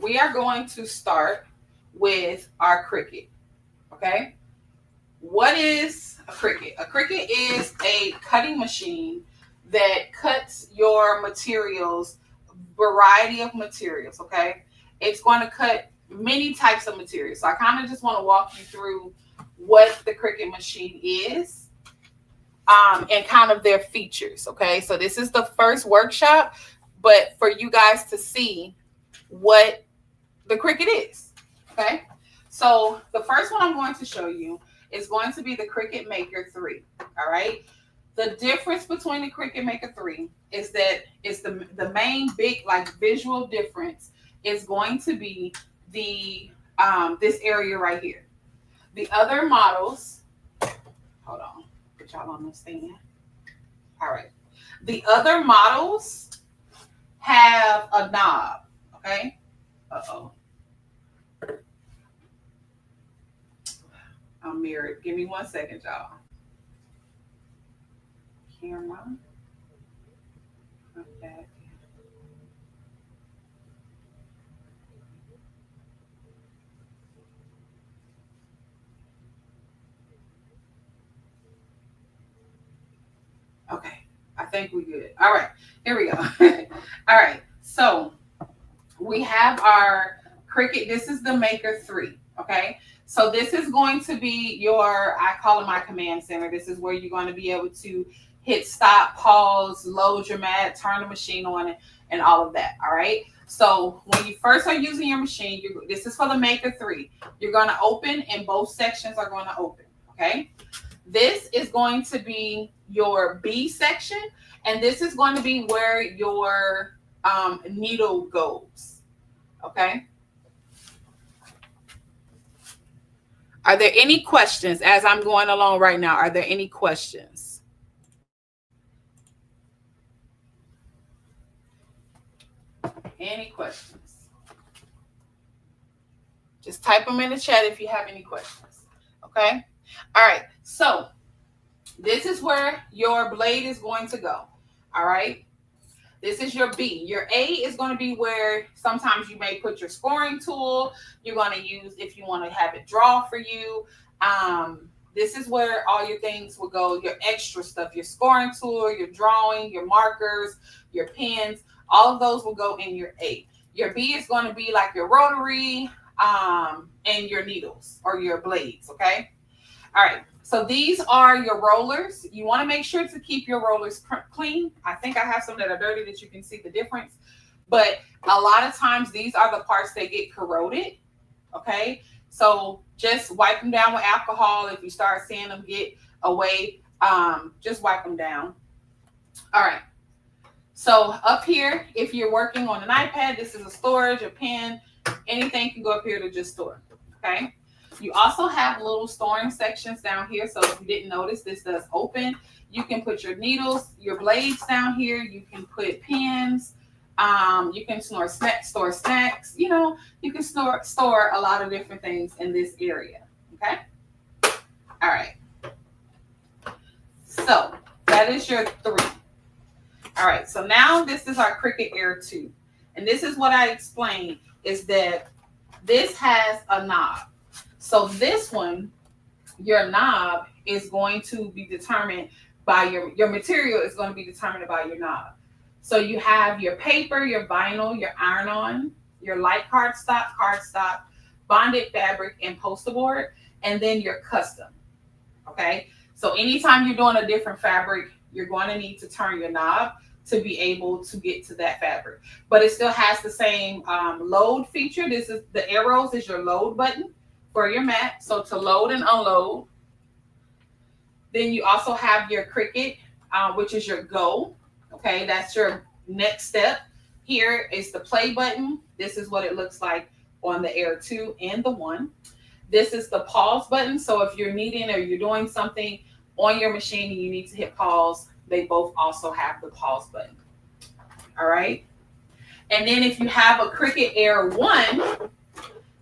we are going to start with our Cricut. Okay. What is a Cricut? A Cricut is a cutting machine that cuts your materials, variety of materials. Okay. It's going to cut many types of materials. So I kind of just want to walk you through what the Cricut machine is, and kind of their features. Okay. So this is the first workshop, but for you guys to see what the Cricut is. Okay. So the first one I'm going to show you is going to be the Cricut Maker 3. All right. The difference between the Cricut Maker 3 is that it's the main big like visual difference is going to be the this area right here. The other models, hold on, put y'all on this thing. All right. The other models have a knob. Okay. Uh-oh. I'm mirrored. Give me 1 second, y'all. Camera. Okay. Okay. I think we're good. All right. Here we go. All right. So we have our Cricut. This is the Maker 3. Okay. So this is going to be your, I call it my command center. This is where you're going to be able to hit stop, pause, load your mat, turn the machine on, and all of that. All right. So when you first are using your machine, this is for the Maker 3. You're going to open and both sections are going to open. Okay. This is going to be your B section, and this is going to be where your needle goes. Okay. Are there any questions as I'm going along right now? Are there any questions? Any questions? Just type them in the chat if you have any questions. Okay. All right. So this is where your blade is going to go. All right. This is your B. Your A is going to be where sometimes you may put your scoring tool. You're going to use if you want to have it draw for you. This is where all your things will go, your extra stuff, your scoring tool, your drawing, your markers, your pens, all of those will go in your A. Your B is going to be like your rotary and your needles or your blades, okay? All right. So these are your rollers. You want to make sure to keep your rollers clean. I think I have some that are dirty that you can see the difference. But a lot of times these are the parts that get corroded. Okay. So just wipe them down with alcohol. If you start seeing them get away, just wipe them down. All right. So up here, if you're working on an iPad, this is a storage, a pen, anything can go up here to just store. Okay. You also have little storing sections down here. So if you didn't notice, this does open. You can put your needles, your blades down here. You can put pens. You can store snacks. You know, you can store a lot of different things in this area. Okay. All right. So that is your 3. All right. So now this is our Cricut Air 2. And this is what I explained is that this has a knob. So this one, your knob is going to be determined by your material is going to be determined by your knob. So you have your paper, your vinyl, your iron-on, your light cardstock, bonded fabric, and poster board, and then your custom. Okay. So anytime you're doing a different fabric, you're going to need to turn your knob to be able to get to that fabric. But it still has the same load feature. This is the arrows is your load button for your mat. So to load and unload. Then you also have your Cricut, which is your go. Okay, that's your next step. Here is the play button. This is what it looks like on the Air 2 and the 1. This is the pause button. So if you're needing or you're doing something on your machine and you need to hit pause, they both also have the pause button. All right. And then if you have a Cricut Air 1,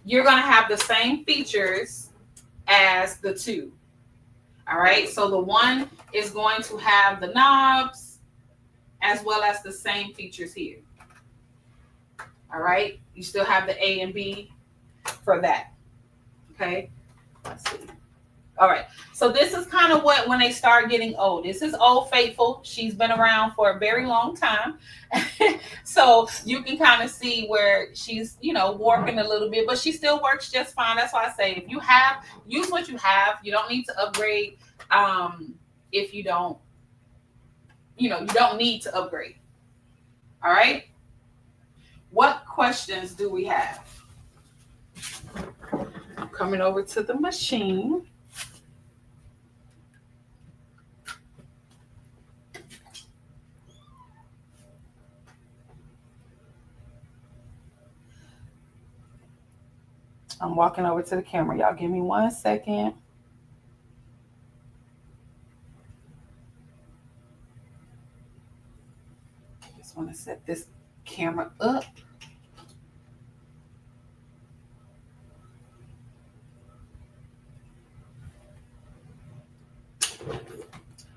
you're going to have the same features as the 2. All right. So the 1 is going to have the knobs as well as the same features here. All right. You still have the A and B for that. Okay. Let's see. All right. So this is kind of what when they start getting old. This is Old Faithful. She's been around for a very long time. So you can kind of see where she's, warping a little bit, but she still works just fine. That's why I say if you have, use what you have. You don't need to upgrade. If you don't, you don't need to upgrade. All right. What questions do we have? I'm coming over to the machine. I'm walking over to the camera. Y'all give me 1 second. Just want to set this camera up.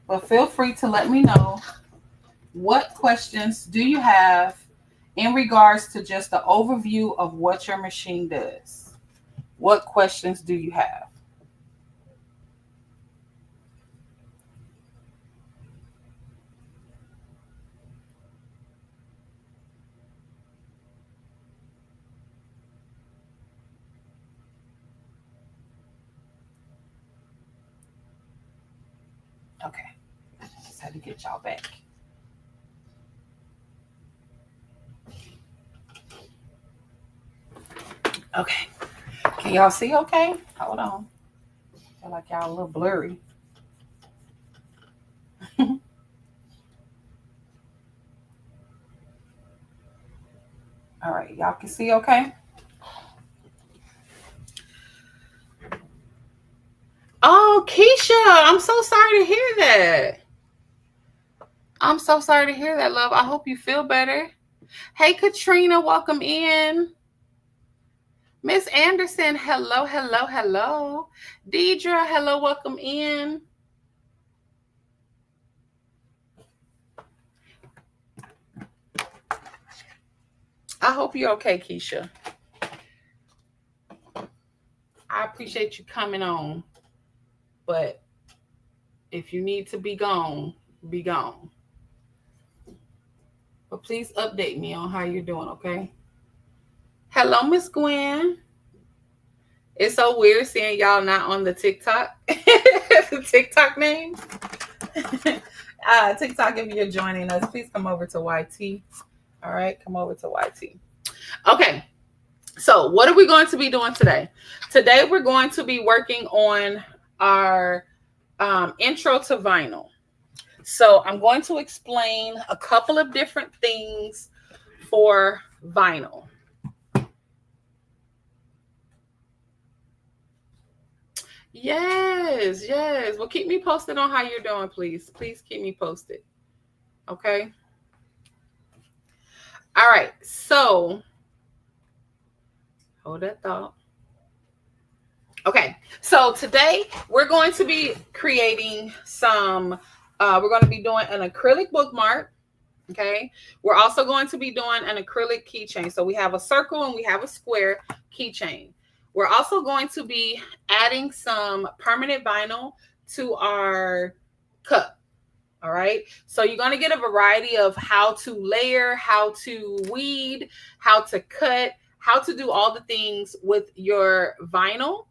But feel free to let me know what questions do you have in regards to just the overview of what your machine does. What questions do you have? Okay, just had to get y'all back. Okay, can y'all see okay? Hold on. I feel like y'all a little blurry. All right, y'all can see okay? Oh, Keisha, I'm so sorry to hear that. I'm so sorry to hear that, love. I hope you feel better. Hey, Katrina, welcome in. Miss Anderson, hello, hello, hello. Deidre, hello, welcome in. I hope you're okay, Keisha. I appreciate you coming on. But if you need to be gone, be gone. But please update me on how you're doing, okay? Hello, Miss Gwen. It's so weird seeing y'all not on the TikTok. The TikTok name. TikTok, if you're joining us, please come over to YT. All right, come over to YT. Okay, so what are we going to be doing today? Today, we're going to be working on our intro to vinyl. So I'm going to explain a couple of different things for vinyl. Yes. Well, keep me posted on how you're doing, please. Please keep me posted. Okay. All right. So hold that thought. Okay. So today we're going to be creating some, we're going to be doing an acrylic bookmark. Okay. We're also going to be doing an acrylic keychain. So we have a circle and we have a square keychain. We're also going to be adding some permanent vinyl to our cup. All right. So you're going to get a variety of how to layer, how to weed, how to cut, how to do all the things with your vinyl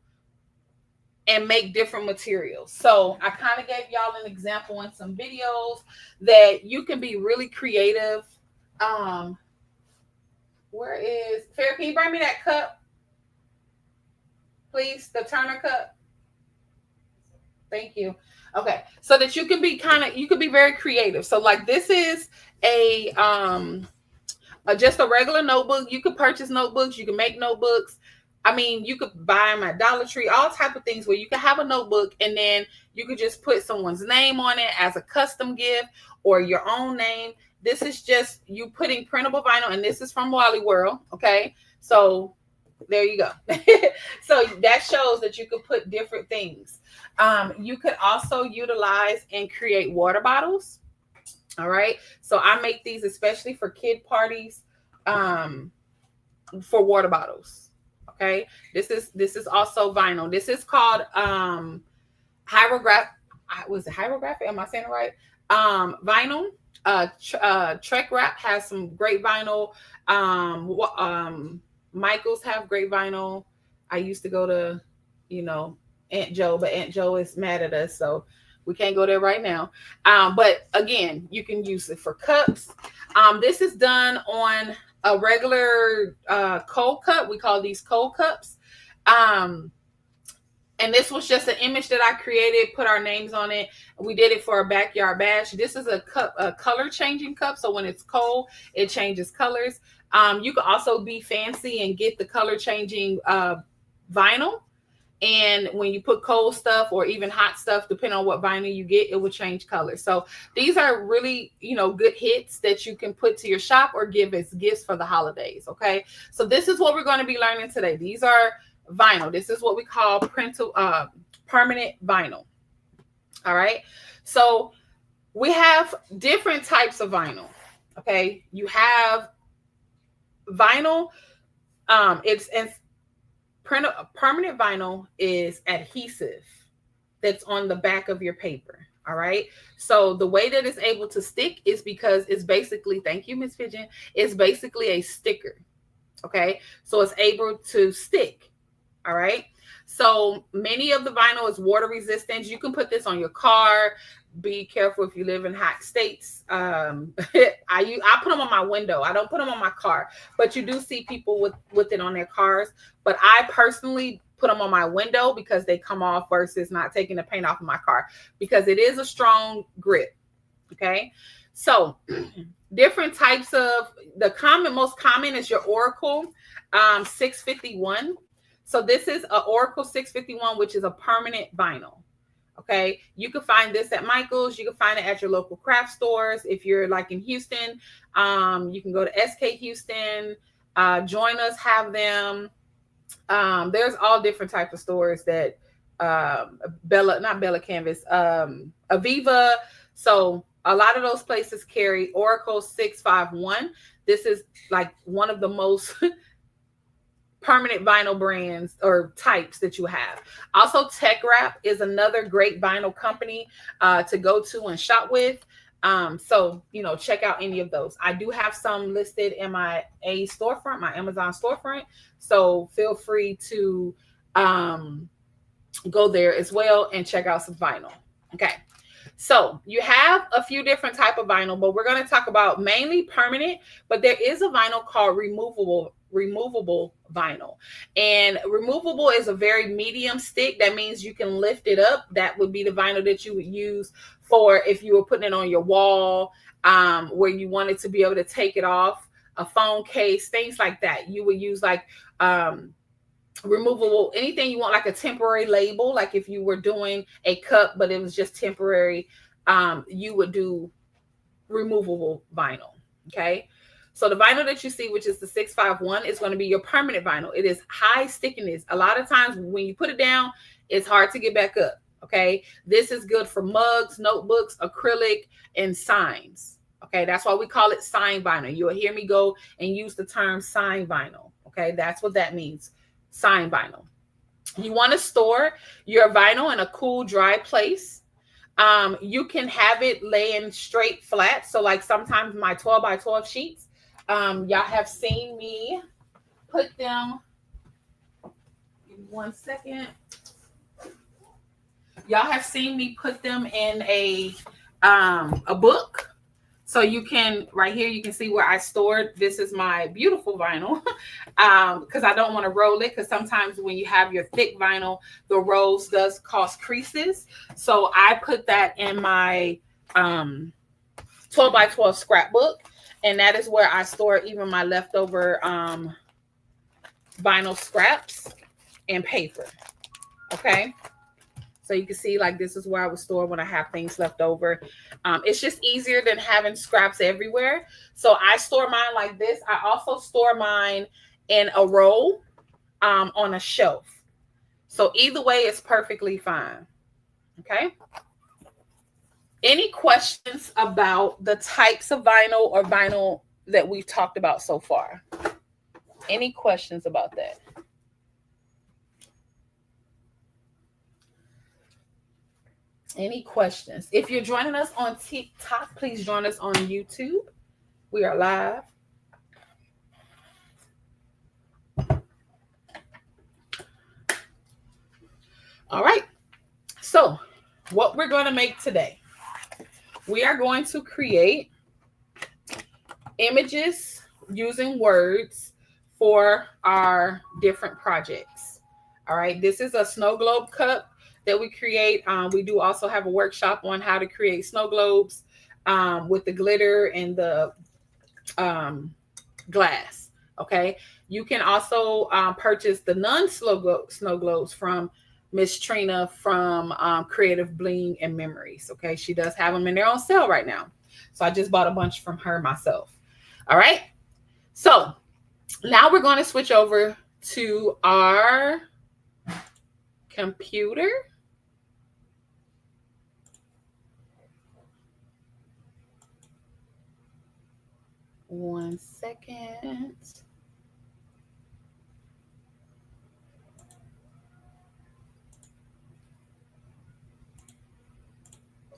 and make different materials. So I kind of gave y'all an example in some videos that you can be really creative. Where is Fair? Can you bring me that cup? Please, the Turner cup. Thank you. Okay, so that you can be you could be very creative. So like this is a just a regular notebook. You could purchase notebooks. You can make notebooks. I mean, you could buy them at Dollar Tree, all type of things where you can have a notebook and then you could just put someone's name on it as a custom gift or your own name. This is just you putting printable vinyl, and this is from Wally World. Okay, so there you go. So that shows that you could put different things. You could also utilize and create water bottles. All right. So I make these especially for kid parties. for water bottles. Okay, this is also vinyl. This is called hyrograph. Was it hyrographic? Am I saying it right? Vinyl. Trek Wrap has some great vinyl. Michaels have great vinyl. I used to go to, Aunt Joe, but Aunt Joe is mad at us, so we can't go there right now. But again, you can use it for cups. This is done on a regular cold cup. We call these cold cups. And this was just an image that I created, put our names on it. We did it for a backyard bash. This is a cup, a color changing cup. So when it's cold, it changes colors. You can also be fancy and get the color changing vinyl. And when you put cold stuff or even hot stuff, depending on what vinyl you get, it will change colors. So these are really, good hits that you can put to your shop or give as gifts for the holidays. Okay. So this is what we're going to be learning today. These are vinyl. This is what we call permanent vinyl. All right. So we have different types of vinyl. Okay. You have vinyl. Permanent vinyl is adhesive that's on the back of your paper. All right. So the way that it's able to stick is because it's basically, thank you, Miss Pigeon, it's basically a sticker. Okay. So it's able to stick. All right. So many of the vinyl is water resistant. You can put this on your car. Be careful if you live in hot states. I put them on my window. I don't put them on my car, but you do see people with it on their cars. But I personally put them on my window because they come off versus not taking the paint off of my car because it is a strong grip. Okay. So different types of most common is your Oracle 651. So this is an Oracle 651, which is a permanent vinyl. Okay. You can find this at Michael's. You can find it at your local craft stores. If you're like in Houston, you can go to SK Houston, Join Us, have them. There's all different types of stores that, not Bella Canvas, Aviva. So a lot of those places carry Oracle 651. This is like one of the most permanent vinyl brands or types that you have. Also, Tech Wrap is another great vinyl company to go to and shop with. So, check out any of those. I do have some listed in my storefront, my Amazon storefront. So feel free to go there as well and check out some vinyl. Okay. So you have a few different type of vinyl, but we're going to talk about mainly permanent, but there is a vinyl called removable vinyl, and removable is a very medium stick. That means you can lift it up. That would be the vinyl that you would use for if you were putting it on your wall, where you wanted to be able to take it off a phone case, things like that. You would use like removable, anything you want, like a temporary label, like if you were doing a cup but it was just temporary, you would do removable vinyl. Okay. So the vinyl that you see, which is the 651, is going to be your permanent vinyl. It is high stickiness. A lot of times when you put it down, it's hard to get back up. Okay. This is good for mugs, notebooks, acrylic, and signs. Okay. That's why we call it sign vinyl. You'll hear me go and use the term sign vinyl. Okay. That's what that means. Sign vinyl. You want to store your vinyl in a cool, dry place. You can have it laying straight flat. So like sometimes my 12 by 12 sheets, y'all have seen me put them. Give me 1 second. Y'all have seen me put them in a book. So you can, right here, you can see where I stored. This is my beautiful vinyl because I don't want to roll it, because sometimes when you have your thick vinyl, the rolls does cause creases. So I put that in my 12 by 12 scrapbook. And that is where I store even my leftover vinyl scraps and paper. Okay. So you can see like this is where I would store when I have things left over. It's just easier than having scraps everywhere. So I store mine like this. I also store mine in a roll on a shelf. So either way, it's perfectly fine. Okay. Any questions about the types of vinyl or vinyl that we've talked about so far? Any questions about that? Any questions? If you're joining us on TikTok, please join us on YouTube. We are live. All right. So, what we're going to make today, we are going to create images using words for our different projects. All right. This is a snow globe cup that we create. We do also have a workshop on how to create snow globes with the glitter and the glass. Okay. You can also purchase the snow globes from Miss Trina from Creative Bling and Memories. Okay. She does have them in their own sale right now. So I just bought a bunch from her myself. All right. So now we're going to switch over to our computer. One second.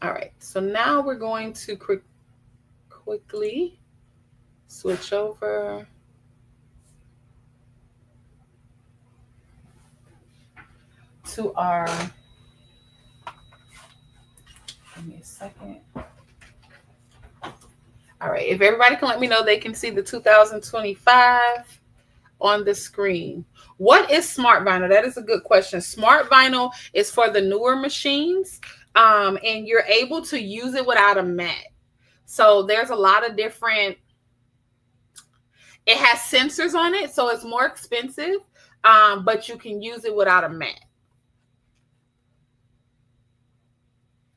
All right. So now we're going to quickly switch over to our, give me a second. All right, if everybody can let me know they can see the 2025 on the screen. What is smart vinyl? That is a good question. Smart vinyl is for the newer machines, and you're able to use it without a mat. So there's a lot of different, it has sensors on it, so it's more expensive, but you can use it without a mat.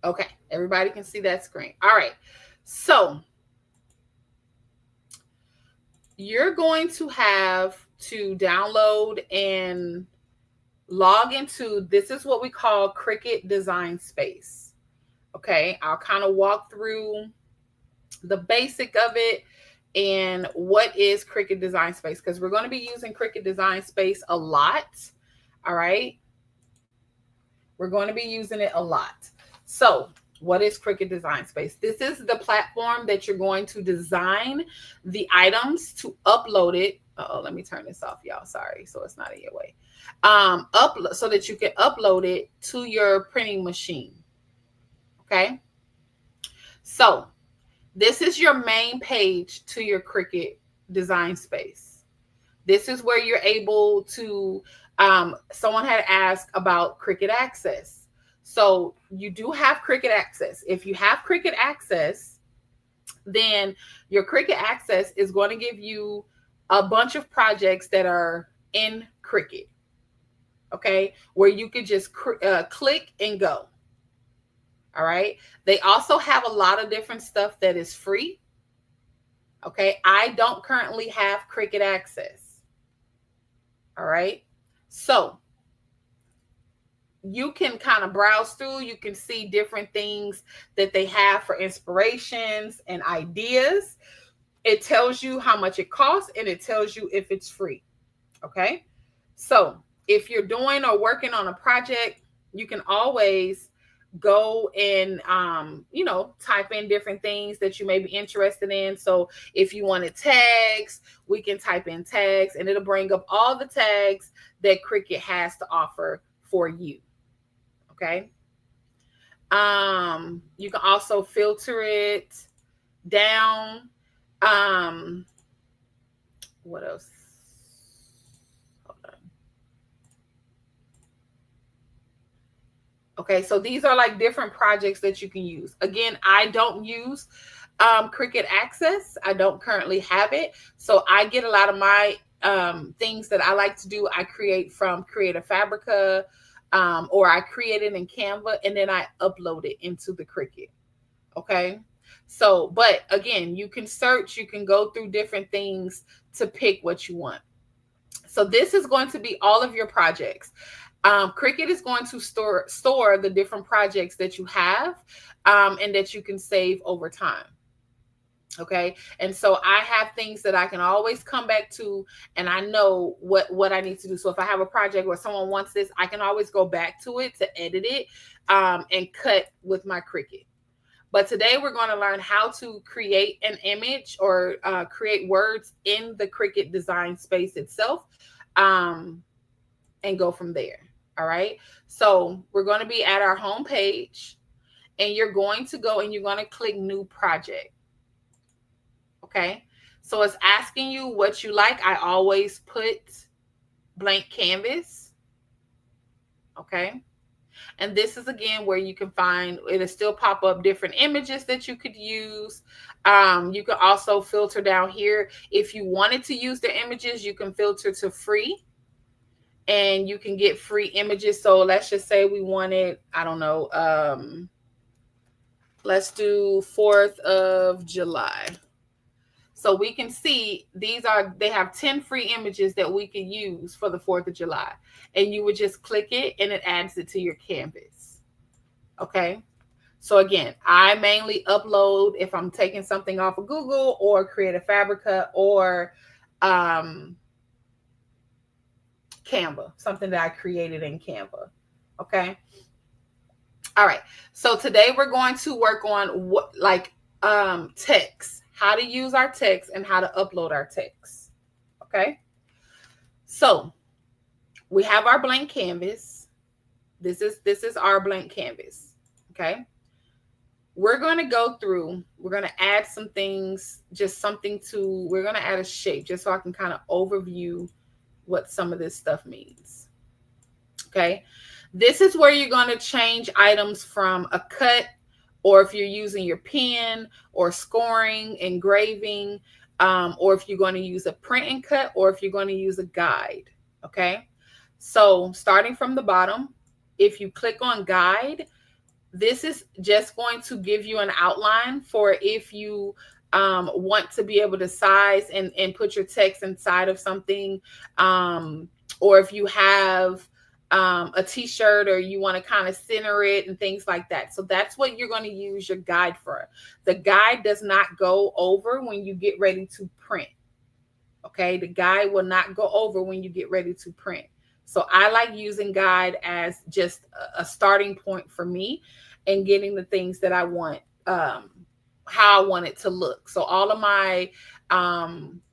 Okay, everybody can see that screen. All right, so you're going to have to download and log into, this is what we call Cricut Design Space. Okay, I'll kind of walk through the basic of it and what is Cricut Design Space, because we're going to be using Cricut Design Space a lot. All right, we're going to be using it a lot. So what is Cricut Design Space? This is the platform that you're going to design the items to upload it. Let me turn this off, y'all. Sorry, so it's not in your way. Upload so that you can upload it to your printing machine. Okay. So this is your main page to your Cricut Design Space. This is where you're able to, someone had asked about Cricut Access. So you do have Cricut Access. If you have Cricut Access, then your Cricut Access is going to give you a bunch of projects that are in Cricut. Okay, where you could just click and go. All right. They also have a lot of different stuff that is free. Okay. I don't currently have Cricut Access. All right. So you can kind of browse through. You can see different things that they have for inspirations and ideas. It tells you how much it costs and it tells you if it's free. Okay. So if you're doing or working on a project, you can always go and, type in different things that you may be interested in. So if you wanted tags, we can type in tags and it'll bring up all the tags that Cricut has to offer for you. Okay. You can also filter it down. What else? Hold on. Okay, so these are like different projects that you can use. Again, I don't use Cricut Access. I don't currently have it. So I get a lot of my things that I like to do. I create from Creative Fabrica, or I create it in Canva and then I upload it into the Cricut. Okay. So, but again, you can search, you can go through different things to pick what you want. So this is going to be all of your projects. Cricut is going to store the different projects that you have and that you can save over time. Okay. And so I have things that I can always come back to, and I know what I need to do. So if I have a project where someone wants this, I can always go back to it to edit it and cut with my Cricut. But today we're going to learn how to create an image or create words in the Cricut design space itself and go from there. All right. So we're going to be at our home page, and you're going to go and you're going to click new project. Okay. So it's asking you what you like. I always put blank canvas. Okay. And this is again where you can find, it'll still pop up different images that you could use. You can also filter down here. If you wanted to use the images, you can filter to free and you can get free images. So let's just say we wanted, I don't know, let's do 4th of July. So we can see they have 10 free images that we can use for the 4th of July. And you would just click it and it adds it to your canvas. Okay. So again, I mainly upload if I'm taking something off of Google or Creative Fabrica or Canva, something that I created in Canva. Okay. All right. So today we're going to work on text. How to use our text and how to upload our text. Okay. So we have our blank canvas. This is our blank canvas. Okay. We're going to go through, we're going to add some things, we're going to add a shape just so I can kind of overview what some of this stuff means. Okay. This is where you're going to change items from a cut, or if you're using your pen or scoring, engraving, or if you're going to use a print and cut, or if you're going to use a guide. Okay. So starting from the bottom, if you click on guide, this is just going to give you an outline for if you want to be able to size and put your text inside of something, or if you have a t-shirt or you want to kind of center it and things like that. So that's what you're going to use your guide for. The guide does not go over when you get ready to print. Okay. The guide will not go over when you get ready to print. So I like using guide as just a starting point for me and getting the things that I want, how I want it to look. So all of my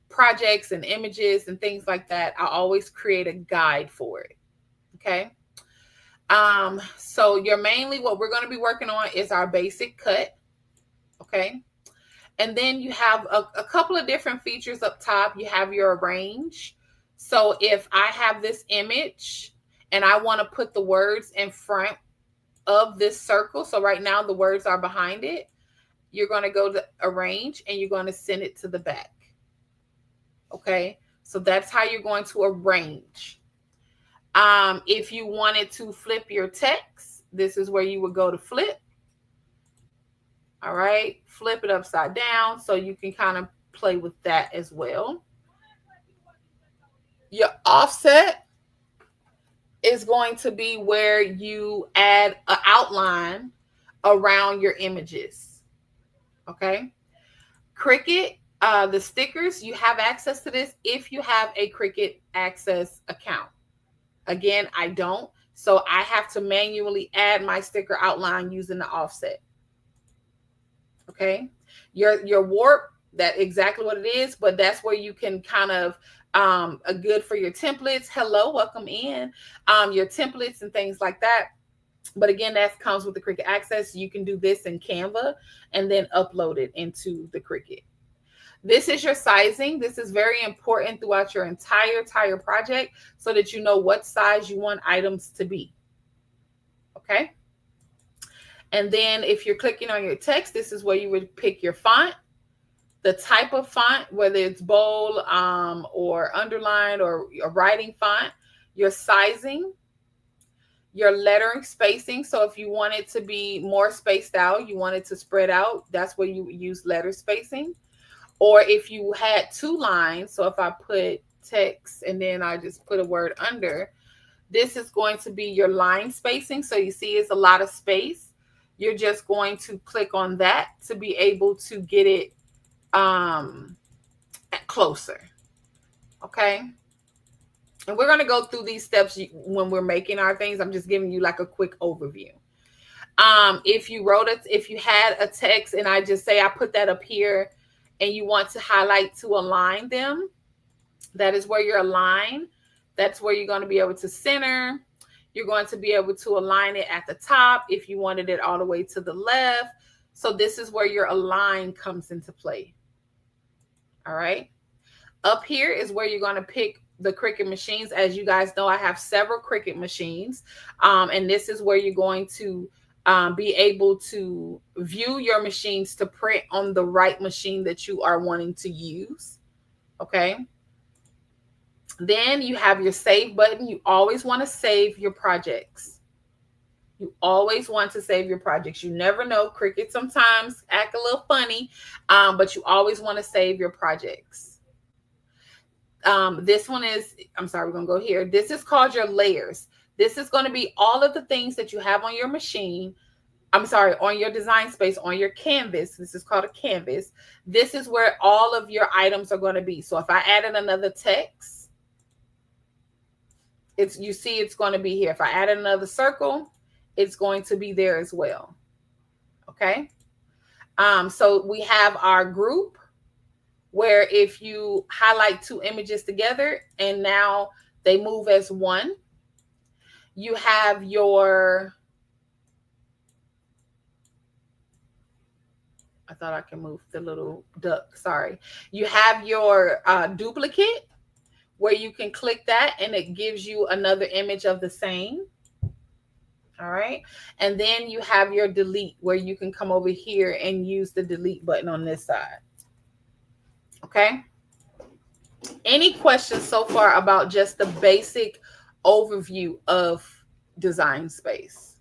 projects and images and things like that, I always create a guide for it. Okay. So what we're going to be working on is our basic cut. Okay. And then you have a couple of different features up top. You have your arrange. So if I have this image and I want to put the words in front of this circle, so right now the words are behind it, you're going to go to arrange and you're going to send it to the back. Okay. So that's how you're going to arrange. If you wanted to flip your text, this is where you would go to flip. All right. Flip it upside down so you can kind of play with that as well. Your offset is going to be where you add an outline around your images. Okay. Cricut, the stickers, you have access to this if you have a Cricut Access account. Again, I don't. So I have to manually add my sticker outline using the offset. Okay. Your warp, that's exactly what it is, but that's where you can kind of a good for your templates. Hello, welcome in. Your templates and things like that. But again, that comes with the Cricut Access. You can do this in Canva and then upload it into the Cricut. This is your sizing. This is very important throughout your entire project so that you know what size you want items to be. Okay. And then if you're clicking on your text, this is where you would pick your font, the type of font, whether it's bold or underlined or a writing font, your sizing, your lettering spacing. So if you want it to be more spaced out, you want it to spread out, that's where you use letter spacing. Or if you had 2 lines, so if I put text and then I just put a word under, this is going to be your line spacing. So you see it's a lot of space. You're just going to click on that to be able to get it closer. Okay. And we're going to go through these steps when we're making our things. I'm just giving you like a quick overview. If you wrote it, if you had a text and I just say I put that up here and you want to highlight to align them, that is where you're aligned. That's where you're going to be able to center. You're going to be able to align it at the top if you wanted it all the way to the left. So this is where your align comes into play. All right. Up here is where you're going to pick the Cricut machines. As you guys know, I have several Cricut machines. And this is where you're going to be able to view your machines to print on the right machine that you are wanting to use. Okay. Then you have your save button. You always want to save your projects. You always want to save your projects. You never know. Cricut sometimes act a little funny, but you always want to save your projects. This one is, I'm sorry, we're going to go here. This is called your layers. This is going to be all of the things that you have on your machine. I'm sorry, on your design space, on your canvas. This is called a canvas. This is where all of your items are going to be. So if I added another text, you see it's going to be here. If I added another circle, it's going to be there as well. Okay. So we have our group where if you highlight two images together and now they move as one, you have your, I thought I can move the little duck. Sorry. You have your duplicate where you can click that and it gives you another image of the same. All right. And then you have your delete where you can come over here and use the delete button on this side. Okay. Any questions so far about just the basic overview of design space?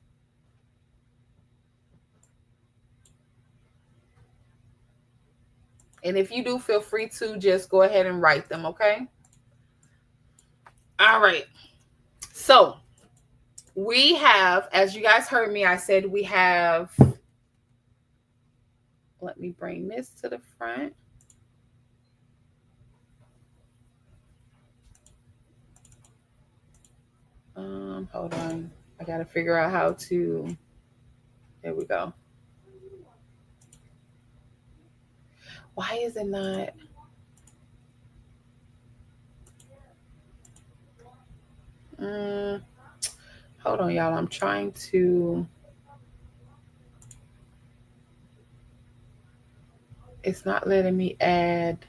And if you do, feel free to just go ahead and write them. Okay. All right. So we have, as you guys heard me, I said we have, let me bring this to the front. Hold on. I got to figure out how to, there we go. Why is it not? Hold on, y'all. I'm trying to. It's not letting me add.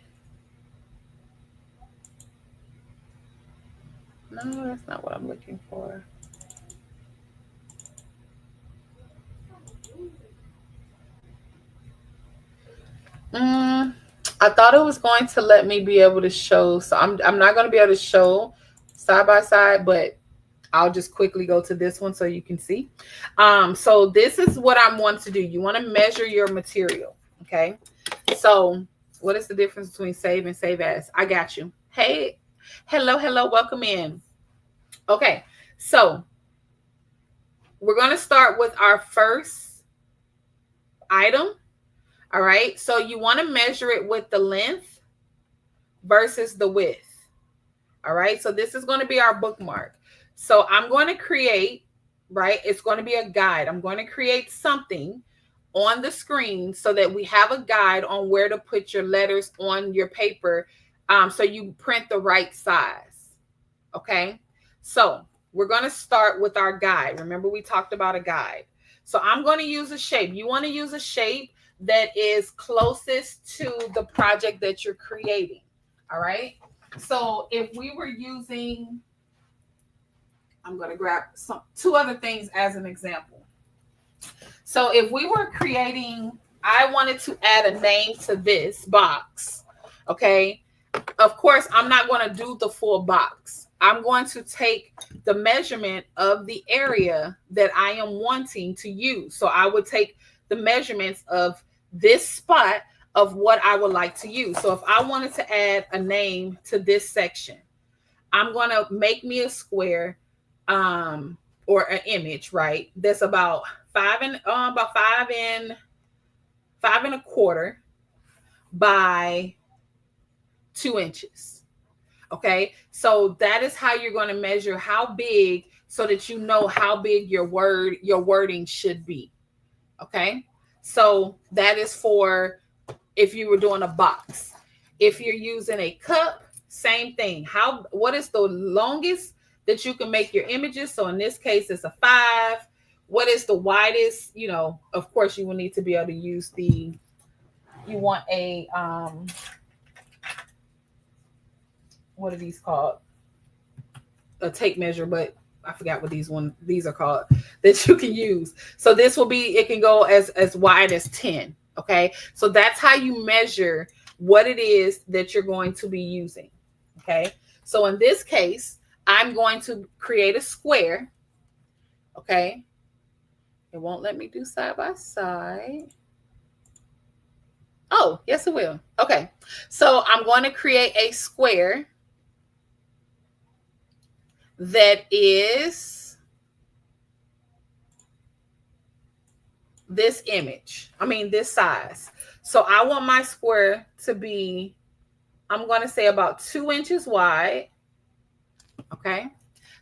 No, that's not what I'm looking for. I thought it was going to let me be able to show. So I'm not going to be able to show side by side, but I'll just quickly go to this one so you can see. So this is what I want to do. You want to measure your material. Okay. So what is the difference between save and save as? I got you. Hey, hello. Welcome in. Okay. So we're going to start with our first item. All right. So you want to measure it with the length versus the width. All right. So this is going to be our bookmark. So I'm going to create, right? It's going to be a guide. I'm going to create something on the screen so that we have a guide on where to put your letters on your paper. So you print the right size. Okay. So we're going to start with our guide. Remember, we talked about a guide. So I'm going to use a shape. You want to use a shape that is closest to the project that you're creating. All right. So if we were using, I'm going to grab two other things as an example. So if we were creating, I wanted to add a name to this box. Okay. Of course, I'm not going to do the full box. I'm going to take the measurement of the area that I am wanting to use. So I would take the measurements of this spot of what I would like to use. So if I wanted to add a name to this section, I'm going to make me a square or an image, right? That's about 5 and a quarter by 2 inches. Okay, so that is how you're going to measure how big, so that you know how big your wording should be. Okay, so that is for if you were doing a box. If you're using a cup, same thing. What is the longest that you can make your images? So in this case, it's a 5. What is the widest? You know, of course, you will need to be able to use you want a what are these called? A tape measure, but I forgot what these are called that you can use. So this will be, it can go as wide as 10. Okay, so that's how you measure what it is that you're going to be using. Okay, so in this case, I'm going to create a square. Okay, it won't let me do side by side. Oh, yes, it will. Okay, so I'm going to create a square that is this this size. So I want my square to be, I'm going to say about 2 inches wide. Okay,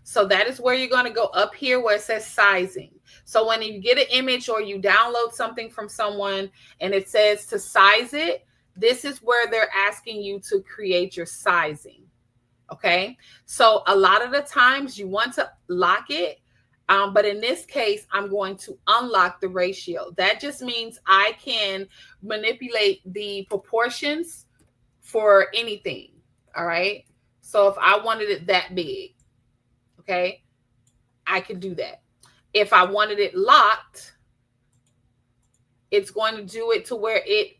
so that is where you're going to go up here where it says sizing. So when you get an image or you download something from someone and it says to size it, this is where they're asking you to create your sizing. Okay, so a lot of the times you want to lock it, but in this case, I'm going to unlock the ratio. That just means I can manipulate the proportions for anything. All right, so if I wanted it that big, okay, I can do that. If I wanted it locked, it's going to do it to where it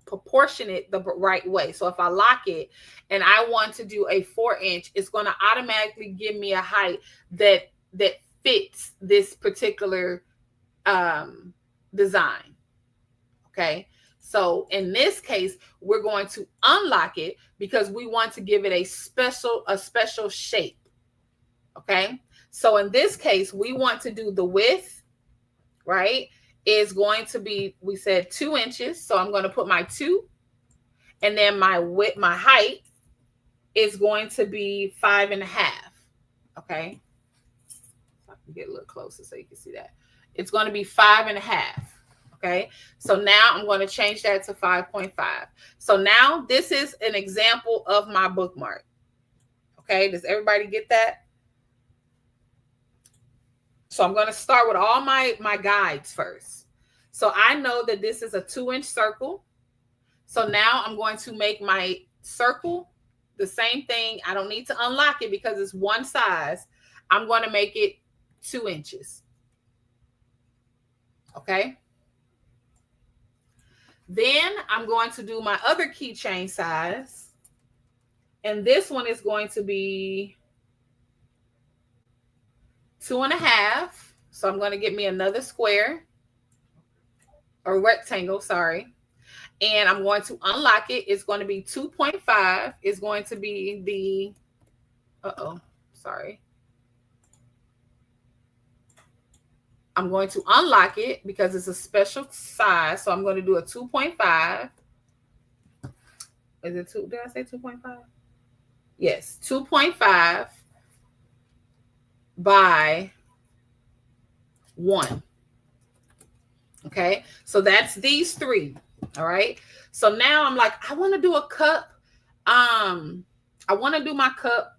proportion it the right way. So if I lock it and I want to do a 4-inch, it's going to automatically give me a height that fits this particular design. Okay, so in this case, we're going to unlock it because we want to give it a special shape. Okay, so in this case, we want to do the width, right, is going to be, we said 2 inches. So I'm going to put my 2, and then my width, my height is going to be 5.5. Okay, I can get a little closer so you can see that. It's going to be 5.5. Okay, so now I'm going to change that to 5.5. So now this is an example of my bookmark. Okay, does everybody get that? So I'm going to start with all my guides first. So I know that this is a 2-inch circle. So now I'm going to make my circle the same thing. I don't need to unlock it because it's one size. I'm going to make it 2 inches. Okay. Then I'm going to do my other keychain size. And this one is going to be 2.5. So I'm going to get me another square or rectangle, sorry. And I'm going to unlock it. It's going to be 2.5. It's going to be the, sorry. I'm going to unlock it because it's a special size. So I'm going to do a 2.5. Is it 2? Did I say 2.5? Yes, 2.5 by 1. Okay, so that's these 3. All right, so now I'm like, I want to do a cup. I want to do my cup.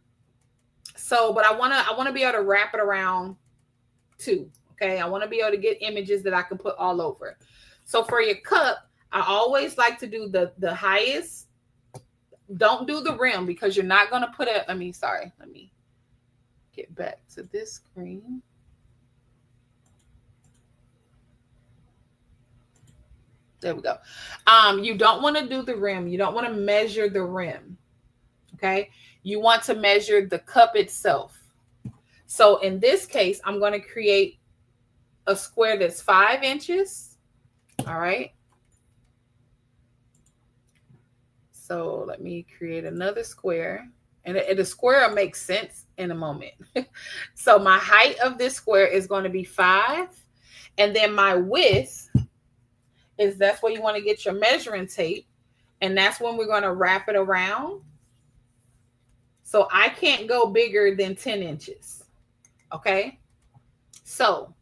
So, but I want to be able to wrap it around too. Okay, I want to be able to get images that I can put all over. So for your cup, I always like to do the highest. Don't do the rim because you're not going to put it. Let me get back to this screen. There we go. You don't want to do the rim. You don't want to measure the rim. Okay. You want to measure the cup itself. So in this case, I'm going to create a square that's 5 inches. All right. So let me create another square. And the square will make sense in a moment. So my height of this square is going to be 5. And then my width is that's where you want to get your measuring tape. And that's when we're going to wrap it around. So I can't go bigger than 10 inches. Okay. So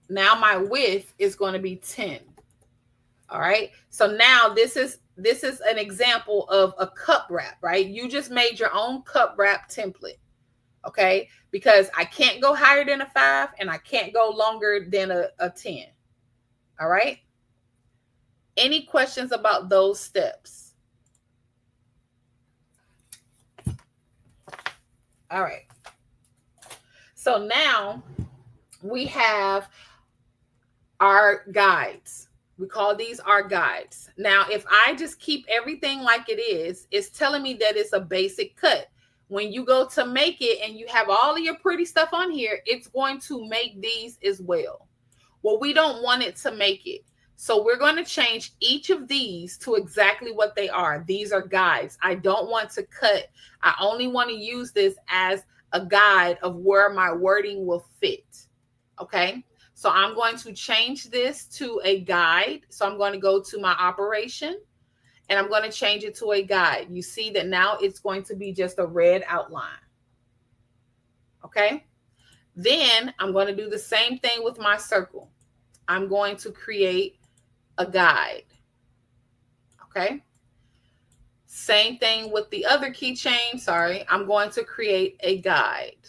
now my width is going to be 10. All right. So now this is an example of a cup wrap, right? You just made your own cup wrap template. Okay. Because I can't go higher than a 5 and I can't go longer than a 10. All right. Any questions about those steps? All right. So now we have our guides. We call these our guides. Now, if I just keep everything like it is, it's telling me that it's a basic cut. When you go to make it and you have all of your pretty stuff on here, it's going to make these as well. Well, we don't want it to make it. So we're going to change each of these to exactly what they are. These are guides. I don't want to cut. I only want to use this as a guide of where my wording will fit. Okay. So I'm going to change this to a guide. So I'm going to go to my operation and I'm going to change it to a guide. You see that now it's going to be just a red outline. Okay. Then I'm going to do the same thing with my circle. I'm going to create a guide. Okay. Same thing with the other keychain. Sorry. I'm going to create a guide.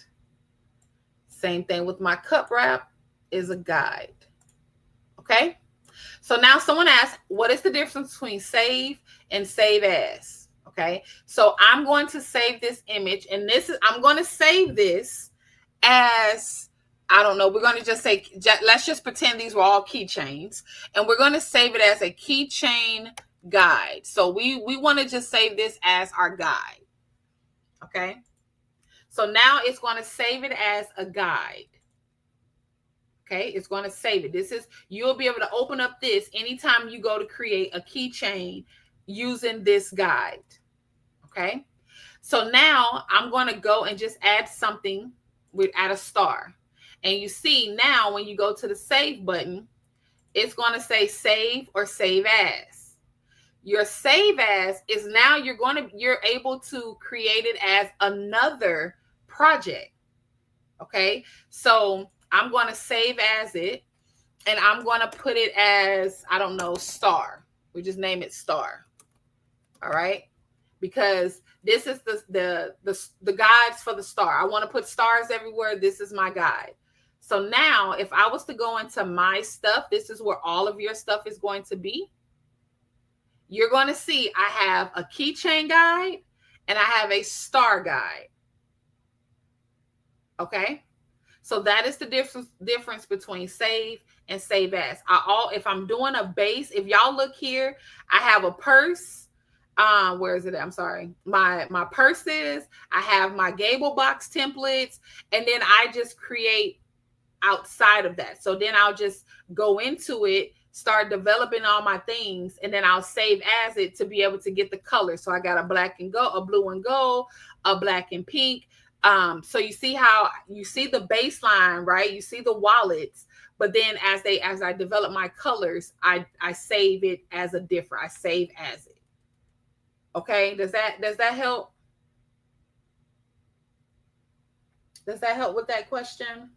Same thing with my cup wrap is a guide. Okay. So now someone asked, what is the difference between save and save as? Okay. So I'm going to save this image and I'm going to save this as, I don't know. We're going to just say, let's just pretend these were all keychains and we're going to save it as a keychain guide. So we want to just save this as our guide. Okay. So now it's going to save it as a guide. Okay. It's going to save it. You'll be able to open up this anytime you go to create a keychain using this guide. Okay. So now I'm going to go and just add something. We'd add a star. And you see now when you go to the save button, it's going to say save or save as. Your save as is now you're able to create it as another project. Okay. So I'm going to save as it and I'm going to put it as, I don't know, star. We just name it star. All right. Because this is the guides for the star. I want to put stars everywhere. This is my guide. So now if I was to go into my stuff, this is where all of your stuff is going to be. You're going to see I have a keychain guide and I have a star guide. Okay. So that is the difference between save and save as. If I'm doing a base, if y'all look here, I have a purse. Where is it? I'm sorry. My purses. I have my gable box templates, and then I just create outside of that. So then I'll just go into it, start developing all my things, and then I'll save as it to be able to get the color. So I got a black and gold, a blue and gold, a black and pink. So you see how you see the baseline, right? You see the wallets, but then as I develop my colors, I save it as a different. I save as it. Okay, does that help? Does that help with that question?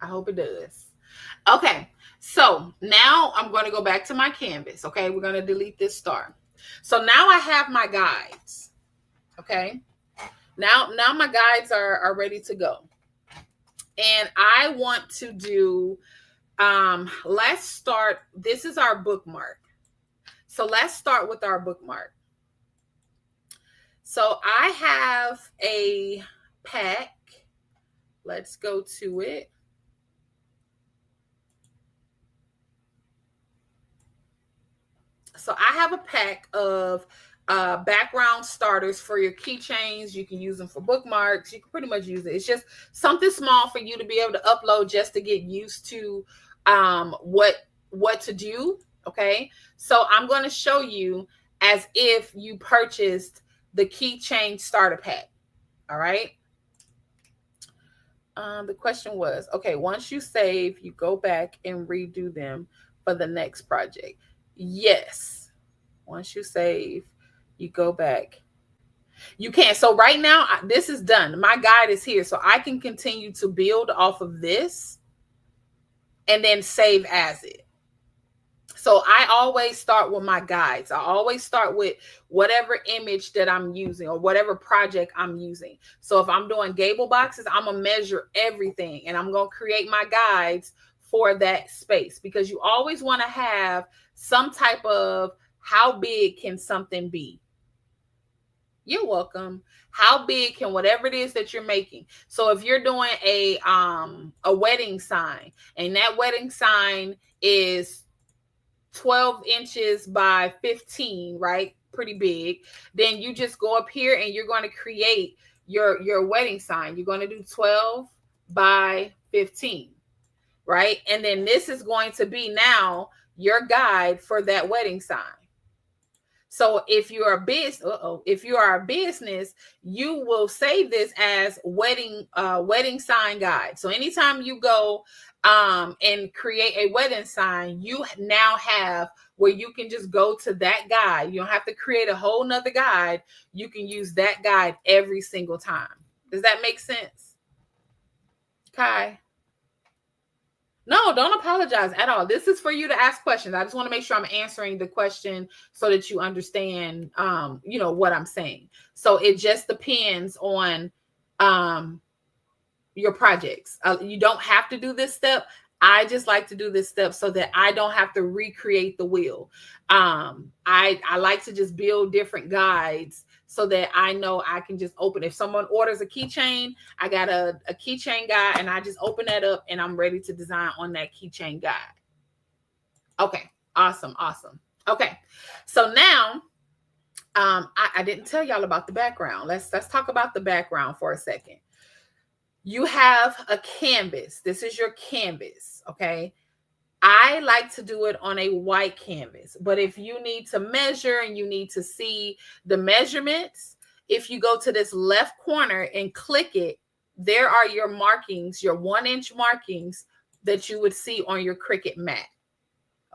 I hope it does. Okay, so now I'm going to go back to my canvas. Okay, we're going to delete this star. So now I have my guides. Okay, now my guides are ready to go. And I want to do, let's start. This is our bookmark. So let's start with our bookmark. So I have a pack. Let's go to it. So I have a pack of background starters for your keychains. You can use them for bookmarks. You can pretty much use it. It's just something small for you to be able to upload just to get used to what to do. Okay. So I'm going to show you as if you purchased the keychain starter pack. All right. The question was, okay, once you save, you go back and redo them for the next project. Yes. Once you save, you go back. You can. So right now, this is done. My guide is here. So I can continue to build off of this and then save as it. So I always start with my guides. I always start with whatever image that I'm using or whatever project I'm using. So if I'm doing gable boxes, I'm going to measure everything and I'm going to create my guides for that space, because you always want to have some type of how big can something be? You're welcome. How big can whatever it is that you're making? So if you're doing a wedding sign and that wedding sign is 12 inches by 15, right? Pretty big. Then you just go up here and you're going to create your wedding sign. You're going to do 12 by 15, right? And then this is going to be now your guide for that wedding sign. So if you're a business, you will save this as wedding sign guide. So anytime you go and create a wedding sign, you now have where you can just go to that guide. You don't have to create a whole nother guide. You can use that guide every single time. Does that make sense? Kai? No, don't apologize at all. This is for you to ask questions. I just want to make sure I'm answering the question so that you understand, what I'm saying. So it just depends on your projects. You don't have to do this step. I just like to do this step so that I don't have to recreate the wheel. I like to just build different guides so that I know I can just open. If someone orders a keychain, I got a keychain guide and I just open that up and I'm ready to design on that keychain guide. Okay, awesome. Okay, so now I didn't tell y'all about the background. Let's talk about the background for a second. You have a canvas. This is your canvas, okay? I like to do it on a white canvas, but if you need to measure and you need to see the measurements, if you go to this left corner and click it, there are your markings, your 1-inch markings that you would see on your Cricut mat,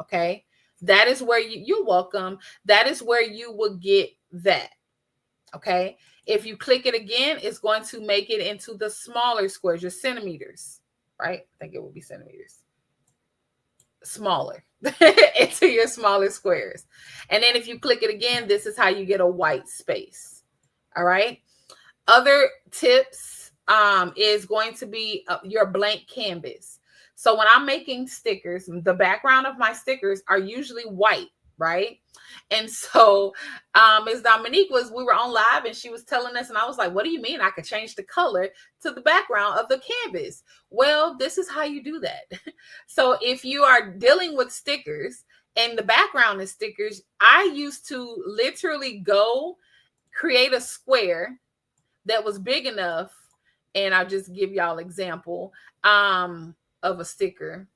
okay? That is where you're welcome. That is where you will get that, okay? If you click it again, it's going to make it into the smaller squares, your centimeters, right? I think it will be centimeters. Smaller into your smaller squares. And then if you click it again, this is how you get a white space. All right. Other tips is going to be your blank canvas. So when I'm making stickers, the background of my stickers are usually white, right? And so Ms. Dominique we were on live and she was telling us, and I was like, what do you mean I could change the color to the background of the canvas? Well, this is how you do that. So if you are dealing with stickers and the background is stickers, I used to literally go create a square that was big enough. And I'll just give y'all an example of a sticker.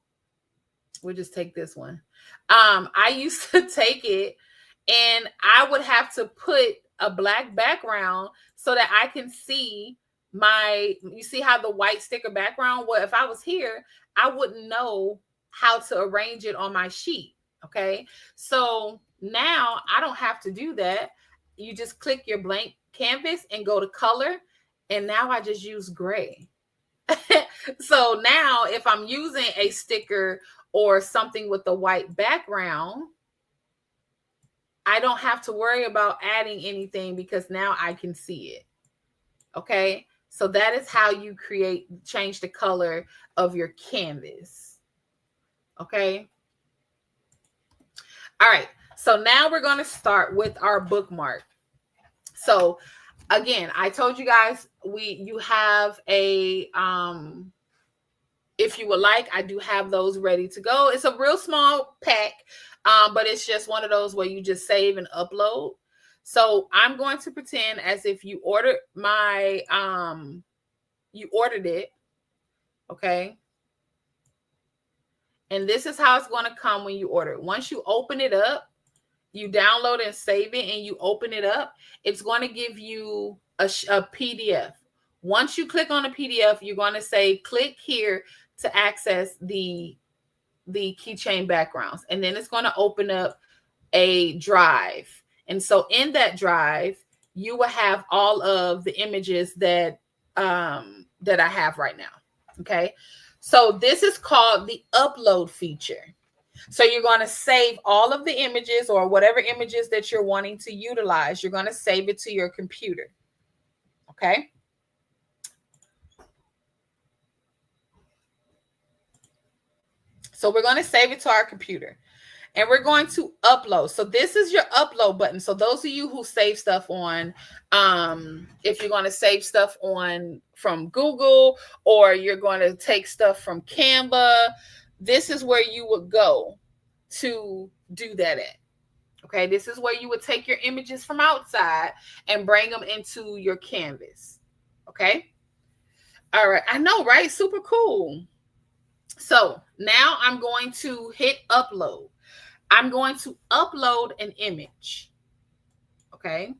We'll just take this one. I used to take it and I would have to put a black background so that I can see you see how the white sticker background, well, if I was here, I wouldn't know how to arrange it on my sheet. Okay. So now I don't have to do that. You just click your blank canvas and go to color. And now I just use gray. So now if I'm using a sticker or something with the white background, I don't have to worry about adding anything because now I can see it. Okay. So that is how you change the color of your canvas. Okay. All right. So now we're going to start with our bookmark. So again, I told you guys, you have a, if you would like, I do have those ready to go. It's a real small pack, but it's just one of those where you just save and upload. So I'm going to pretend as if you ordered you ordered it. Okay. And this is how it's going to come when you order it. Once you open it up, you download and save it and you open it up, it's going to give you a PDF. Once you click on the PDF, you're going to say, click here to access the keychain backgrounds. And then it's going to open up a drive. And so in that drive, you will have all of the images that that I have right now. Okay. So this is called the upload feature. So you're going to save all of the images or whatever images that you're wanting to utilize. You're going to save it to your computer. Okay. So we're going to save it to our computer and we're going to upload. So this is your upload button. So those of you who save stuff on, if you're going to save stuff on from Google or you're going to take stuff from Canva, this is where you would go to do that at. Okay, this is where you would take your images from outside and bring them into your canvas. Okay. All right. I know, right? Super cool. So now I'm going to hit upload. I'm going to upload an image. Okay.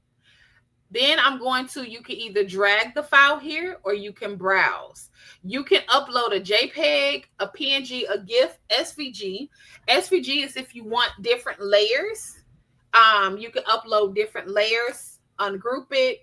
Then I'm going to, you can either drag the file here or you can browse. You can upload a JPEG, a PNG, a GIF, SVG. SVG is if you want different layers. You can upload different layers, ungroup it,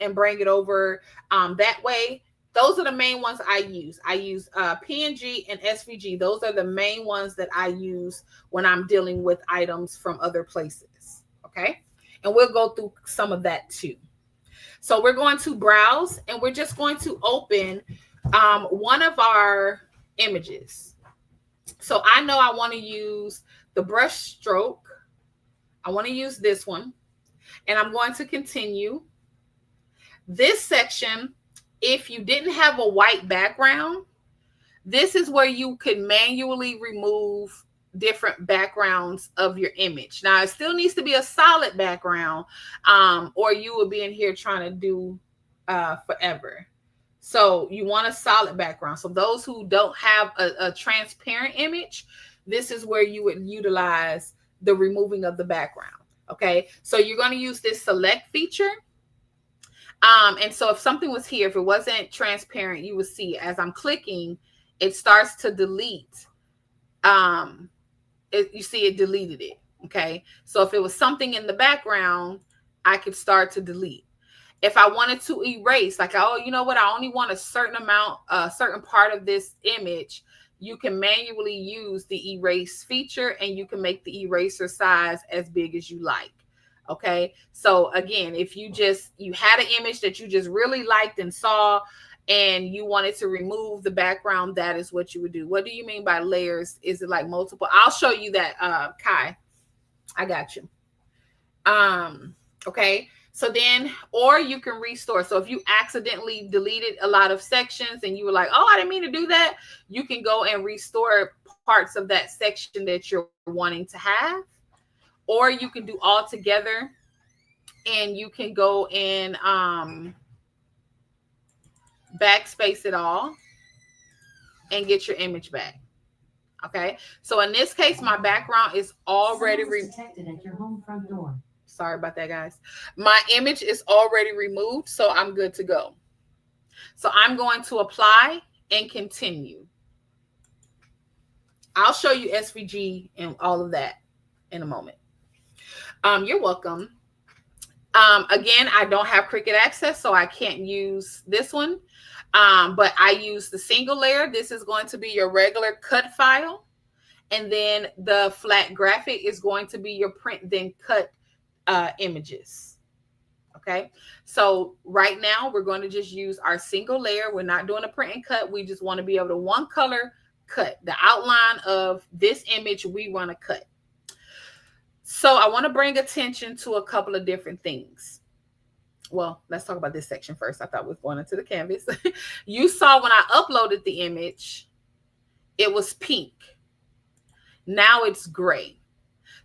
and bring it over that way. Those are the main ones I use. I use PNG and SVG. Those are the main ones that I use when I'm dealing with items from other places. Okay. And we'll go through some of that too. So we're going to browse and we're just going to open one of our images. So I know I want to use the brush stroke. I want to use this one and I'm going to continue. This section, if you didn't have a white background, this is where you could manually remove different backgrounds of your image. Now, it still needs to be a solid background, or you will be in here trying to do forever. So you want a solid background. So those who don't have a transparent image, this is where you would utilize the removing of the background. Okay, so you're going to use this select feature. And so if something was here, if it wasn't transparent, you would see as I'm clicking, it starts to delete. You see it deleted it. Okay. So if it was something in the background, I could start to delete. If I wanted to erase, like, oh, you know what? I only want a certain amount, a certain part of this image. You can manually use the erase feature and you can make the eraser size as big as you like. Okay. So again, if you had an image that you just really liked and saw and you wanted to remove the background, that is what you would do. What do you mean by layers? Is it like multiple? I'll show you that, Kai. I got you. Okay. So then, or you can restore. So if you accidentally deleted a lot of sections and you were like, oh, I didn't mean to do that, you can go and restore parts of that section that you're wanting to have. Or you can do all together and you can go and backspace it all and get your image back. Okay. So in this case, my background is already detected at your home front door. Sorry about that, guys. My image is already removed, so I'm good to go. So I'm going to apply and continue. I'll show you SVG and all of that in a moment. You're welcome. Again, I don't have Cricut access, so I can't use this one. But I use the single layer. This is going to be your regular cut file. And then the flat graphic is going to be your print then cut images. Okay. So right now we're going to just use our single layer. We're not doing a print and cut. We just want to be able to one color cut the outline of this image we want to cut. So I want to bring attention to a couple of different things. Well, let's talk about this section first. I thought we were going into the canvas. You saw when I uploaded the image, it was pink. Now it's gray.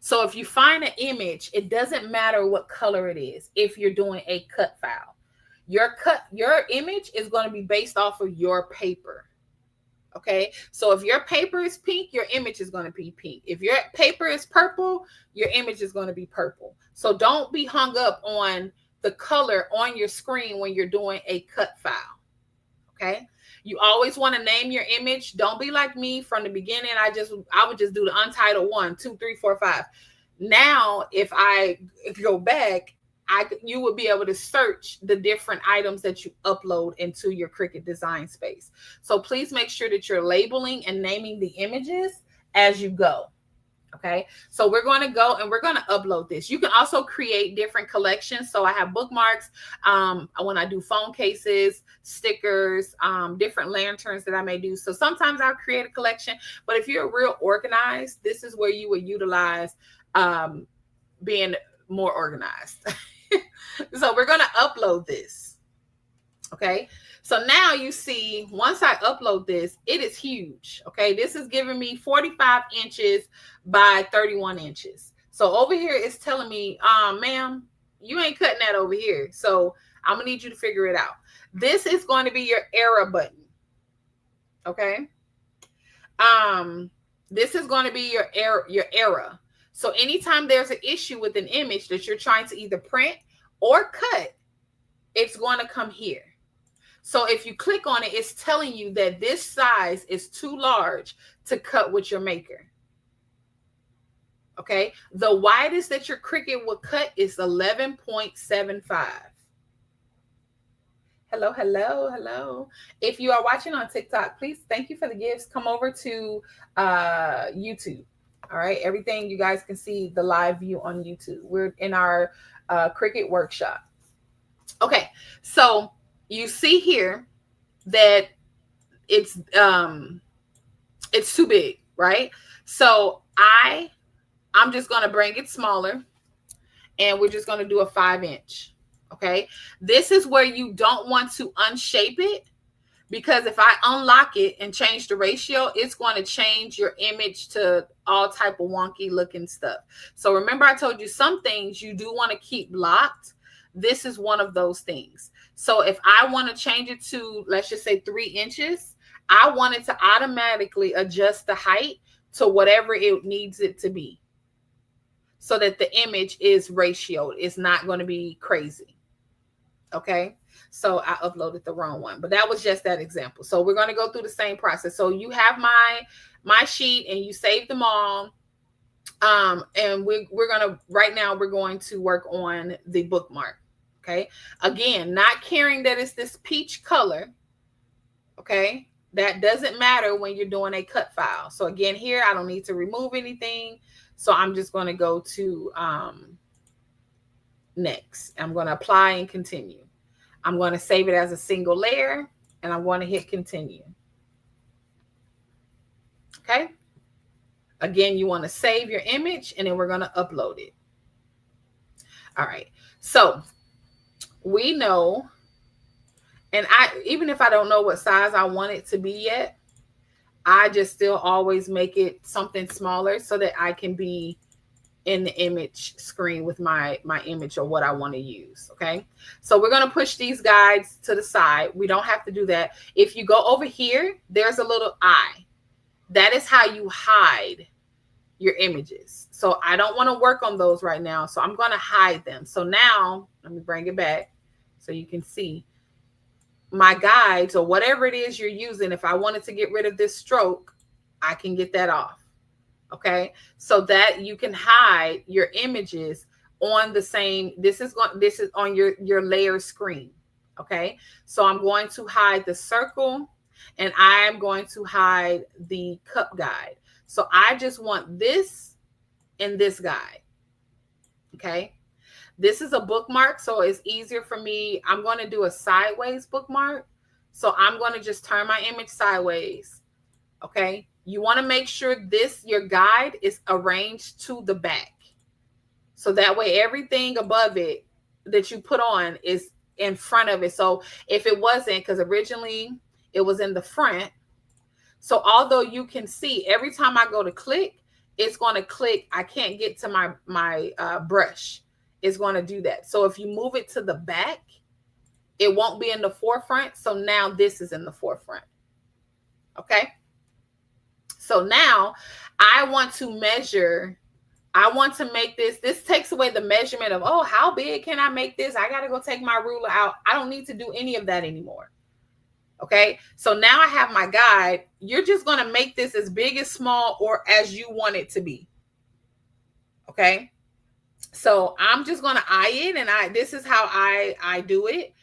So if you find an image, it doesn't matter what color it is. If you're doing a cut file, your image is going to be based off of your paper. Okay. So if your paper is pink, your image is going to be pink. If your paper is purple, your image is going to be purple. So don't be hung up on the color on your screen when you're doing a cut file. Okay. You always want to name your image. Don't be like me from the beginning. I would just do the untitled 1, 2, 3, 4, 5. Now, if I go back, you would be able to search the different items that you upload into your Cricut design space. So please make sure that you're labeling and naming the images as you go. Okay, so we're going to go and we're going to upload this. You can also create different collections. So I have bookmarks, when I do phone cases, stickers, different lanterns that I may do. So sometimes I'll create a collection, but if you're real organized, this is where you would utilize being more organized. So we're going to upload this. Okay, so now you see, once I upload this, it is huge. Okay, this is giving me 45 inches by 31 inches. So over here, it's telling me, ma'am, you ain't cutting that over here. So I'm gonna need you to figure it out. This is going to be your era button. Okay. This is going to be your era. So anytime there's an issue with an image that you're trying to either print or cut, it's going to come here. So if you click on it, it's telling you that this size is too large to cut with your maker. Okay. The widest that your Cricut will cut is 11.75. Hello, hello, hello. If you are watching on TikTok, please, thank you for the gifts. Come over to YouTube. All right. Everything you guys can see the live view on YouTube. We're in our Cricut workshop. Okay. So you see here that it's too big, right? So I'm just going to bring it smaller, and we're just going to do a 5-inch. Okay. This is where you don't want to unshape it, because if I unlock it and change the ratio, it's going to change your image to all type of wonky looking stuff. So remember, I told you some things you do want to keep locked. This is one of those things. So if I want to change it to, let's just say 3 inches, I want it to automatically adjust the height to whatever it needs it to be, so that the image is ratioed. It's not going to be crazy. Okay. So I uploaded the wrong one, but that was just that example. So we're going to go through the same process. So you have my sheet and you save them all. And we're going to, right now, we're going to work on the bookmark. Okay. Again, not caring that it's this peach color. Okay. That doesn't matter when you're doing a cut file. So again, here, I don't need to remove anything. So I'm just going to go to next. I'm going to apply and continue. I'm going to save it as a single layer, and I'm going to hit continue. Okay. Again, you want to save your image, and then we're going to upload it. All right. So we know, and even if I don't know what size I want it to be yet, I just still always make it something smaller so that I can be in the image screen with my image or what I want to use. Okay. So we're going to push these guides to the side. We don't have to do that. If you go over here, there's a little eye. That is how you hide your images. So I don't want to work on those right now. So I'm going to hide them. So now let me bring it back so you can see my guides or whatever it is you're using. If I wanted to get rid of this stroke, I can get that off. Okay. So that you can hide your images on the same, this is on your layer screen. Okay. So I'm going to hide the circle, and I'm going to hide the cup guide. So I just want this and this guide. Okay. This is a bookmark, so it's easier for me. I'm going to do a sideways bookmark. So I'm going to just turn my image sideways. Okay. You want to make sure your guide is arranged to the back. So that way everything above it that you put on is in front of it. So if it wasn't, because originally it was in the front. So although you can see every time I go to click, it's going to click. I can't get to my brush. It's going to do that. So if you move it to the back, it won't be in the forefront. So now this is in the forefront. Okay. So now I want to measure. I want to make this. This takes away the measurement of, oh, how big can I make this? I got to go take my ruler out. I don't need to do any of that anymore. Okay, so now I have my guide. You're just going to make this as big as small or as you want it to be. Okay, so I'm just going to eye it, and this is how I do it.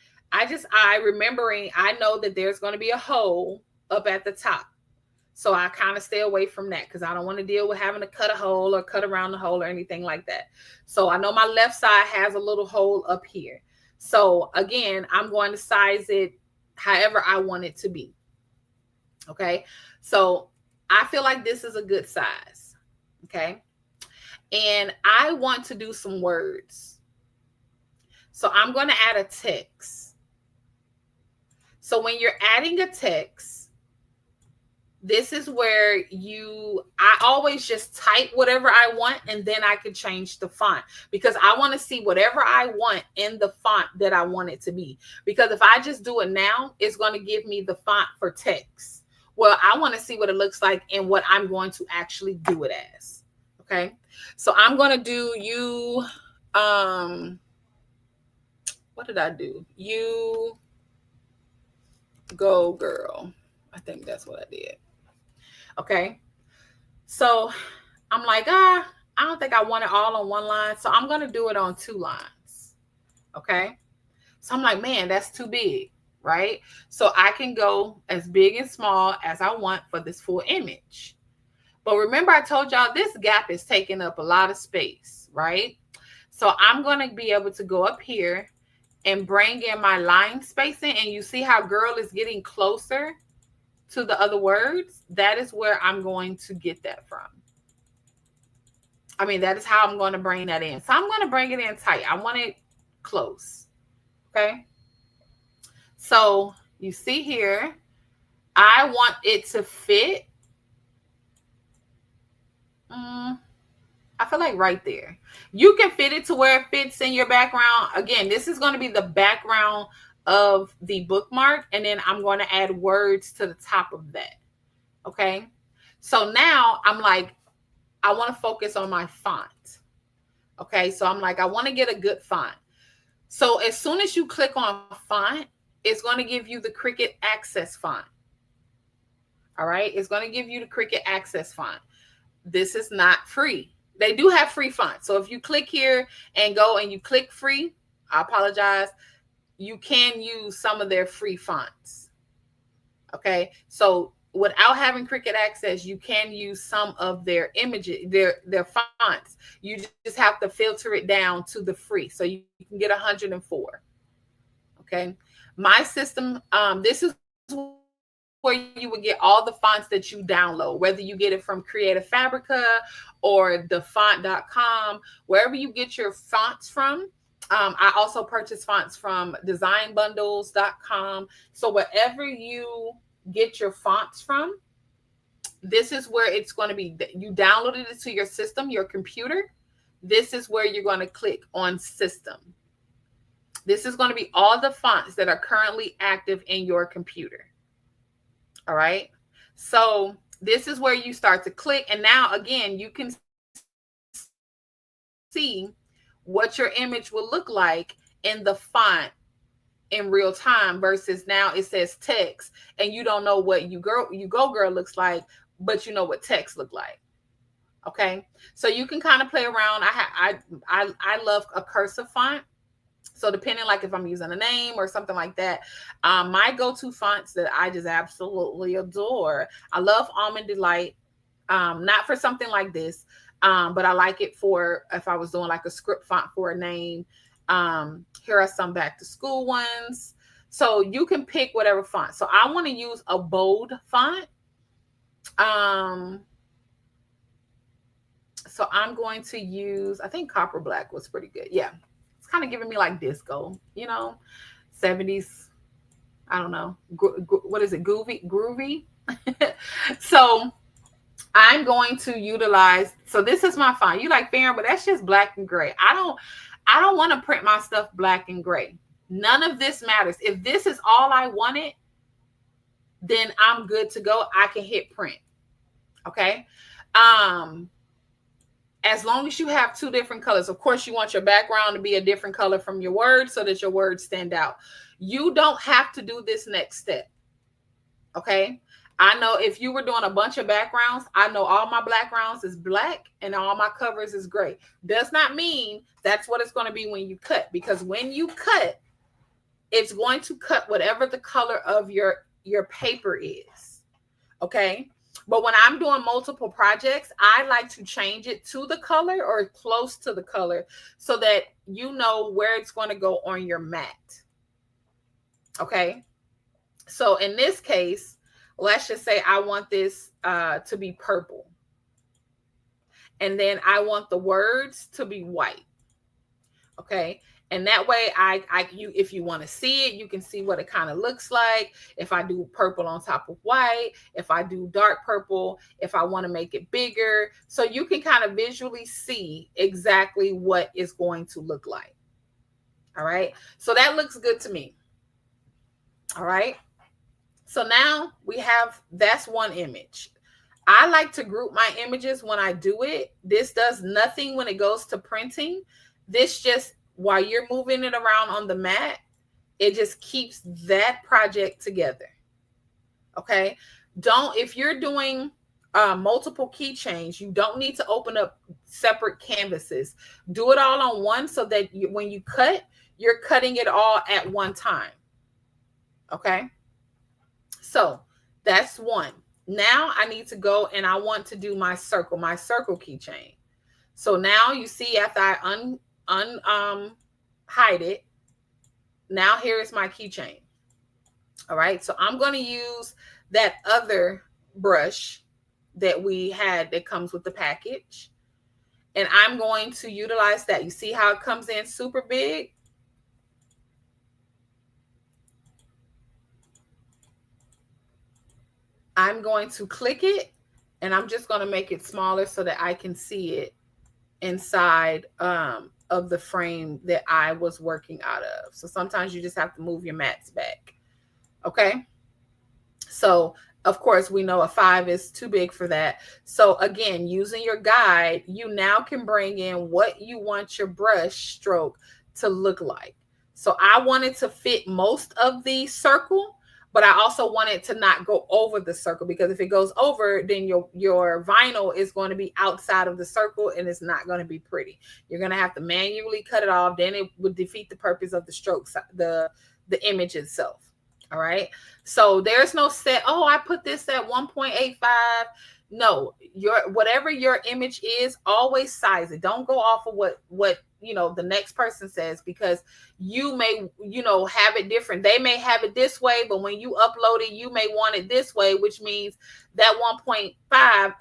Remembering I know that there's going to be a hole up at the top. So I kind of stay away from that because I don't want to deal with having to cut a hole or cut around the hole or anything like that. So I know my left side has a little hole up here. So again, I'm going to size it however I want it to be. Okay. So I feel like this is a good size. Okay. And I want to do some words. So I'm going to add a text. So when you're adding a text, this is where I always just type whatever I want, and then I can change the font because I want to see whatever I want in the font that I want it to be. Because if I just do it now, it's going to give me the font for text. Well, I want to see what it looks like and what I'm going to actually do it as. Okay. So I'm going to do what did I do? You go girl. I think that's what I did. Okay. So I'm like, I don't think I want it all on one line. So I'm going to do it on 2 lines. Okay. So I'm like, man, that's too big, right? So I can go as big and small as I want for this full image. But remember, I told y'all this gap is taking up a lot of space, right? So I'm going to be able to go up here and bring in my line spacing. And you see how girl is getting closer to the other words? That is where I'm going to get that from. I mean, that is how I'm going to bring that in. So I'm going to bring it in tight. I want it close. Okay. So you see here, I want it to fit. I feel like right there. You can fit it to where it fits in your background. Again, this is going to be the background of the bookmark, and then I'm going to add words to the top of that. Okay. So now I'm like, I want to focus on my font. Okay. So I'm like, I want to get a good font. So as soon as you click on font, it's going to give you the Cricut Access font. All right. It's going to give you the Cricut Access font. This is not free. They do have free fonts. So if you click here and go and you click free, I apologize. You can use some of their free fonts. Okay. So without having Cricut Access, you can use some of their images, their fonts. You just have to filter it down to the free. So you can get 104. Okay. My system, this is where you would get all the fonts that you download, whether you get it from Creative Fabrica or thefont.com, wherever you get your fonts from. I also purchase fonts from designbundles.com. So wherever you get your fonts from, this is where it's going to be. You downloaded it to your system, your computer. This is where you're going to click on system. This is going to be all the fonts that are currently active in your computer. All right. So this is where you start to click. And now, again, you can see what your image will look like in the font in real time versus now it says text and you don't know what you go girl looks like, but you know what text look like. Okay. So you can kind of play around. I love a cursive font. So depending, like if I'm using a name or something like that, my go-to fonts that I just absolutely adore. I love Almond Delight, not for something like this, but I like it for if I was doing like a script font for a name. Here are some back to school ones. So you can pick whatever font. So I want to use a bold font. So I'm going to use, I think Copper Black was pretty good. Yeah. Kind of giving me like disco, 70s. I don't know. What is it? Groovy. So I'm going to utilize. So this is my font. You like Farron, but that's just black and gray. I don't want to print my stuff black and gray. None of this matters. If this is all I wanted, then I'm good to go. I can hit print. Okay. As long as you have 2 different colors, of course, you want your background to be a different color from your words so that your words stand out. You don't have to do this next step. Okay. I know if you were doing a bunch of backgrounds, I know all my backgrounds is black and all my covers is gray. Does not mean that's what it's going to be when you cut, because when you cut, it's going to cut whatever the color of your paper is. Okay. But when I'm doing multiple projects, I like to change it to the color or close to the color so that you know where it's going to go on your mat. Okay. So in this case, let's just say I want this to be purple. And then I want the words to be white. Okay. And that way you, if you want to see it, you can see what it kind of looks like. If I do purple on top of white, if I do dark purple, if I want to make it bigger. So you can kind of visually see exactly what it's going to look like. All right. So that looks good to me. All right. So now we have, that's one image. I like to group my images when I do it. This does nothing when it goes to printing. This just, while you're moving it around on the mat, it just keeps that project together. Okay. If you're doing multiple keychains, you don't need to open up separate canvases. Do it all on one so that when you cut, you're cutting it all at one time. Okay. So that's one. Now I need to go and I want to do my circle keychain. So now you see after I hide it, now here is my keychain. All right. So I'm going to use that other brush that we had that comes with the package. And I'm going to utilize that. You see how it comes in super big? I'm going to click it and I'm just going to make it smaller so that I can see it inside of the frame that I was working out of. So sometimes you just have to move your mats back. Okay. So of course we know a 5 is too big for that. So again, using your guide, you now can bring in what you want your brush stroke to look like. So I wanted to fit most of the circle, but I also want it to not go over the circle, because if it goes over, then your vinyl is going to be outside of the circle and it's not going to be pretty. You're going to have to manually cut it off. Then it would defeat the purpose of the strokes, the image itself. All right. So there's no set. Oh, I put this at 1.85. No, whatever your image is, always size it. Don't go off of what the next person says, because you may have it different. They may have it this way, but when you upload it, you may want it this way, which means that 1.5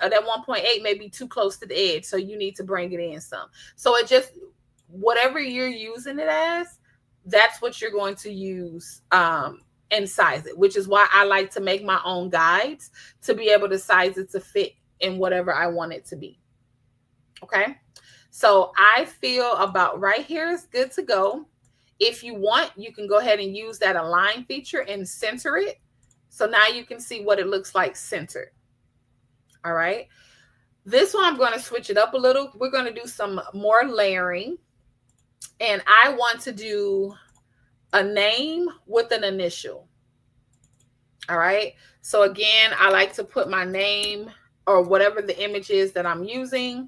or that 1.8 may be too close to the edge, so you need to bring it in some. So it just, whatever you're using it as, that's what you're going to use and size it, which is why I like to make my own guides to be able to size it to fit in whatever I want it to be. Okay. So I feel about right here is good to go. If you want, you can go ahead and use that align feature and center it. So now you can see what it looks like centered. All right. This one, I'm going to switch it up a little. We're going to do some more layering. And I want to do a name with an initial. All right. So again, I like to put my name or whatever the image is that I'm using.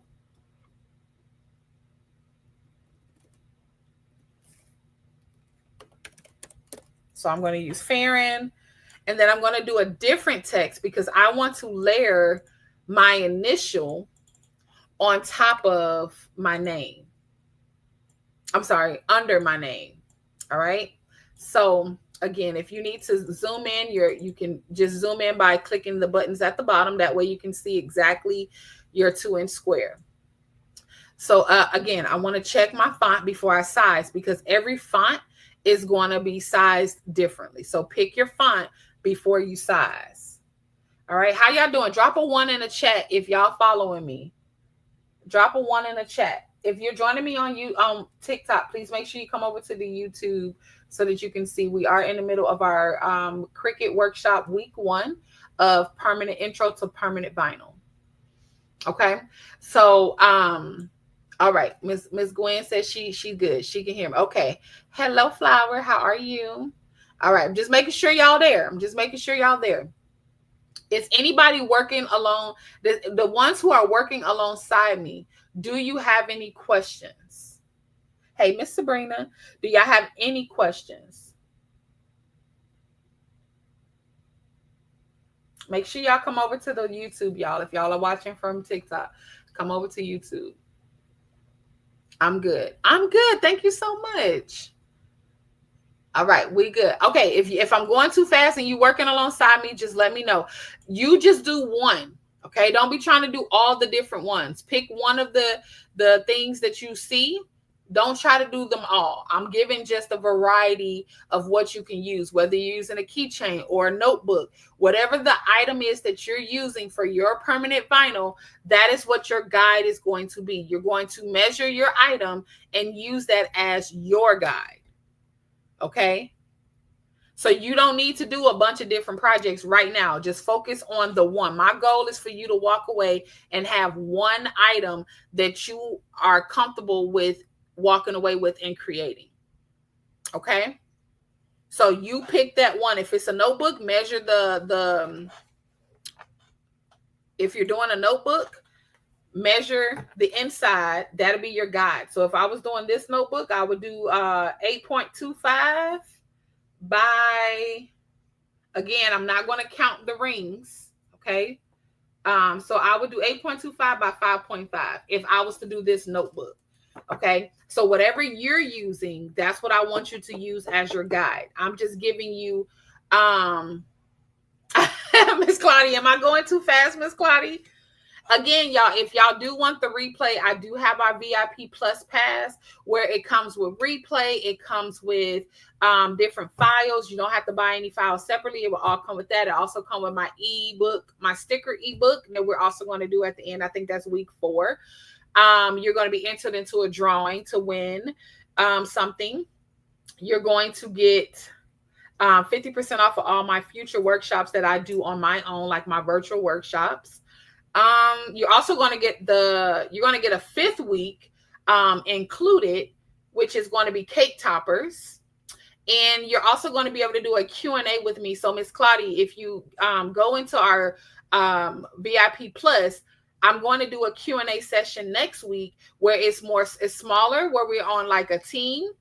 So I'm going to use Farron, and then I'm going to do a different text because I want to layer my initial on top of my name. I'm sorry, under my name. All right. So again, if you need to zoom in, you can just zoom in by clicking the buttons at the bottom. That way you can see exactly your 2-inch square. So again, I want to check my font before I size, because every font is going to be sized differently. So pick your font before you size. All right. How y'all doing? Drop a 1 in the chat if y'all following me. Drop a 1 in the chat. If you're joining me on TikTok, please make sure you come over to the YouTube so that you can see we are in the middle of our Cricut workshop week 1 of permanent intro to permanent vinyl. Okay. So, all right. Miss Gwen says she's good. She can hear me. Okay. Hello, Flower. How are you? All right. I'm just making sure y'all there. Is anybody working along? The ones who are working alongside me, do you have any questions? Hey, Miss Sabrina, do y'all have any questions? Make sure y'all come over to the YouTube, y'all. If y'all are watching from TikTok, come over to YouTube. I'm good. I'm good. Thank you so much. All right, we good. Okay, if I'm going too fast and you working alongside me, just let me know. You just do one. Okay, don't be trying to do all the different ones. Pick one of the things that you see. Don't try to do them all. I'm giving just a variety of what you can use, whether you're using a keychain or a notebook, whatever the item is that you're using for your permanent vinyl, that is what your guide is going to be. You're going to measure your item and use that as your guide. Okay, so you don't need to do a bunch of different projects right now. Just focus on the one. My goal is for you to walk away and have one item that you are comfortable with walking away with and creating. Okay, so you pick that one. If it's a notebook, measure if you're doing a notebook, measure the inside. That'll be your guide. So if I was doing this notebook, I would do 8.25 by, again, I'm not going to count the rings. Okay. So I would do 8.25 by 5.5 if I was to do this notebook. Okay. So whatever you're using, that's what I want you to use as your guide. I'm just giving you, Miss Claudia, am I going too fast, Miss Claudia? Again, y'all, if y'all do want the replay, I do have our VIP Plus Pass where it comes with replay. It comes with different files. You don't have to buy any files separately. It will all come with that. It also comes with my ebook, my sticker ebook that we're also going to do at the end. I think that's week 4. You're going to be entered into a drawing to win something. You're going to get 50% off of all my future workshops that I do on my own, like my virtual workshops. You're also going to get a 5th week included, which is going to be cake toppers. And you're also going to be able to do a Q&A with me. So Miss Claudia, if you go into our VIP Plus, I'm going to do a Q&A session next week where it's smaller, where we're on like a team,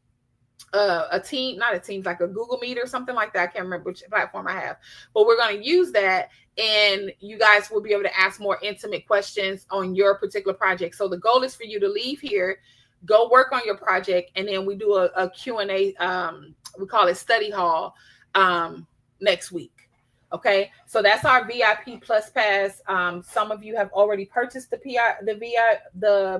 like a Google Meet or something like that. I can't remember which platform I have, but we're going to use that. And you guys will be able to ask more intimate questions on your particular project. So the goal is for you to leave here, go work on your project, and then we do a Q&A, we call it study hall next week. Okay, so that's our VIP Plus Pass. Some of you have already purchased the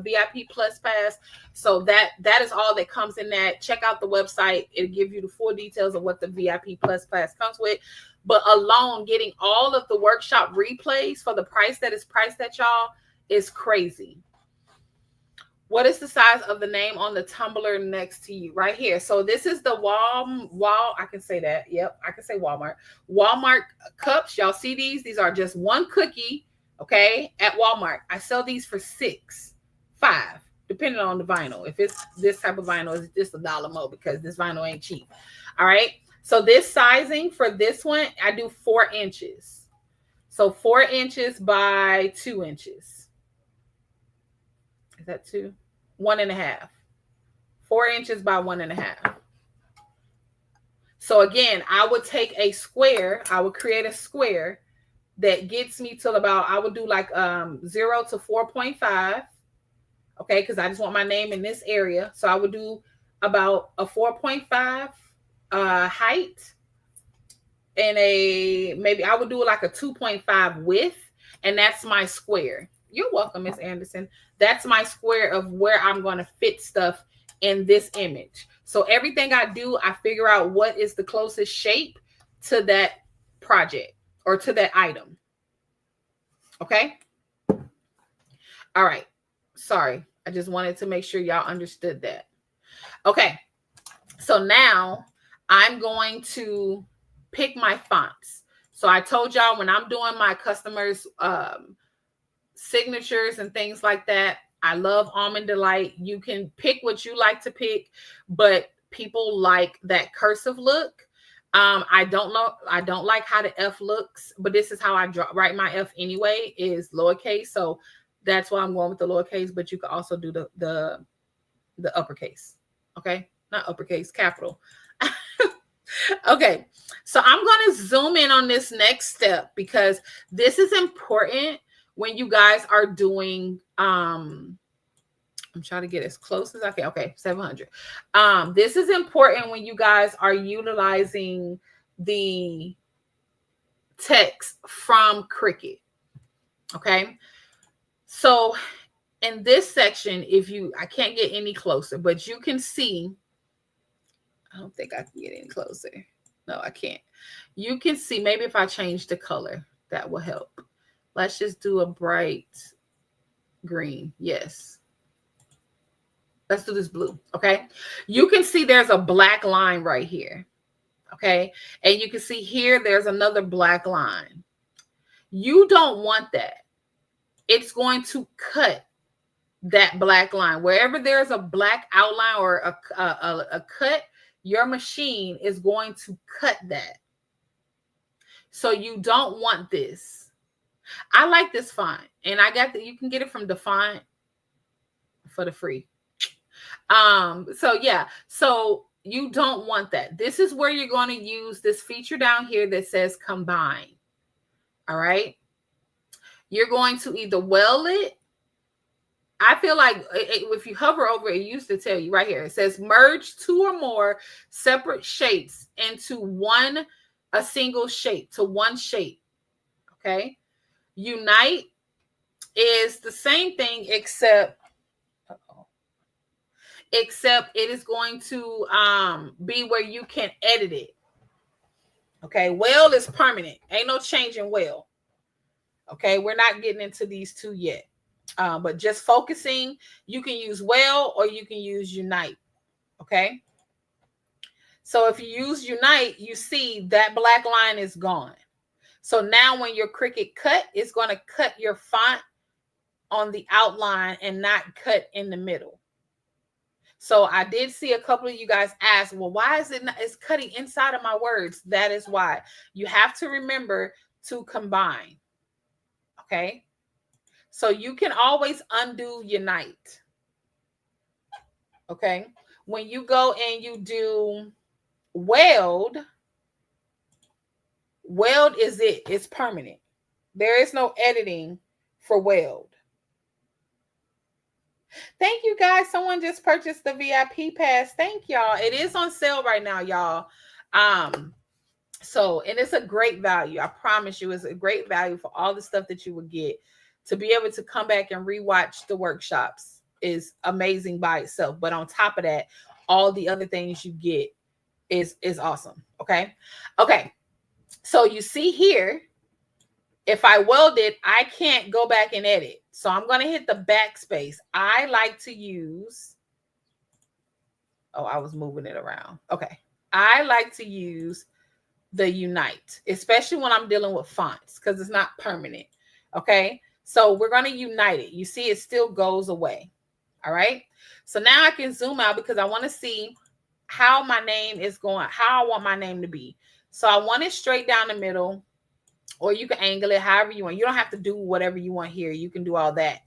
VIP Plus Pass. So that is all that comes in that. Check out the website. It'll give you the full details of what the VIP Plus Pass comes with. But alone, getting all of the workshop replays for the price that is priced at, y'all, is crazy. What is the size of the name on the tumbler next to you? Right here. So this is the I can say that. Yep, I can say Walmart cups. Y'all see these? These are just one cookie, okay, at Walmart. I sell these for $6, $5, depending on the vinyl. If it's this type of vinyl, it's just $1 more because this vinyl ain't cheap. All right. So this sizing for this one, I do 4 inches. So 4 inches by 2 inches. Is that 2? 1.5. 4 inches by 1.5. So again, I would take a square. I would create a square that gets me to about, I would do like 0 to 4.5. Okay, because I just want my name in this area. So I would do about a 4.5 height and maybe I would do like a 2.5 width, and that's my square. You're welcome, Miss Anderson. That's my square of where I'm going to fit stuff in this image. So everything I do, I figure out what is the closest shape to that project or to that item. Okay. All right. Sorry. I just wanted to make sure y'all understood that. Okay. So now I'm going to pick my fonts. So I told y'all when I'm doing my customers' signatures and things like that, I love Almond Delight. You can pick what you like to pick, but people like that cursive look. I don't know. I don't like how the F looks, but this is how I write my F anyway, is lowercase. So that's why I'm going with the lowercase, but you can also do the uppercase. Okay. Not uppercase, capital. Okay. So I'm going to zoom in on this next step because this is important when you guys are doing, I'm trying to get as close as I can. Okay, 700. This is important when you guys are utilizing the text from Cricut. Okay. So in this section, I can't get any closer, but you can see, I don't think I can get any closer. No, I can't. You can see, maybe if I change the color, that will help. Let's just do a bright green. Yes. Let's do this blue. Okay. You can see there's a black line right here. Okay. And you can see here, there's another black line. You don't want that. It's going to cut that black line. Wherever there's a black outline or a cut, your machine is going to cut that. So you don't want this. I like this font, and I got that. You can get it from the font for the free. So yeah, so you don't want that. This is where you're going to use this feature down here that says combine. All right. You're going to either weld it. I feel like if you hover over it, used to tell you right here, it says merge two or more separate shapes into a single shape, to one shape. Okay. Unite is the same thing, except it is going to be where you can edit it. Okay. Weld is permanent. Ain't no change in weld. Okay. We're not getting into these two yet. But just focusing, you can use weld or you can use unite. Okay. So if you use unite, you see that black line is gone. So now when your Cricut cut, it's going to cut your font on the outline and not cut in the middle. So I did see a couple of you guys ask, well, why is it's cutting inside of my words? That is why. You have to remember to combine. Okay. So you can always undo unite. Okay. When you go and you do weld is it. It's permanent. There is no editing for weld. Thank you guys. Someone just purchased the VIP pass. Thank y'all. It is on sale right now, y'all. So, and it's a great value. I promise you, it's a great value for all the stuff that you would get. To be able to come back and rewatch the workshops is amazing by itself. But on top of that, all the other things you get is awesome. Okay. Okay. So you see here, if I weld it, I can't go back and edit. So I'm going to hit the backspace. I like to use, I was moving it around. Okay. I like to use the unite, especially when I'm dealing with fonts because it's not permanent. Okay. So we're going to unite it. You see, it still goes away. All right. So now I can zoom out because I want to see how my name is going, how I want my name to be. So I want it straight down the middle, or you can angle it however you want. You don't have to do whatever you want here. You can do all that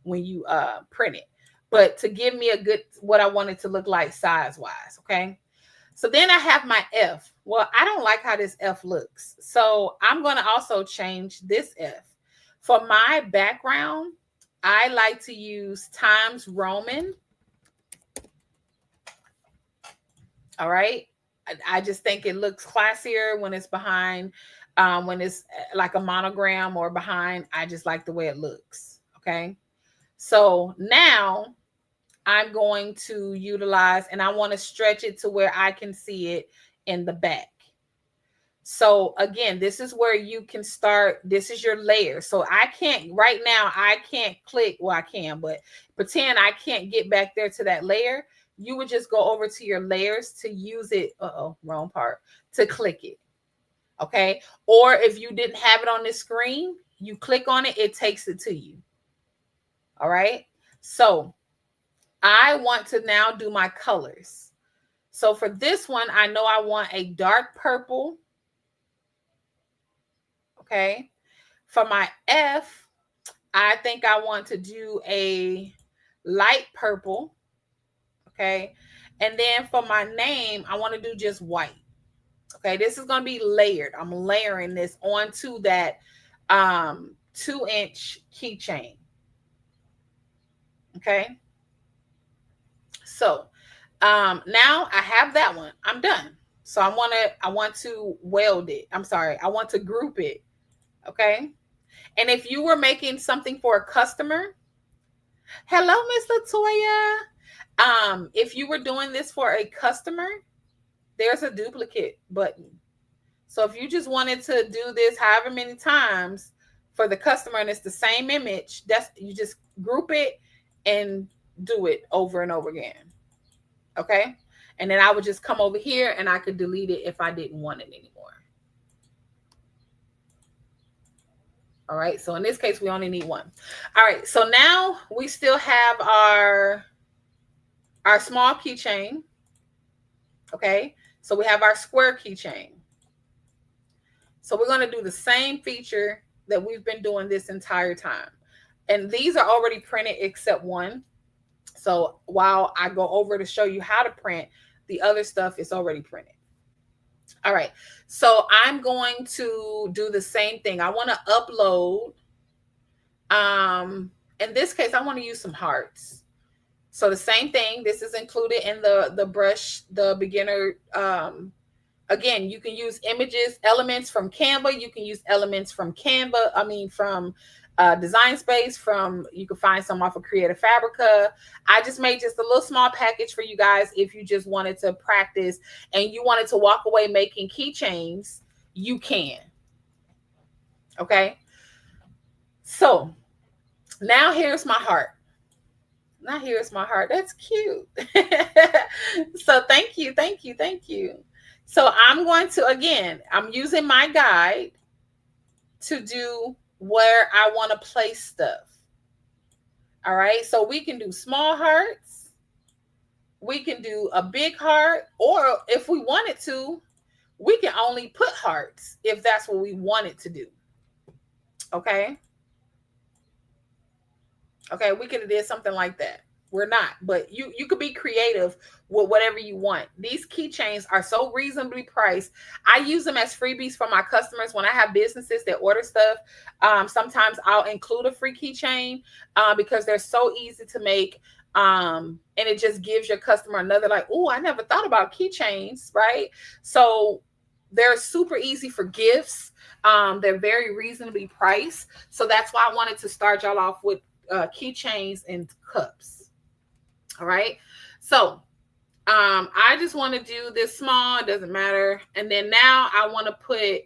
when you print it. But to give me what I want it to look like size-wise. Okay. So then I have my F. Well, I don't like how this F looks. So I'm going to also change this F. For my background, I like to use Times Roman. All right. I just think it looks classier when it's behind, when it's like a monogram or behind. I just like the way it looks. Okay. So now I'm going to utilize, and I want to stretch it to where I can see it in the back. So again, this is where you can start. This is your layer. So I can't right now, I can't click. Well, I can, but pretend I can't get back there to that layer. You would just go over to your layers to use it. Wrong part, to click it. Okay. Or if you didn't have it on this screen, you click on it, it takes it to you. All right. So I want to now do my colors. So for this one, I know I want a dark purple. Okay. For my F, I think I want to do a light purple. Okay. And then for my name, I want to do just white. Okay. This is going to be layered. I'm layering this onto that 2-inch keychain. Okay. So now I have that one. I'm done. So I want to weld it. I'm sorry. I want to group it. Okay. And if you were making something for a customer, hello, Miss Latoya. If you were doing this for a customer, there's a duplicate button. So if you just wanted to do this however many times for the customer and it's the same image, you just group it and do it over and over again. Okay. And then I would just come over here and I could delete it if I didn't want it anymore. All right. So in this case, we only need one. All right. So now we still have our small keychain. Okay. So we have our square keychain. So we're going to do the same feature that we've been doing this entire time. And these are already printed except one. So while I go over to show you how to print, the other stuff is already printed. All right. So I'm going to do the same thing. I want to upload. In this case, I want to use some hearts. So the same thing. This is included in the brush, the beginner. Again, you can use elements from Canva. You can use elements from Canva. From Design Space. You can find some off of Creative Fabrica. I just made just a little small package for you guys. If you just wanted to practice and you wanted to walk away making keychains, you can. Okay. So now here's my heart. That's cute. So thank you. So I'm going to, again, I'm using my guide to do where I want to place stuff. All right. So we can do small hearts. We can do a big heart, or if we wanted to, we can only put hearts if that's what we wanted to do. Okay. Okay. We could have did something like that. We're not, but you could be creative with whatever you want. These keychains are so reasonably priced. I use them as freebies for my customers when I have businesses that order stuff. Sometimes I'll include a free keychain because they're so easy to make. And it just gives your customer another oh, I never thought about keychains, right? So they're super easy for gifts. They're very reasonably priced. So that's why I wanted to start y'all off with keychains and cups. All right. So I just want to do this small. It doesn't matter. And then now I want to put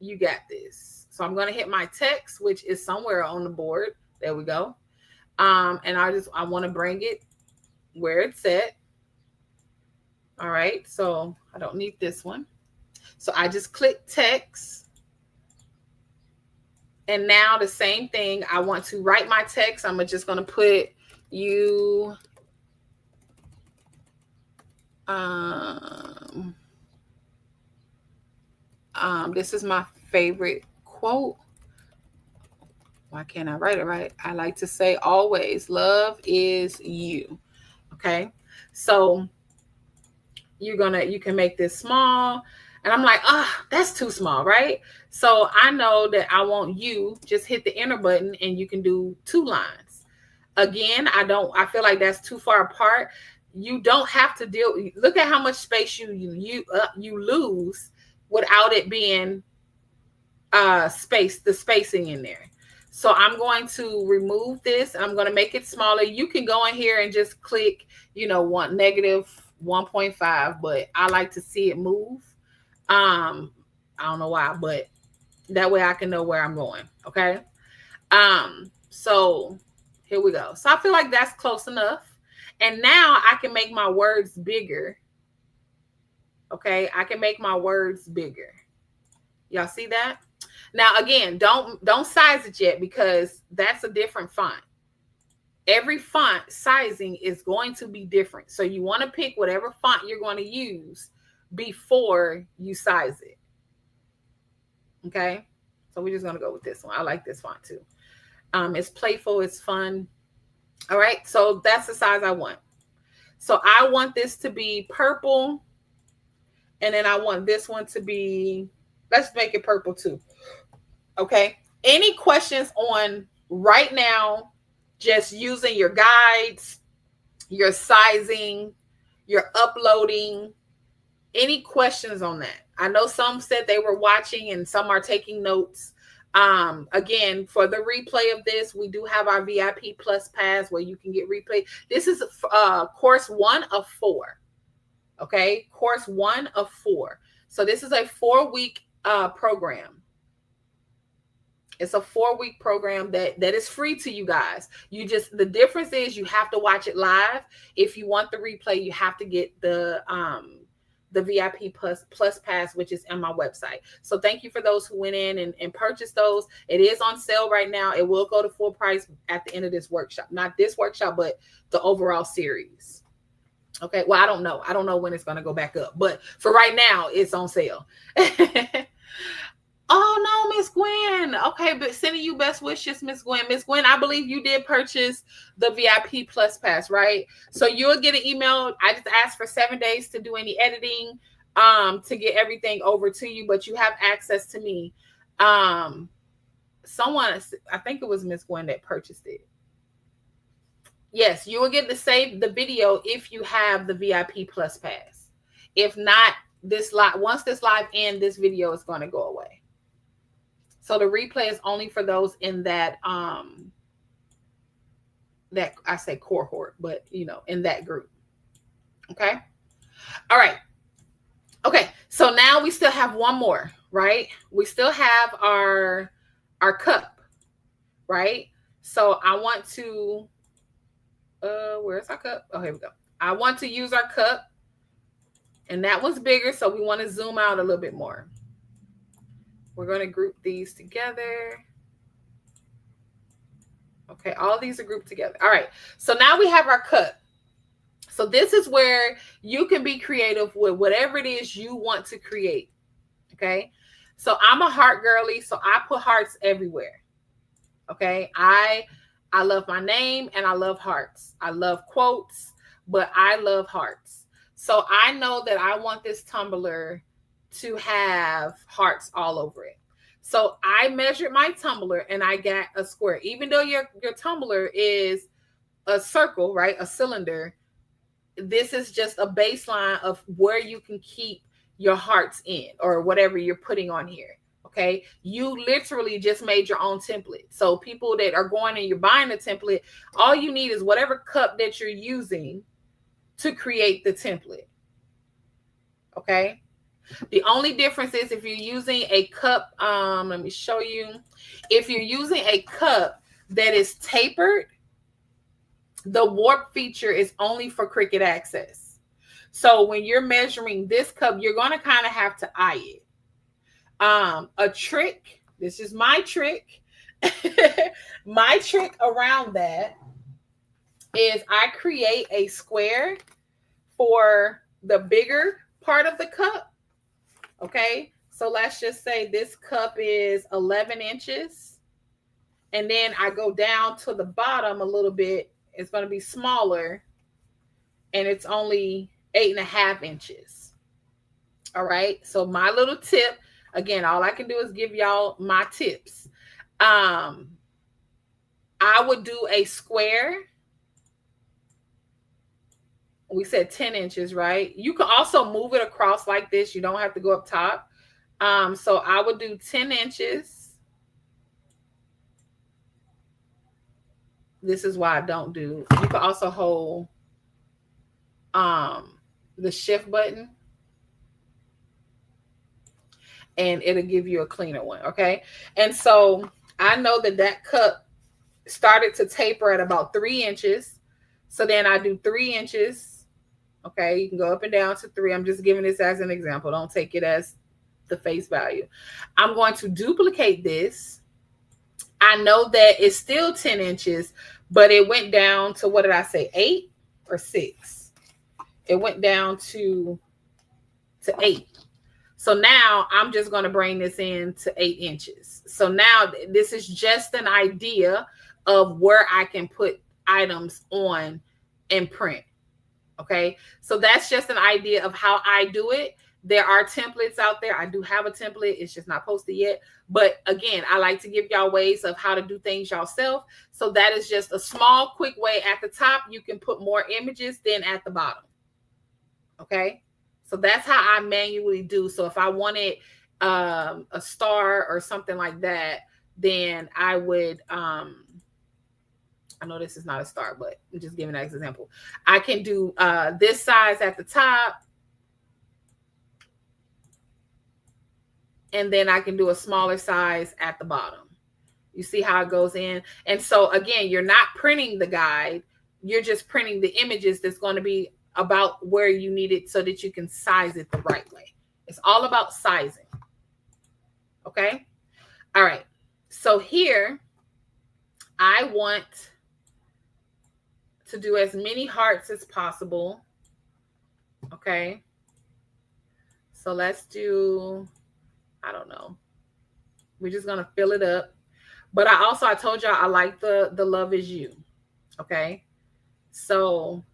you got this. So I'm going to hit my text, which is somewhere on the board. There we go. And I want to bring it where it's at. All right. So I don't need this one. So I just click text. And now the same thing. I want to write my text. I'm just going to put you. This is my favorite quote. Why can't I write it right? I like to say always, love is you. Okay. So you can make this small. And I'm like, that's too small, right? So I know that I want you, just hit the enter button and you can do 2 lines. Again, I feel like that's too far apart. You don't have to look at how much space you lose without it being the spacing in there. So I'm going to remove this. I'm going to make it smaller. You can go in here and just click, -1.5, but I like to see it move. I don't know why, but that way I can know where I'm going. Okay. So here we go. So I feel like that's close enough. And now I can make my words bigger. Okay. I can make my words bigger. Y'all see that? Now, again, don't size it yet because that's a different font. every font sizing is going to be different. So you want to pick whatever font you're going to use before you size it. Okay. So we're just going to go with this one. I like this font too. It's playful. It's fun. All right. So that's the size I want. So I want this to be purple. And then I want this one to be, let's make it purple too. Okay. Any questions on right now, just using your guides, your sizing, your uploading? Any questions on that? I know some said they were watching and some are taking notes. Again, for the replay of this, we do have our VIP Plus Pass where you can get replay. This is course 1 of 4. Okay, course 1 of 4. So this is a 4-week program. It's a 4-week program that is free to you guys. You just, the difference is you have to watch it live. If you want the replay, you have to get the VIP plus Pass, which is on my website. So thank you for those who went in and purchased those. It is on sale right now. It will go to full price at the end of this workshop. Not this workshop, but the overall series. Okay. Well, I don't know. I don't know when it's going to go back up, but for right now, it's on sale. Oh no, Miss Gwen. Okay, but sending you best wishes, Miss Gwen. Miss Gwen, I believe you did purchase the VIP Plus Pass, right? So you'll get an email. I just asked for 7 days to do any editing, to get everything over to you, but you have access to me. Someone, I think it was Miss Gwen that purchased it. Yes, you will get to save the video if you have the VIP Plus Pass. If not, this live, once this live ends, this video is going to go away. So the replay is only for those in that that I say cohort, but you know, in that group. Okay. All right. Okay. So now we still have one more, right? We still have our cup, right? So I want to where's our cup? Oh, here we go. I want to use our cup, and that one's bigger, so we want to zoom out a little bit more. We're going to group these together. Okay, all these are grouped together. All right, so now we have our cup. So this is where you can be creative with whatever it is you want to create. Okay, so I'm a heart girly, so I put hearts everywhere. Okay, I love my name and I love hearts. I love quotes, but I love hearts. So I know that I want this tumbler to have hearts all over it. So I measured my tumbler and I got a square. Even though your tumbler is a circle, right? A cylinder. This is just a baseline of where you can keep your hearts in or whatever you're putting on here. Okay. You literally just made your own template. So people that are going and you're buying a template, all you need is whatever cup that you're using to create the template. Okay. The only difference is if you're using a cup, let me show you. If you're using a cup that is tapered, the warp feature is only for Cricut Access. So when you're measuring this cup, you're going to kind of have to eye it. A trick, this is my trick. My trick around that is I create a square for the bigger part of the cup. Okay, so let's just say this cup is 11 inches. And then I go down to the bottom a little bit. It's going to be smaller. And it's only 8.5 inches. All right, so my little tip, again, all I can do is give y'all my tips. I would do a square. We said 10 inches, right? You can also move it across like this. You don't have to go up top. So I would do 10 inches. This is why I don't do. You can also hold the shift button. And it'll give you a cleaner one, okay? And so I know that cup started to taper at about 3 inches. So then I do 3 inches. Okay, you can go up and down to 3. I'm just giving this as an example. Don't take it as the face value. I'm going to duplicate this. I know that it's still 10 inches, but it went down to, what did I say, 8 or 6? It went down to 8. So now I'm just going to bring this in to 8 inches. So now this is just an idea of where I can put items on and print. Okay. So that's just an idea of how I do it. There are templates out there. I do have a template. It's just not posted yet. But again, I like to give y'all ways of how to do things yourself. So that is just a small, quick way. At the top, you can put more images than at the bottom. Okay. So that's how I manually do. So if I wanted a star or something like that, then I would, I know this is not a star, but I'm just giving that example. I can do this size at the top. And then I can do a smaller size at the bottom. You see how it goes in? And so again, you're not printing the guide. You're just printing the images that's going to be about where you need it so that you can size it the right way. It's all about sizing. Okay. All right. So here I want to do as many hearts as possible. Okay. So let's do, I don't know. We're just going to fill it up. But I told y'all I like the love is you. Okay. So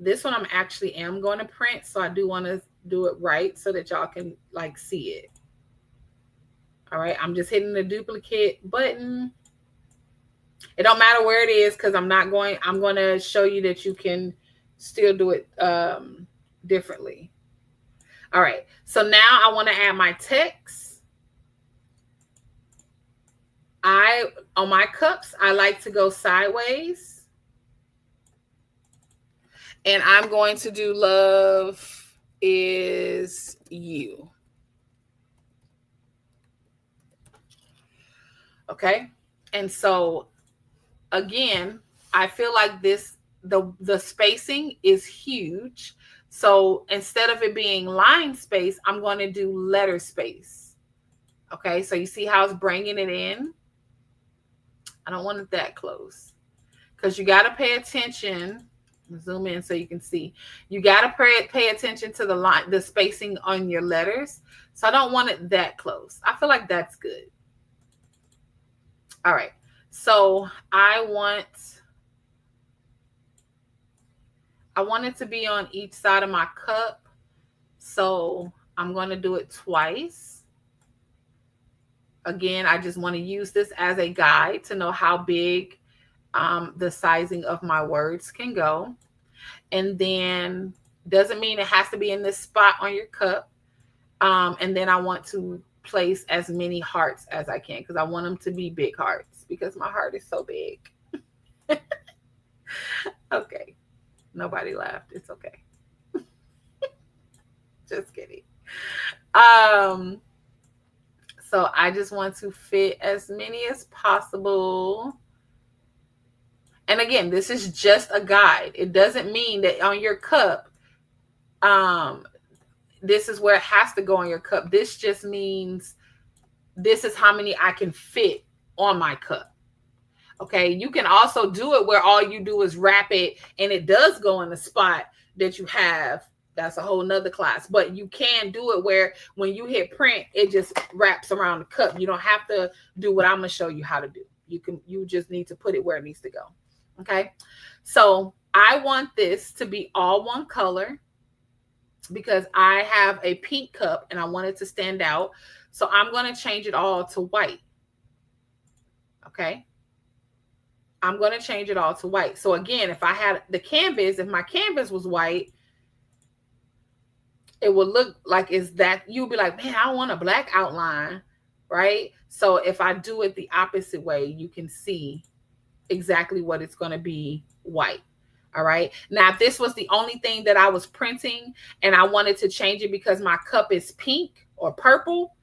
this one I'm actually am going to print. So I do want to do it right so that y'all can like see it. All right. I'm just hitting the duplicate button. It don't matter where it is because I'm going to show you that you can still do it differently. All right. So now I want to add my text. On my cups, I like to go sideways. And I'm going to do love is you. Okay. And so again, I feel like the spacing is huge. So instead of it being line space, I'm going to do letter space. Okay. So you see how it's bringing it in? I don't want it that close because you got to pay attention. Zoom in so you can see. You got to pay attention to the spacing on your letters. So I don't want it that close. I feel like that's good. All right. So I want it to be on each side of my cup. So I'm going to do it twice. Again, I just want to use this as a guide to know how big the sizing of my words can go. And then doesn't mean it has to be in this spot on your cup. And then I want to place as many hearts as I can because I want them to be big hearts because my heart is so big. Okay. Nobody laughed. It's okay. Just kidding. So I just want to fit as many as possible. And again, this is just a guide. It doesn't mean that on your cup, this is where it has to go on your cup. This just means this is how many I can fit on my cup. Okay. You can also do it where all you do is wrap it and it does go in the spot that you have. That's a whole nother class, but you can do it where when you hit print, it just wraps around the cup. You don't have to do what I'm going to show you how to do. You just need to put it where it needs to go. Okay. So I want this to be all one color because I have a pink cup and I want it to stand out. So I'm going to change it all to white. Okay. I'm going to change it all to white. So again, if I had the canvas, if my canvas was white, it would look like is that you'll be like, man, I want a black outline, right? So if I do it the opposite way, you can see exactly what it's going to be white. All right. Now, if this was the only thing that I was printing and I wanted to change it because my cup is pink or purple,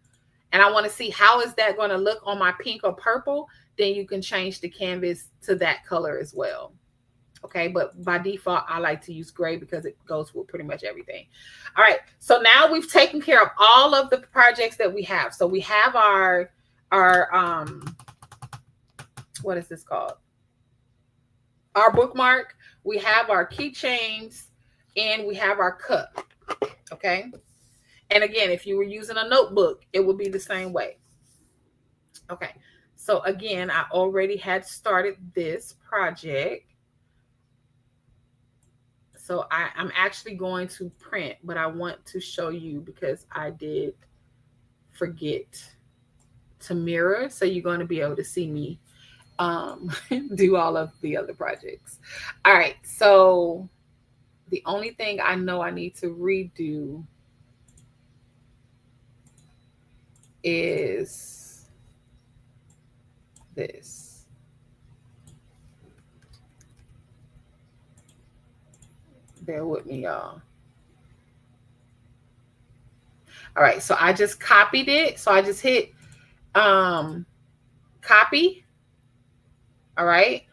and I want to see how is that going to look on my pink or purple, then you can change the canvas to that color as well. Okay, but by default, I like to use gray because it goes with pretty much everything. All right, so now we've taken care of all of the projects that we have. So we have our what is this called? Our bookmark. We have our keychains, and we have our cup. Okay. And again, if you were using a notebook, it would be the same way. Okay. So again, I already had started this project. So I'm actually going to print, but I want to show you because I did forget to mirror. So you're going to be able to see me do all of the other projects. All right. So the only thing I know I need to redo is this. Bear with me, y'all. All right, so I just copied it. So I just hit copy. All right.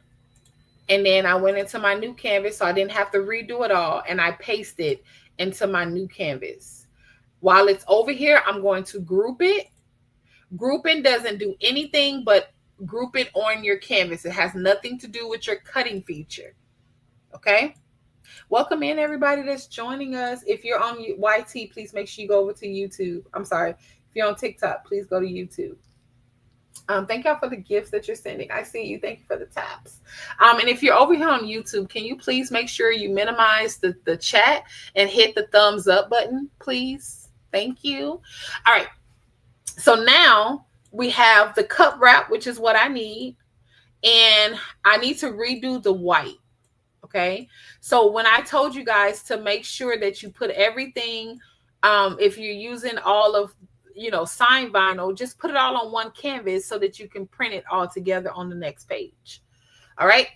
And then I went into my new canvas, so I didn't have to redo it all. And I pasted into my new canvas. While it's over here, I'm going to group it. Grouping doesn't do anything but group it on your canvas. It has nothing to do with your cutting feature. Okay. Welcome in everybody that's joining us. If you're on YT, please make sure you go over to YouTube. I'm sorry. If you're on TikTok, please go to YouTube. Thank y'all for the gifts that you're sending. I see you. Thank you for the taps. And if you're over here on YouTube, can you please make sure you minimize the chat and hit the thumbs up button, please? Thank you. All right. So now we have the cup wrap, which is what I need. And I need to redo the white. Okay. So when I told you guys to make sure that you put everything, if you're using all of, sign vinyl, just put it all on one canvas so that you can print it all together on the next page. All right.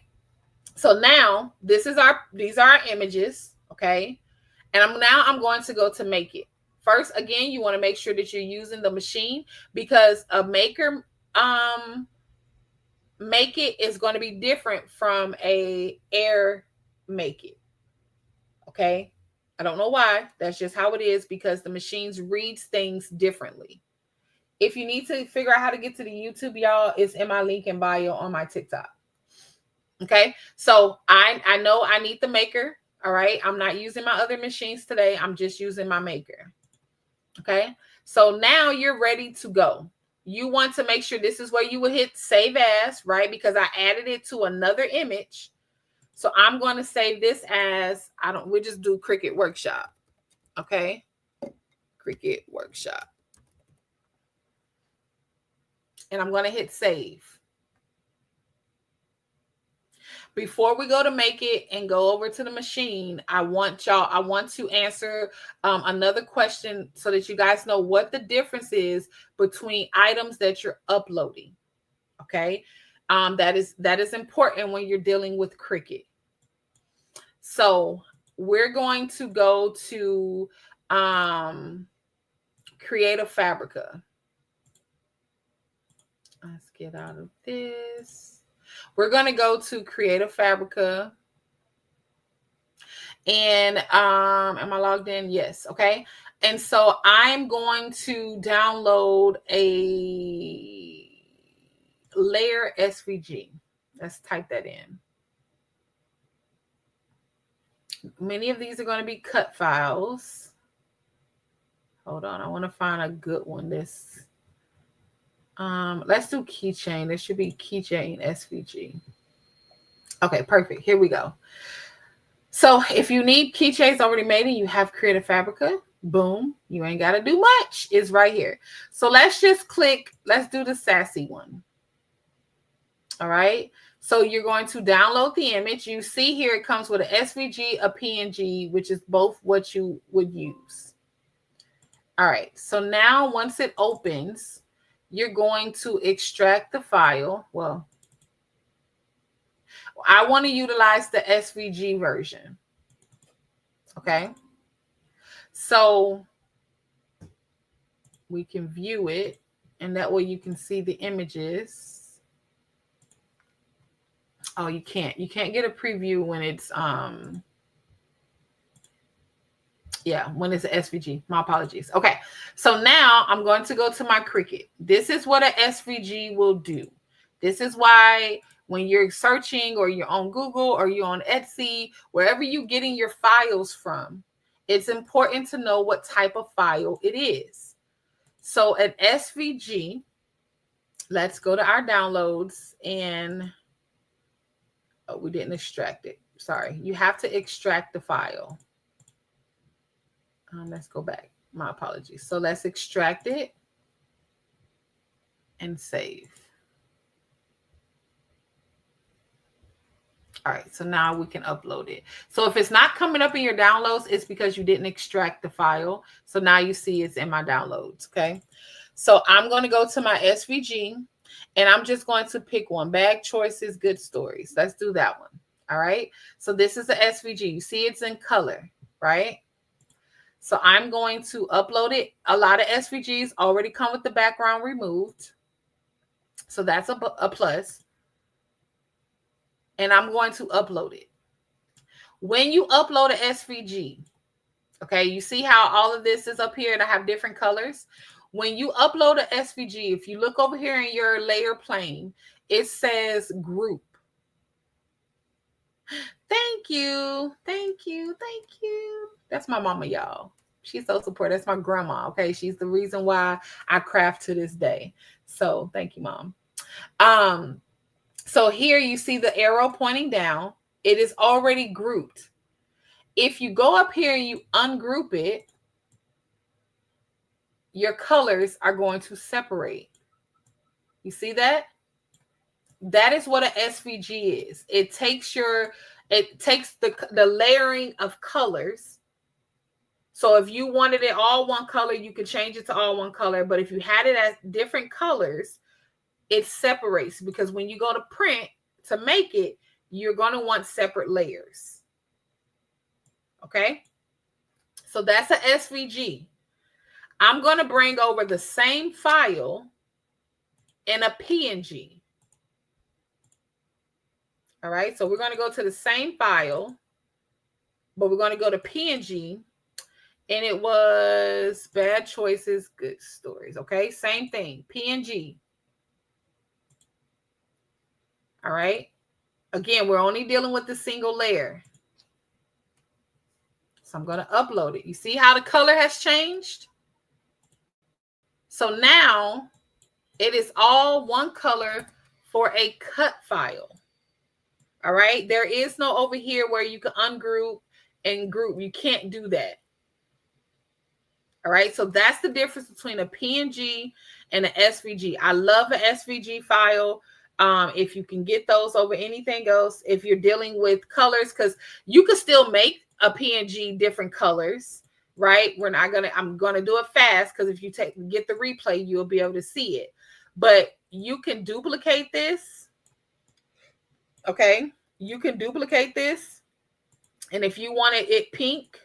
So now these are our images. Okay. And I'm going to go to make it. First, again, you want to make sure that you're using the machine, because a maker, make it is going to be different from a air make it. Okay. I don't know why. That's just how it is, because the machines reads things differently. If you need to figure out how to get to the YouTube, y'all, it's in my link in bio on my TikTok. Okay. So I know I need the maker. All right. I'm not using my other machines today. I'm just using my maker. Okay. So now you're ready to go. You want to make sure this is where you would hit save as, right? Because I added it to another image. So I'm going to save this as, we'll just do Cricut Workshop. Okay. Cricut Workshop. And I'm going to hit save. Before we go to make it and go over to the machine, I want to answer another question so that you guys know what the difference is between items that you're uploading. Okay. That is important when you're dealing with Cricut. So we're going to go to Creative Fabrica. Let's get out of this. We're going to go to Creative Fabrica. And am I logged in? Yes. Okay. And so I'm going to download a layer SVG. Let's type that in. Many of these are going to be cut files. Hold on. I want to find a good one. Let's do keychain. There should be keychain SVG. Okay, perfect. Here we go. So if you need keychains already made and you have Creative Fabrica, boom, you ain't got to do much. It's right here. So let's just click. Let's do the sassy one. All right. So you're going to download the image. You see here it comes with a SVG, a PNG, which is both what you would use. All right. So now once it opens, you're going to extract the file. Well, I want to utilize the SVG version. Okay. So we can view it, and that way you can see the images. Oh, you can't get a preview when it's when it's an SVG. My apologies. Okay. So now I'm going to go to my Cricut. This is what an SVG will do. This is why when you're searching or you're on Google or you're on Etsy, wherever you're getting your files from, it's important to know what type of file it is. So an SVG, let's go to our downloads and we didn't extract it. Sorry, you have to extract the file. Let's go back. My apologies. So let's extract it and save. All right, so now we can upload it. So if it's not coming up in your downloads, it's because you didn't extract the file. So now you see it's in my downloads, okay? So I'm going to go to my SVG, and I'm just going to pick one. Bag choices, good stories. Let's do that one, all right? So this is the SVG. You see it's in color, right? So I'm going to upload it. A lot of SVGs already come with the background removed. So that's a plus. And I'm going to upload it. When you upload an SVG, okay, you see how all of this is up here and I have different colors. When you upload an SVG, if you look over here in your layer plane, it says group. Thank you. Thank you. Thank you. That's my mama, y'all. She's so supportive. That's my grandma. Okay. She's the reason why I craft to this day. So thank you, Mom. So here you see the arrow pointing down. It is already grouped. If you go up here and you ungroup it, your colors are going to separate. You see that? That is what an SVG is. It takes the layering of colors. So if you wanted it all one color, you could change it to all one color. But if you had it as different colors, it separates, because when you go to print to make it, you're going to want separate layers. Okay. So that's an SVG. I'm going to bring over the same file in a PNG. All right. So we're going to go to the same file, but we're going to go to PNG, and it was bad choices, good stories. Okay. Same thing. PNG. All right. Again, we're only dealing with the single layer. So I'm going to upload it. You see how the color has changed? So now it is all one color for a cut file. All right. There is no over here where you can ungroup and group. You can't do that. All right. So that's the difference between a PNG and an SVG. I love an SVG file. If you can get those over anything else, if you're dealing with colors, because you could still make a PNG different colors, right? I'm going to do it fast, because if you get the replay, you'll be able to see it. But you can duplicate this. Okay. You can duplicate this. And if you wanted it pink,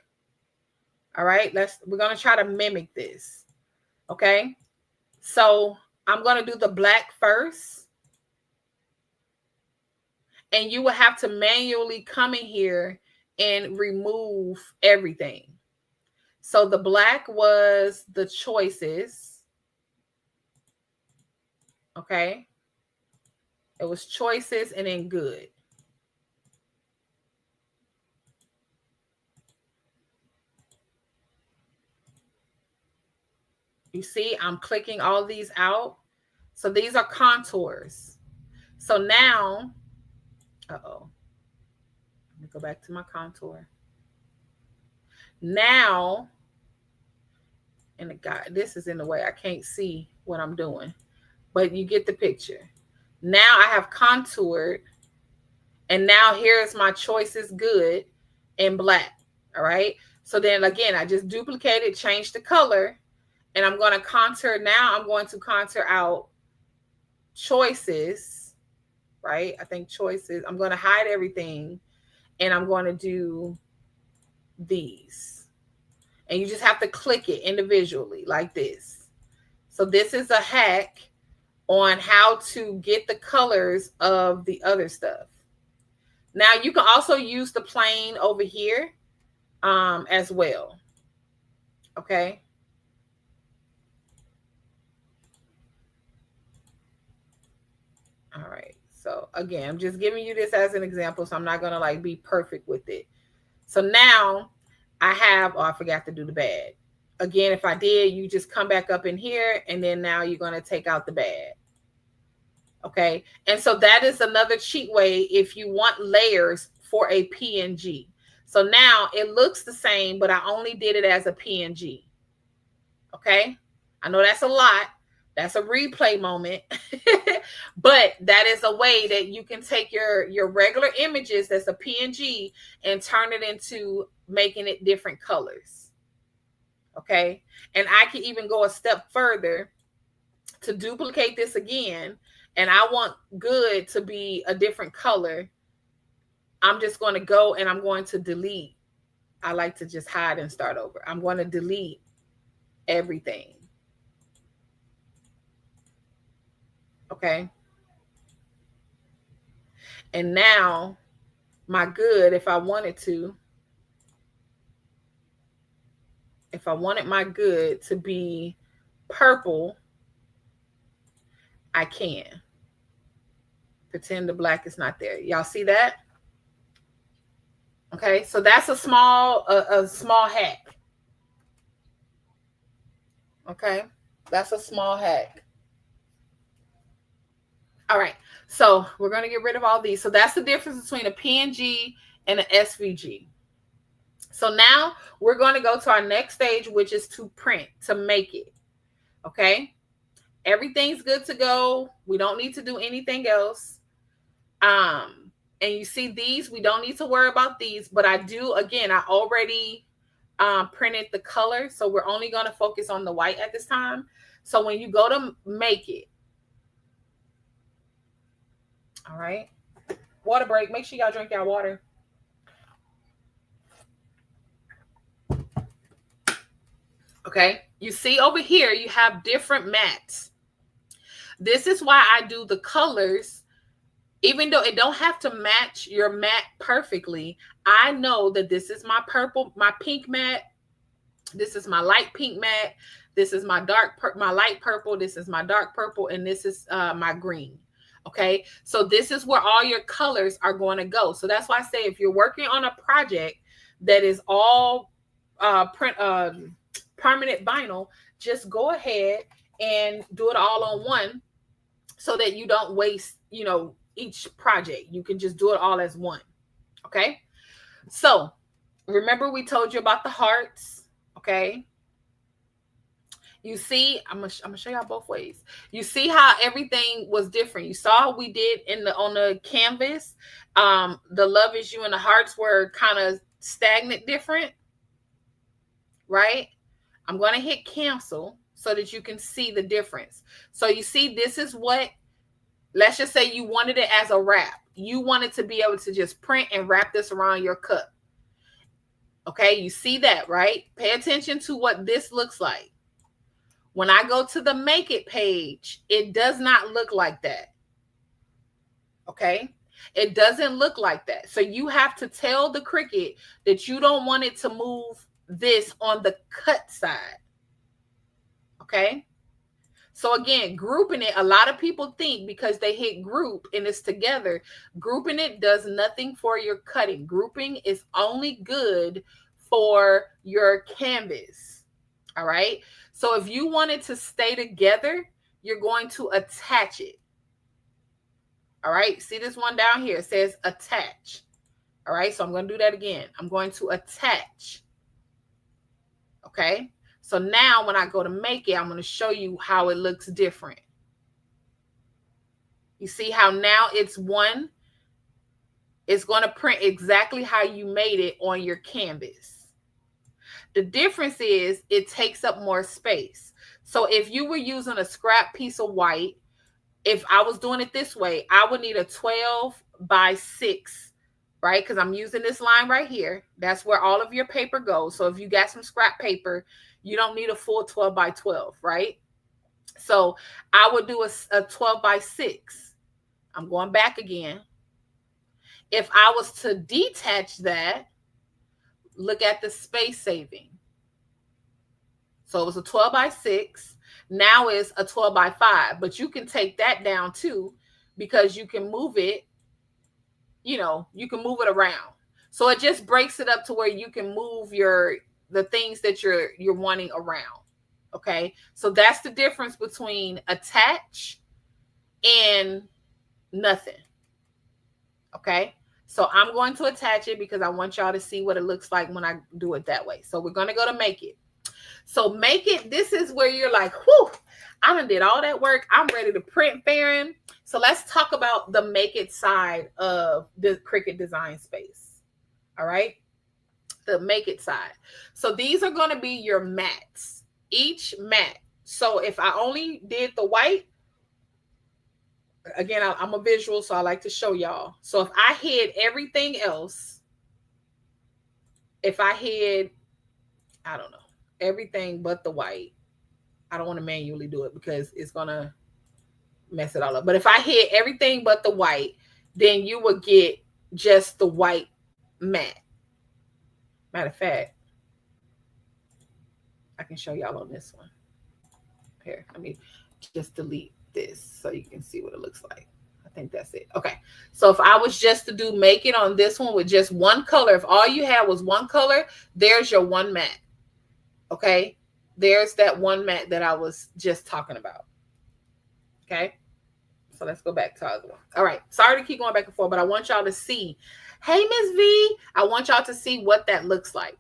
all right, we're going to try to mimic this. Okay. So I'm going to do the black first. And you will have to manually come in here and remove everything. So the black was the choices. Okay. It was choices and then good. You see, I'm clicking all these out. So these are contours. So now, let me go back to my contour. Now, and this is in the way, I can't see what I'm doing, but you get the picture. Now I have contoured, and now here's my choices good in black. All right. So then again, I just duplicated, changed the color, and I'm going to contour. Now I'm going to contour out choices, right? I think choices. I'm going to hide everything, and I'm going to do these. And you just have to click it individually like this. So this is a hack on how to get the colors of the other stuff. Now you can also use the plane over here as well. Okay. All right. So again, I'm just giving you this as an example. So I'm not going to like be perfect with it. So now I have, oh, I forgot to do the bad. Again, if I did, you just come back up in here and then now you're going to take out the bad. Okay. And so that is another cheat way if you want layers for a PNG. So now it looks the same, but I only did it as a PNG. Okay. I know that's a lot. That's a replay moment. But that is a way that you can take your regular images that's a PNG and turn it into making it different colors. Okay. And I can even go a step further to duplicate this again. And I want good to be a different color. I'm just going to go and I'm going to delete. I like to just hide and start over. I'm going to delete everything. Okay. And now my good, if I wanted my good to be purple, I can. Pretend the black is not there. Y'all see that? Okay, so that's a small hack. Okay, that's a small hack. All right, so we're going to get rid of all these. So that's the difference between a PNG and an SVG. So now we're going to go to our next stage, which is to print, to make it. Okay, everything's good to go. We don't need to do anything else. And you see these, we don't need to worry about these, but I do, again, I already printed the color. So we're only going to focus on the white at this time. So when you go to make it, all right, water break, make sure y'all drink y'all water. Okay, you see over here, you have different mattes. This is why I do the colors. Even though it don't have to match your matte perfectly, I know that this is my purple, my pink matte. This is my light pink matte. This is my my light purple. This is my dark purple. And this is my green. Okay. So this is where all your colors are going to go. So that's why I say, if you're working on a project that is all permanent vinyl, just go ahead and do it all on one so that you don't waste, each project. You can just do it all as one. Okay. So remember we told you about the hearts. Okay. You see, I'm gonna show y'all both ways. You see how everything was different. You saw what we did on the canvas. The love is you and the hearts were kind of stagnant different, right? I'm going to hit cancel so that you can see the difference. So you see, this is what, let's just say you wanted it as a wrap. You wanted to be able to just print and wrap this around your cup. Okay, you see that, right? Pay attention to what this looks like. When I go to the Make It page, it does not look like that. Okay, it doesn't look like that. So you have to tell the Cricut that you don't want it to move this on the cut side. Okay. So again, grouping it, a lot of people think because they hit group and it's together, grouping it does nothing for your cutting. Grouping is only good for your canvas. All right. So if you want it to stay together, you're going to attach it. All right. See this one down here? It says attach. All right. So I'm going to do that again. I'm going to attach. Okay. So now when I go to make it, I'm going to show you how it looks different. You see how now it's one. It's going to print exactly how you made it on your canvas. The difference is it takes up more space. So if you were using a scrap piece of white, if I was doing it this way, I would need a 12x6, right? Because I'm using this line right here. That's where all of your paper goes. So if you got some scrap paper, you don't need a full 12x12, right? So I would do a 12x6. I'm going back again. If I was to detach that, look at the space saving. So it was a 12x6. Now it's a 12x5, but you can take that down too because you can move it, you can move it around. So it just breaks it up to where you can move the things that you're wanting around. Okay. So that's the difference between attach and nothing. Okay. So I'm going to attach it because I want y'all to see what it looks like when I do it that way. So we're going to go to make it. So make it, this is where you're like, whew, I done did all that work. I'm ready to print, Farron. So let's talk about the make it side of the Cricut design space. All right. The make it side. So these are going to be your mats, each mat. So if I only did the white, again, I'm a visual, so I like to show y'all. So if I hid everything else, if I hid, I don't know, everything but the white, I don't want to manually do it because it's going to mess it all up. But if I hid everything but the white, then you would get just the white mat. Matter of fact, I can show y'all on this one. Here, let me just delete this so you can see what it looks like. I think that's it. Okay. So if I was just to make it on this one with just one color, if all you had was one color, there's your one mat. Okay. There's that one mat that I was just talking about. Okay. So let's go back to the other one. All right. Sorry to keep going back and forth, but I want y'all to see. Hey, Miss V, I want y'all to see what that looks like.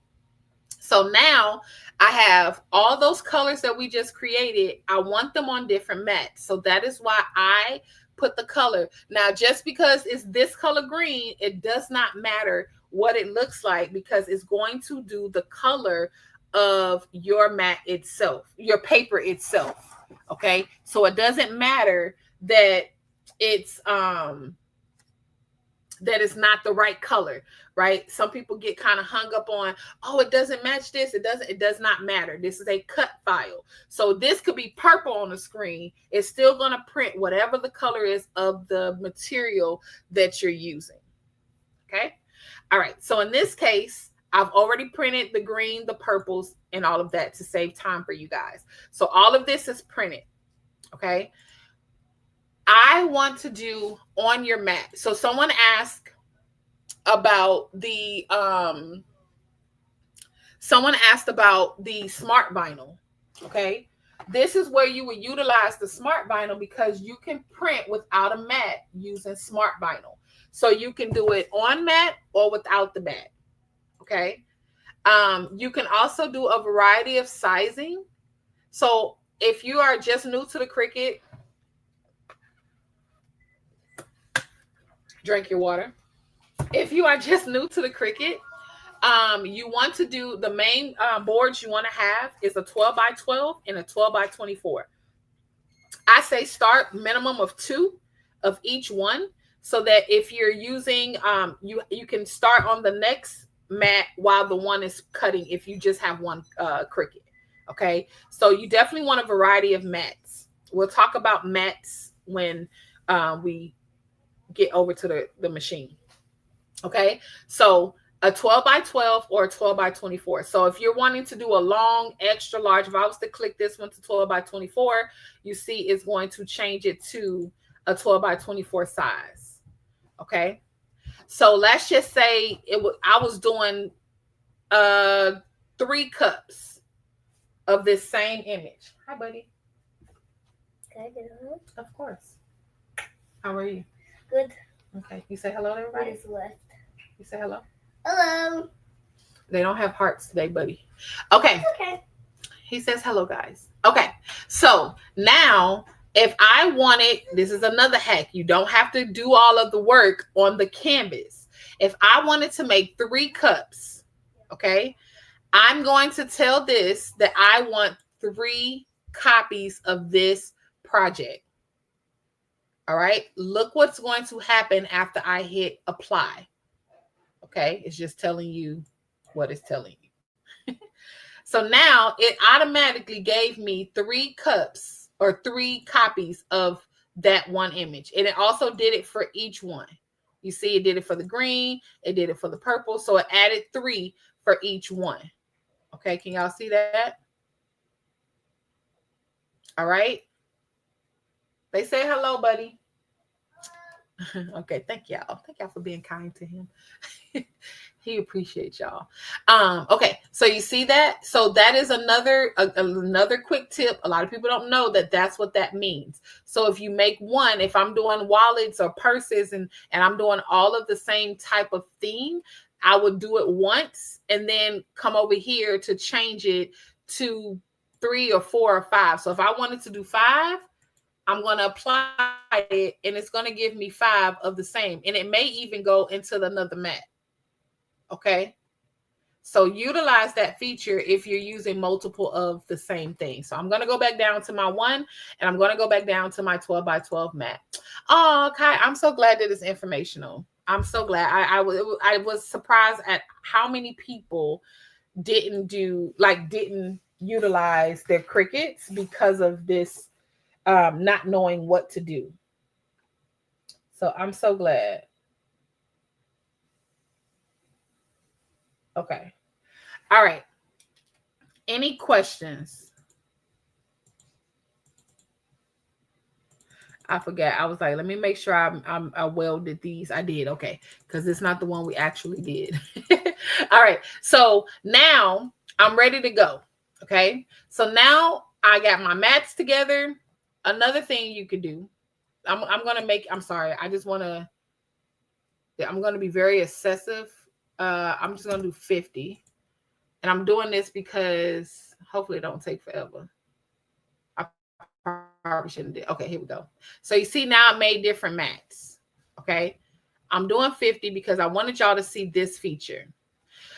So now I have all those colors that we just created. I want them on different mats. So that is why I put the color. Now, just because it's this color green, it does not matter what it looks like because it's going to do the color of your mat itself, your paper itself. Okay. So it doesn't matter that it's not the right color, right? Some people get kind of hung up on, oh, it doesn't match this. It does not matter. This is a cut file. So this could be purple on the screen. It's still going to print whatever the color is of the material that you're using. Okay. All right. So in this case, I've already printed the green, the purples, and all of that to save time for you guys. So all of this is printed. Okay. I want to do on your mat. So someone asked about the smart vinyl. Okay. This is where you would utilize the smart vinyl because you can print without a mat using smart vinyl. So you can do it on mat or without the mat. Okay. You can also do a variety of sizing. So if you are just new to the Cricut, drink your water. If you are just new to the Cricut, you want to do the main boards you want to have is a 12 by 12 and a 12 by 24. I say start minimum of 2 of each one so that if you're using, you can start on the next mat while the one is cutting if you just have one Cricut. Okay, so you definitely want a variety of mats. We'll talk about mats when we get over to the machine. Okay, so a 12 by 12 or a 12 by 24. So if you're wanting to do a long, extra large, if I was to click this one to 12 by 24, you see it's going to change it to a 12 by 24 size. Okay, so let's just say I was doing 3 cups of this same image. Hi, buddy. Can I get a hug? Of course. How are you? Good. Okay. You say hello to everybody? What is left? You say hello? Hello. They don't have hearts today, buddy. Okay. Okay. He says hello, guys. Okay. So now if I wanted, this is another hack. You don't have to do all of the work on the canvas. If I wanted to make 3 cups, okay, I'm going to tell this that I want 3 copies of this project. All right. Look what's going to happen after I hit apply. Okay. It's just telling you what it's telling you. So now it automatically gave me 3 cups or 3 copies of that one image. And it also did it for each one. You see, it did it for the green. It did it for the purple. So it added 3 for each one. Okay. Can y'all see that? All right. They say hello, buddy. Okay, thank y'all. Thank y'all for being kind to him. He appreciates y'all. Okay, so you see that? So that is another quick tip. A lot of people don't know that that's what that means. So if you make one, if I'm doing wallets or purses and I'm doing all of the same type of theme, I would do it once and then come over here to change it to 3 or 4 or 5. So if I wanted to do 5, I'm going to apply it and it's going to give me 5 of the same. And it may even go into another mat. Okay. So utilize that feature if you're using multiple of the same thing. So I'm going to go back down to my 1 and I'm going to go back down to my 12 by 12 mat. Oh, Kai, I'm so glad that it's informational. I'm so glad. I was surprised at how many people didn't utilize their Cricuts because of this not knowing what to do. So I'm so glad. Okay. All right. Any questions? I forgot. I was like, let me make sure I welded these. I did. Okay. Because it's not the one we actually did. All right. So now I'm ready to go. Okay. So now I got my mats together. Another thing you could do, I'm going to make, I'm sorry. I'm going to be very excessive. I'm just going to do 50. And I'm doing this because hopefully it don't take forever. I probably shouldn't do. Okay, here we go. So you see now I made different mats. Okay. I'm doing 50 because I wanted y'all to see this feature.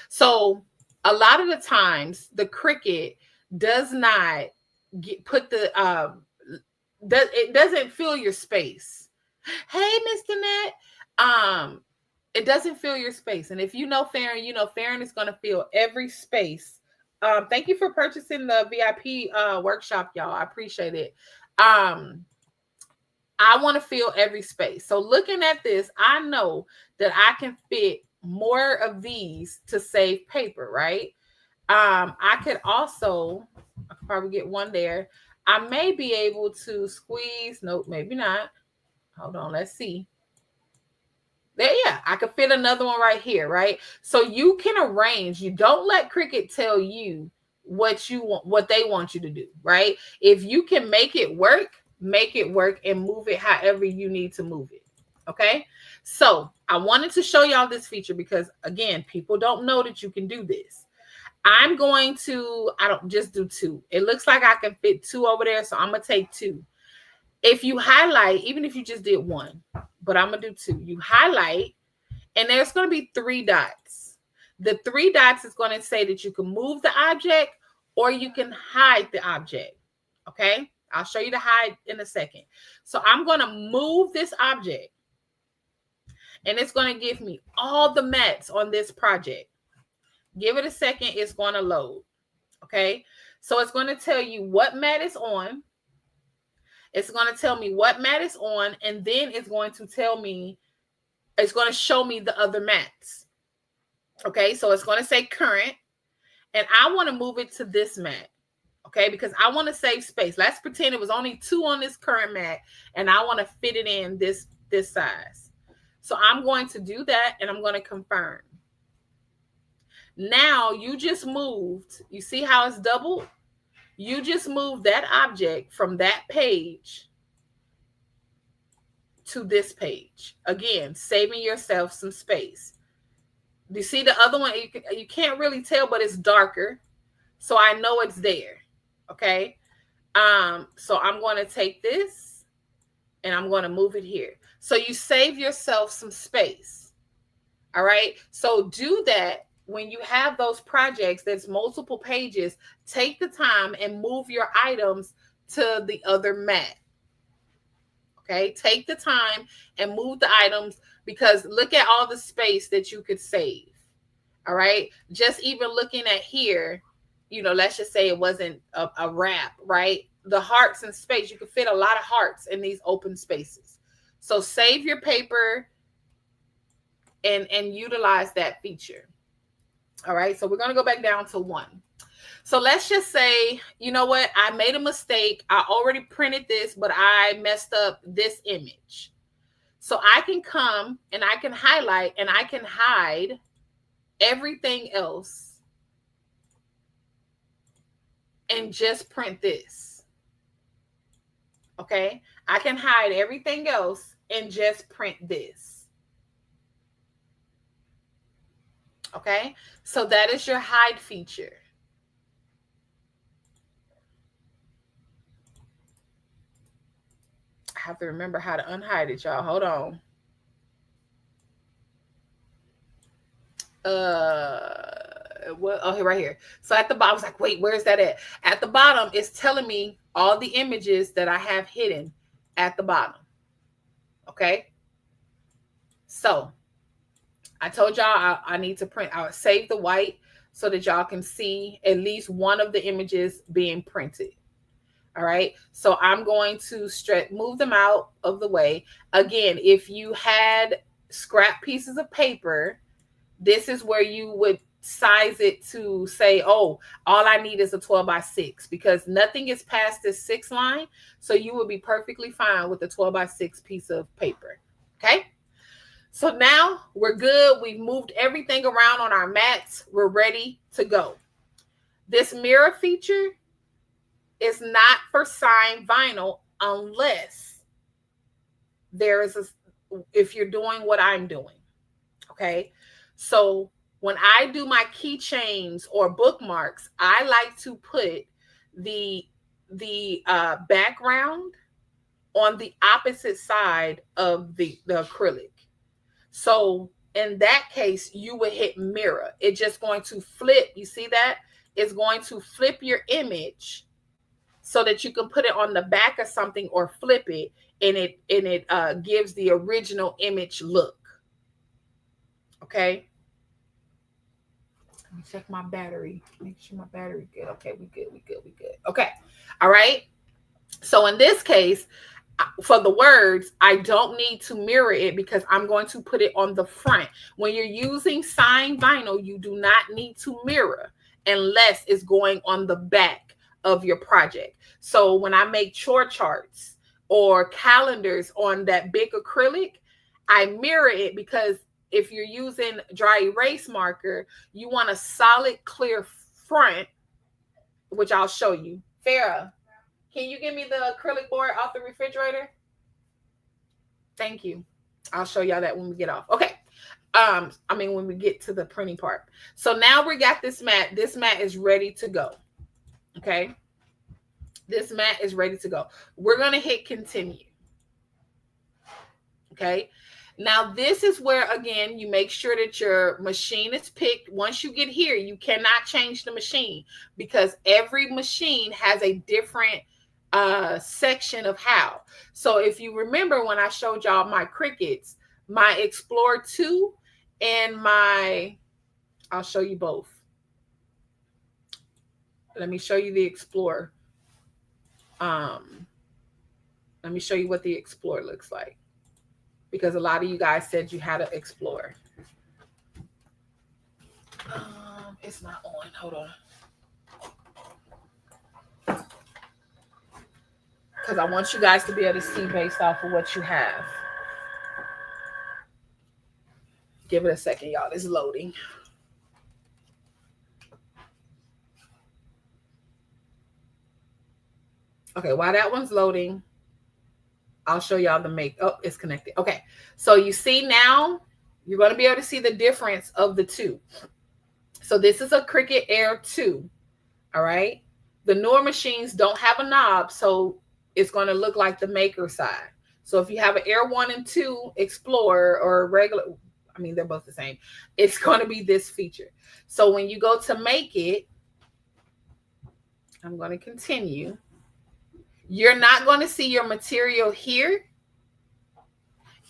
So a lot of the times the Cricut does not put the, it doesn't fill your space. Hey, Mr. Net. It doesn't fill your space. And if you know Farron, you know Farron is going to fill every space. Thank you for purchasing the VIP workshop, y'all. I appreciate it. I want to fill every space. So looking at this, I know that I can fit more of these to save paper, right? I could probably get one there. I may be able to squeeze. Nope, maybe not. Hold on, let's see. There, yeah, I could fit another one right here, right? So you can arrange. You don't let Cricut tell you what you want, what they want you to do, right? If you can make it work and move it however you need to move it. Okay. So I wanted to show y'all this feature because again, people don't know that you can do this. I don't just do 2. It looks like I can fit 2 over there. So I'm going to take 2. If you highlight, even if you just did 1, but I'm going to do 2, you highlight and there's going to be 3 dots. The 3 dots is going to say that you can move the object or you can hide the object. Okay. I'll show you the hide in a second. So I'm going to move this object and it's going to give me all the mats on this project. Give it a second. It's going to load. Okay. So it's going to tell you what mat is on. It's going to tell me what mat is on, and then it's going to show me the other mats. Okay, so it's going to say current, and I want to move it to this mat. Okay, because I want to save space. Let's pretend it was only 2 on this current mat, and I want to fit it in this size. So I'm going to do that, and I'm going to confirm. Now you just moved. You see how it's doubled? You just moved that object from that page to this page. Again, saving yourself some space. You see the other one? You can't really tell, but it's darker. So I know it's there. Okay. So I'm going to take this and I'm going to move it here. So you save yourself some space. All right. So do that. When you have those projects that's multiple pages, take the time and move your items to the other mat. Okay, take the time and move the items because look at all the space that you could save. All right, just even looking at here, let's just say it wasn't a wrap, right? The hearts and space, you could fit a lot of hearts in these open spaces. So save your paper and utilize that feature. All right, so we're going to go back down to 1. So let's just say, you know what? I made a mistake. I already printed this, but I messed up this image. So I can come and I can highlight and I can hide everything else and just print this. Okay, I can hide everything else and just print this. Okay, so that is your hide feature. I have to remember how to unhide it, y'all. Hold on. What? Oh, here, right here. So at the bottom, I was like, wait, where's that at? At the bottom, it's telling me all the images that I have hidden at the bottom. Okay. So I told y'all I need to print. I'll save the white so that y'all can see at least one of the images being printed. All right. So I'm going to move them out of the way. Again, if you had scrap pieces of paper, this is where you would size it to say, oh, all I need is a 12x6, because nothing is past this 6 line. So you will be perfectly fine with a 12x6 piece of paper. Okay. So now we're good. We've moved everything around on our mats. We're ready to go. This mirror feature is not for signed vinyl unless if you're doing what I'm doing. Okay. So when I do my keychains or bookmarks, I like to put the background on the opposite side of the acrylic. So in that case, you would hit mirror. It's just going to flip. You see that? It's going to flip your image so that you can put it on the back of something or flip it, and it gives the original image look. Okay. Let me check my battery. Make sure my battery good. Okay, we good. Okay. All right. So in this case, for the words, I don't need to mirror it because I'm going to put it on the front. When you're using signed vinyl, you do not need to mirror unless it's going on the back of your project. So when I make chore charts or calendars on that big acrylic, I mirror it because if you're using dry erase marker, you want a solid, clear front, which I'll show you. Farrah, can you give me the acrylic board off the refrigerator? Thank you. I'll show y'all that when we get off. Okay. When we get to the printing part. So now we got this mat. This mat is ready to go. Okay. This mat is ready to go. We're going to hit continue. Okay. Now, this is where, again, you make sure that your machine is picked. Once you get here, you cannot change the machine because every machine has a different section of how. So if you remember when I showed y'all my Cricuts, my Explorer 2 and I'll show you both. Let me show you the Explorer. Let me show you what the Explorer looks like, because a lot of you guys said you had an Explorer. It's not on. Hold on. Because I want you guys to be able to see based off of what you have. Give it a second, y'all. It's loading. Okay, while that one's loading, I'll show y'all the make. Oh, it's connected. Okay, so you see now, you're going to be able to see the difference of the two. So this is a Cricut Air 2. All right. The newer machines don't have a knob, so it's going to look like the maker side. So if you have an Air 1 and 2 Explorer or a regular, they're both the same. It's going to be this feature. So when you go to make it, I'm going to continue. You're not going to see your material here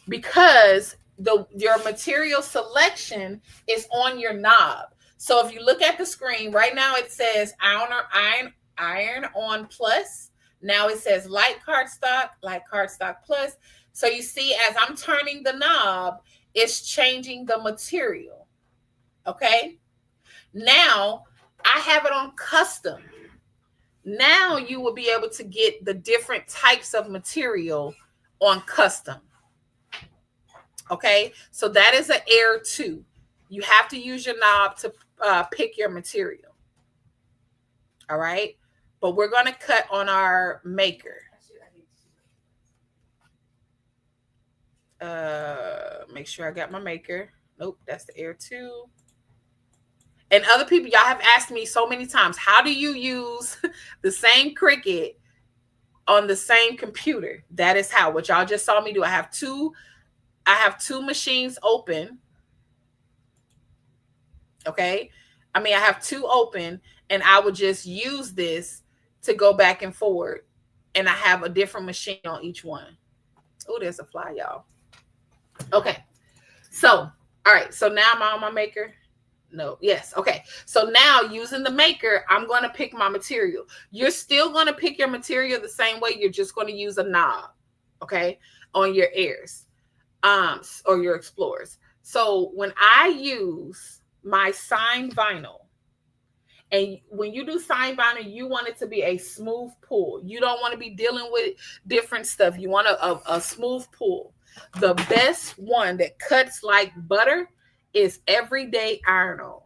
because your material selection is on your knob. So if you look at the screen right now, it says iron on plus. Now it says light cardstock plus. So you see, as I'm turning the knob, it's changing the material. Okay. Now I have it on custom. Now you will be able to get the different types of material on custom. Okay, so that is an air 2. You have to use your knob to pick your material. All right, but we're going to cut on our maker. Make sure I got my maker. Nope, that's the air 2. And other people, y'all have asked me so many times, how do you use the same Cricut on the same computer? That is how. What y'all just saw me do. I have two machines open. Okay, I have two open, and I would just use this to go back and forward, and I have a different machine on each one. Oh, there's a fly, y'all. Okay, so all right, so now I'm on my maker. No, yes, okay. So now using the maker, I'm going to pick my material. You're still going to pick your material the same way. You're just going to use a knob, okay, on your airs, or your explorers. So when I use my signed vinyl, and when you do signed vinyl, you want it to be a smooth pull. You don't want to be dealing with different stuff. You want a smooth pull. The best one that cuts like butter is Everyday Iron-On.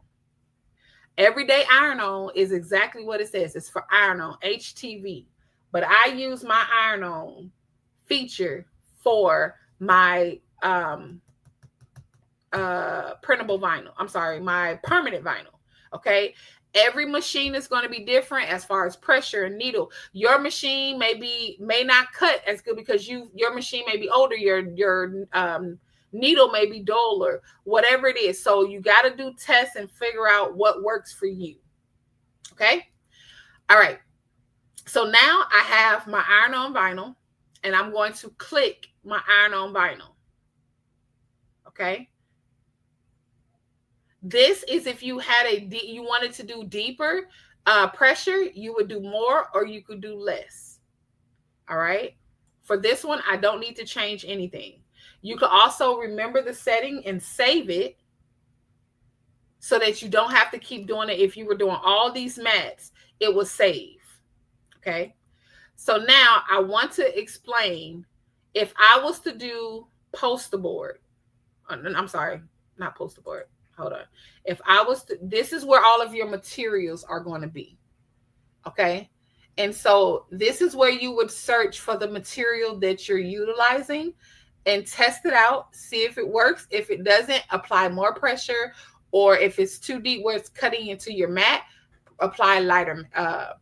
Everyday Iron-On is exactly what it says. It's for iron-on, HTV. But I use my iron-on feature for my printable vinyl. I'm sorry, my permanent vinyl. Okay. Every machine is going to be different as far as pressure and needle. Your machine may not cut as good because your machine may be older. Your needle may be duller, whatever it is. So you got to do tests and figure out what works for you. Okay. All right. So now I have my iron-on vinyl, and I'm going to click my iron-on vinyl. Okay. This is if you had you wanted to do deeper pressure, you would do more, or you could do less. All right. For this one, I don't need to change anything. You can also remember the setting and save it so that you don't have to keep doing it. If you were doing all these mats, it will save. Okay. So now I want to explain if I was to do poster board. I'm sorry, not poster board. Hold on. If I was to, this is where all of your materials are going to be. Okay. And so this is where you would search for the material that you're utilizing and test it out, see if it works. If it doesn't, apply more pressure, or if it's too deep where it's cutting into your mat, apply lighter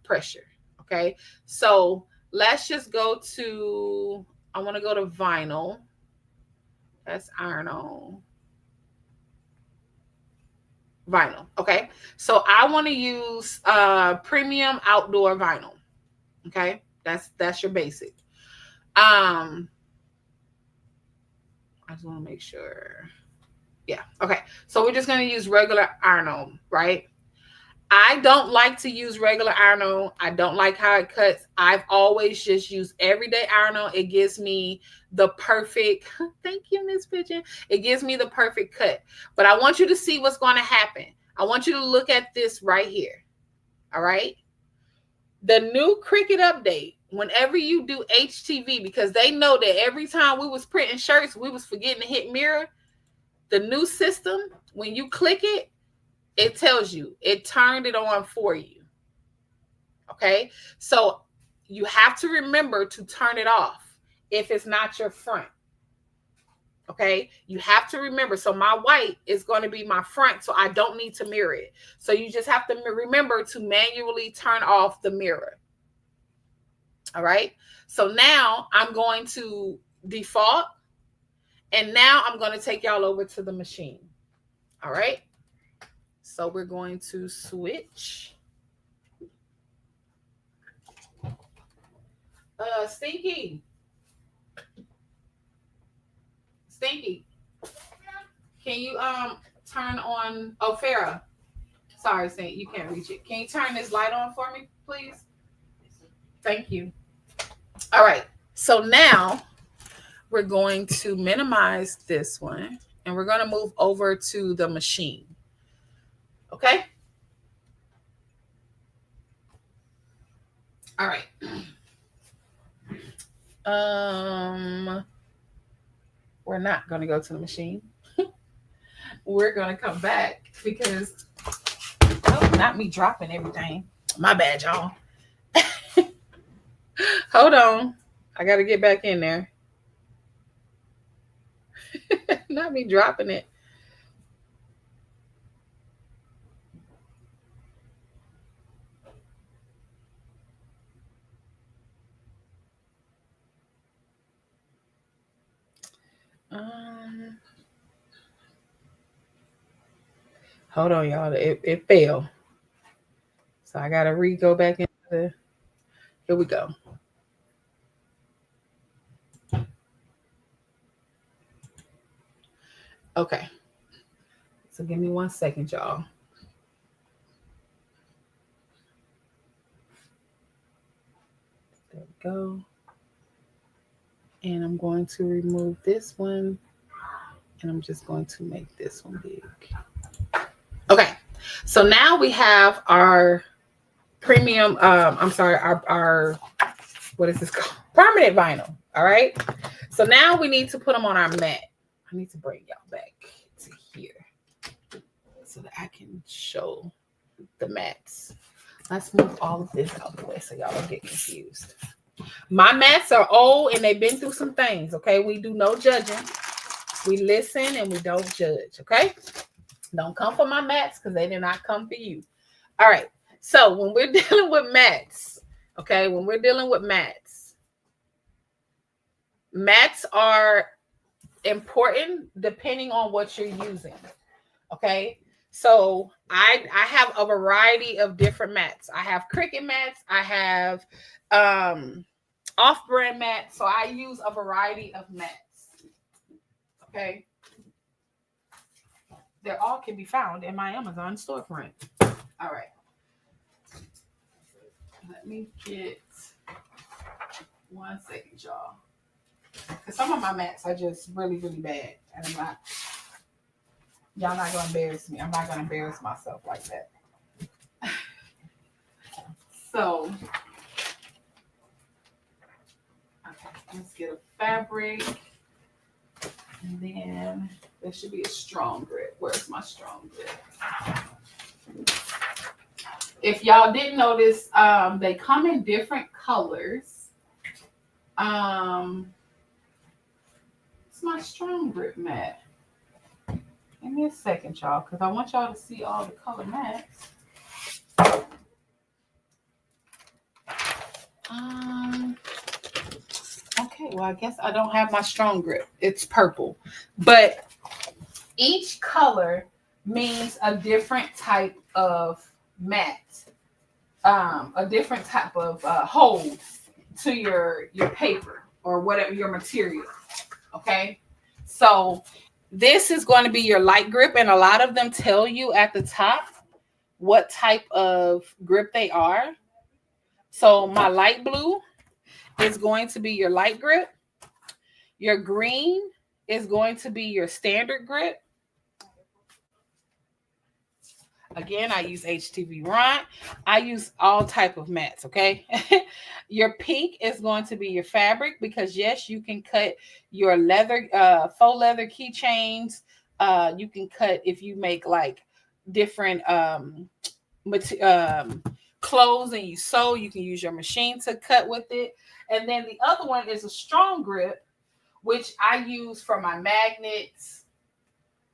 pressure. Okay. So let's just go to, I want to go to vinyl. That's iron-on. Vinyl. Okay. So I want to use premium outdoor vinyl. Okay. That's your basic. I just want to make sure. Yeah. Okay. So we're just going to use regular iron-on, right? I don't like to use regular iron-on. I don't like how it cuts. I've always just used everyday iron-on. It gives me the perfect, thank you, Miss Pigeon. It gives me the perfect cut. But I want you to see what's going to happen. I want you to look at this right here. All right. The new Cricut update, whenever you do HTV, because they know that every time we was printing shirts, we was forgetting to hit mirror. The new system, when you click it, it tells you, it turned it on for you. Okay. So you have to remember to turn it off if it's not your front. Okay. You have to remember. So my white is going to be my front, so I don't need to mirror it. So you just have to remember to manually turn off the mirror. All right. So now I'm going to default, and now I'm going to take y'all over to the machine. All right. So we're going to switch. Stinky. Can you turn on, oh, Farrah. Sorry, Saint, you can't reach it. Can you turn this light on for me, please? Thank you. All right. So now we're going to minimize this one, and we're going to move over to the machine. Okay. All right. we're not going to go to the machine. We're going to come back because, oh, not me dropping everything. My bad, y'all. Hold on. I got to get back in there. Not me dropping it. Hold on, y'all. It failed. So I got to go back into the, here we go. Okay. So give me 1 second, y'all. There we go. And I'm going to remove this one. And I'm just going to make this one big. Okay. So now we have our premium, our what is this called? Permanent vinyl. All right. So now we need to put them on our mat. I need to bring y'all back to here so that I can show the mats. Let's move all of this out of the way so y'all don't get confused. My mats are old and they've been through some things. Okay. We do no judging. We listen and we don't judge. Okay. Don't come for my mats because they did not come for you. All right. So when we're dealing with mats, okay, mats are important depending on what you're using. Okay. So I have a variety of different mats. I have Cricut mats. I have off-brand mats. So I use a variety of mats. Okay. They all can be found in my Amazon storefront. All right. Let me get 1 second, y'all. Because some of my mats are just really, really bad. And y'all not going to embarrass me. I'm not going to embarrass myself like that. So, okay, let's get a fabric. And then there should be a strong grip. Where's my strong grip? If y'all didn't notice, they come in different colors. It's my strong grip mat. Give me a second, y'all, because I want y'all to see all the color mats. Okay, well, I guess I don't have my strong grip. It's purple. But each color means a different type of mat, a different type of hold to your paper or whatever your material. Okay, so this is going to be your light grip, and a lot of them tell you at the top what type of grip they are. So my light blue is going to be your light grip. Your green is going to be your standard grip. Again, I use HTV Ront. I use all type of mats, okay? Your pink is going to be your fabric because, yes, you can cut your leather, faux leather keychains. You can cut if you make like different clothes and you sew, you can use your machine to cut with it. And then the other one is a strong grip, which I use for my magnets.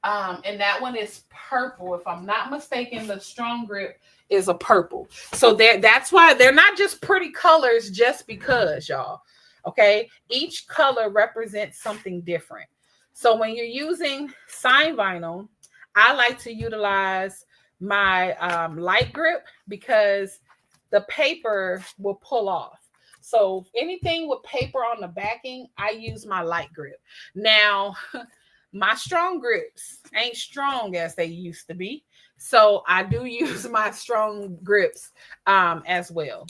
And that one is purple. If I'm not mistaken, the strong grip is a purple. So that's why they're not just pretty colors just because, y'all. Okay. Each color represents something different. So when you're using sign vinyl, I like to utilize my light grip because the paper will pull off. So anything with paper on the backing, I use my light grip. Now, my strong grips ain't strong as they used to be. So I do use my strong grips as well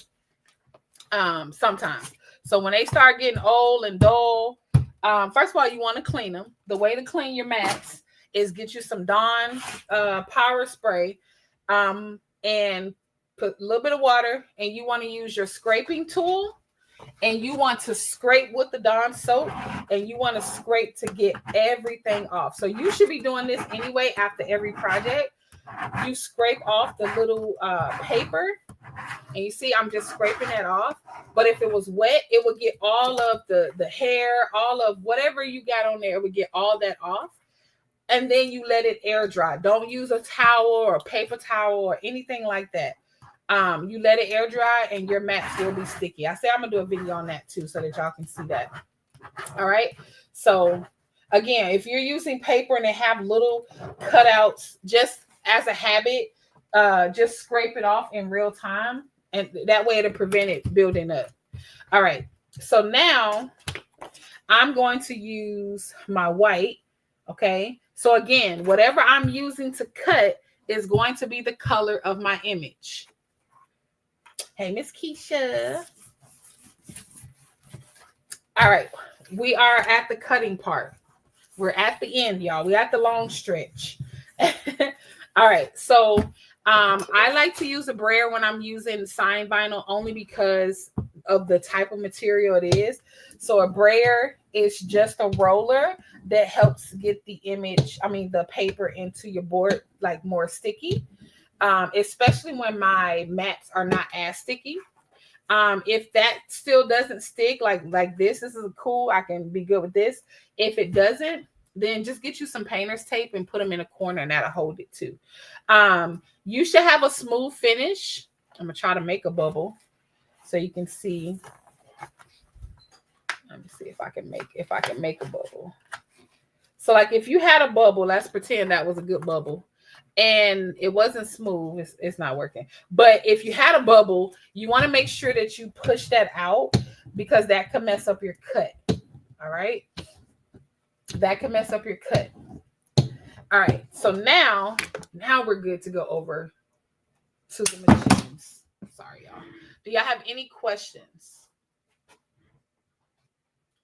sometimes. So when they start getting old and dull, first of all, you want to clean them. The way to clean your mats is get you some Dawn power spray and put a little bit of water, and you want to use your scraping tool and you want to scrape with the Dawn soap, and you want to scrape to get everything off. So you should be doing this anyway after every project. You scrape off the little paper, and you see I'm just scraping that off. But if it was wet, it would get all of the hair, all of whatever you got on there, it would get all that off. And then you let it air dry. Don't use a towel or a paper towel or anything like that. You let it air dry and your mats will be sticky. I say I'm gonna do a video on that too so that y'all can see that. All right. So again, if you're using paper and they have little cutouts, just as a habit, just scrape it off in real time, and that way it'll prevent it building up. All right. So now I'm going to use my white. Okay. So again, whatever I'm using to cut is going to be the color of my image. Hey, Miss Keisha. All right. We are at the cutting part. We're at the end, y'all. We're at the long stretch. All right. So I like to use a brayer when I'm using sign vinyl only because of the type of material it is. So a brayer is just a roller that helps get the the paper into your board like more sticky, especially when my mats are not as sticky. If that still doesn't stick like this is cool, I can be good with this. If it doesn't, then just get you some painter's tape and put them in a corner and that'll hold it too. You should have a smooth finish. I'm gonna try to make a bubble so you can see. Let me see if I can make a bubble. So like if you had a bubble, let's pretend that was a good bubble and it wasn't smooth, it's not working. But if you had a bubble, you want to make sure that you push that out because that can mess up your cut. All right. That can mess up your cut. All right. So now we're good to go over to the machines. Sorry, y'all. Do y'all have any questions?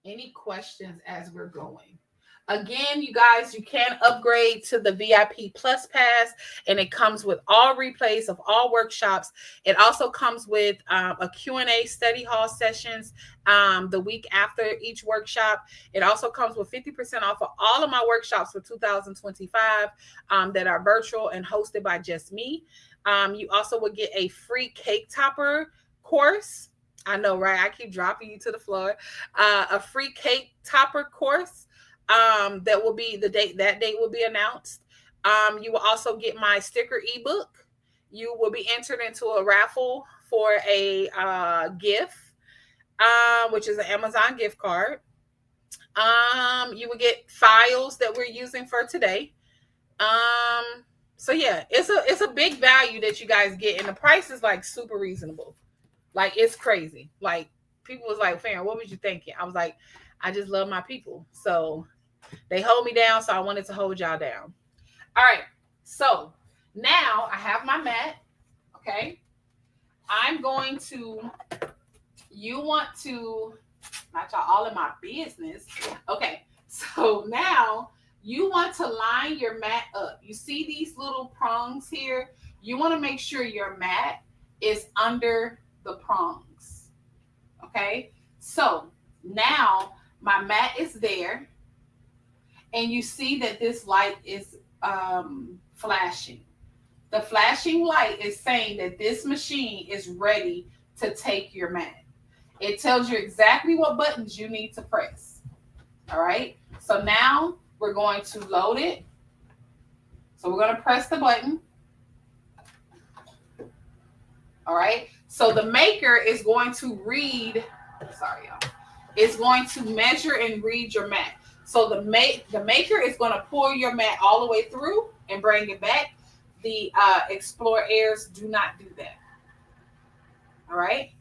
Any questions as we're going? Again, you guys, you can upgrade to the VIP Plus Pass, and it comes with all replays of all workshops. It also comes with a Q&A study hall sessions the week after each workshop. It also comes with 50% off of all of my workshops for 2025 that are virtual and hosted by just me. You also will get a free cake topper course. I know, right? I keep dropping you to the floor. A free cake topper course. That will be the date. That date will be announced. You will also get my sticker ebook. You will be entered into a raffle for a gift, which is an Amazon gift card. You will get files that we're using for today. So yeah, it's a big value that you guys get, and the price is like super reasonable. Like it's crazy. Like people was like, "Farron, what was you thinking?" I was like, I just love my people. So they hold me down. So I wanted to hold y'all down. All right. So now I have my mat. Okay. You want to, not y'all all in my business. Okay. So now you want to line your mat up. You see these little prongs here? You want to make sure your mat is under the prongs. Okay. So now my mat is there, and you see that this light is flashing. The flashing light is saying that this machine is ready to take your mat. It tells you exactly what buttons you need to press. All right. So now we're going to load it. So we're going to press the button. All right. So the maker is going to read. Sorry, y'all. It's going to measure and read your mat. So the maker is going to pull your mat all the way through and bring it back. The Explore Airs do not do that. All right.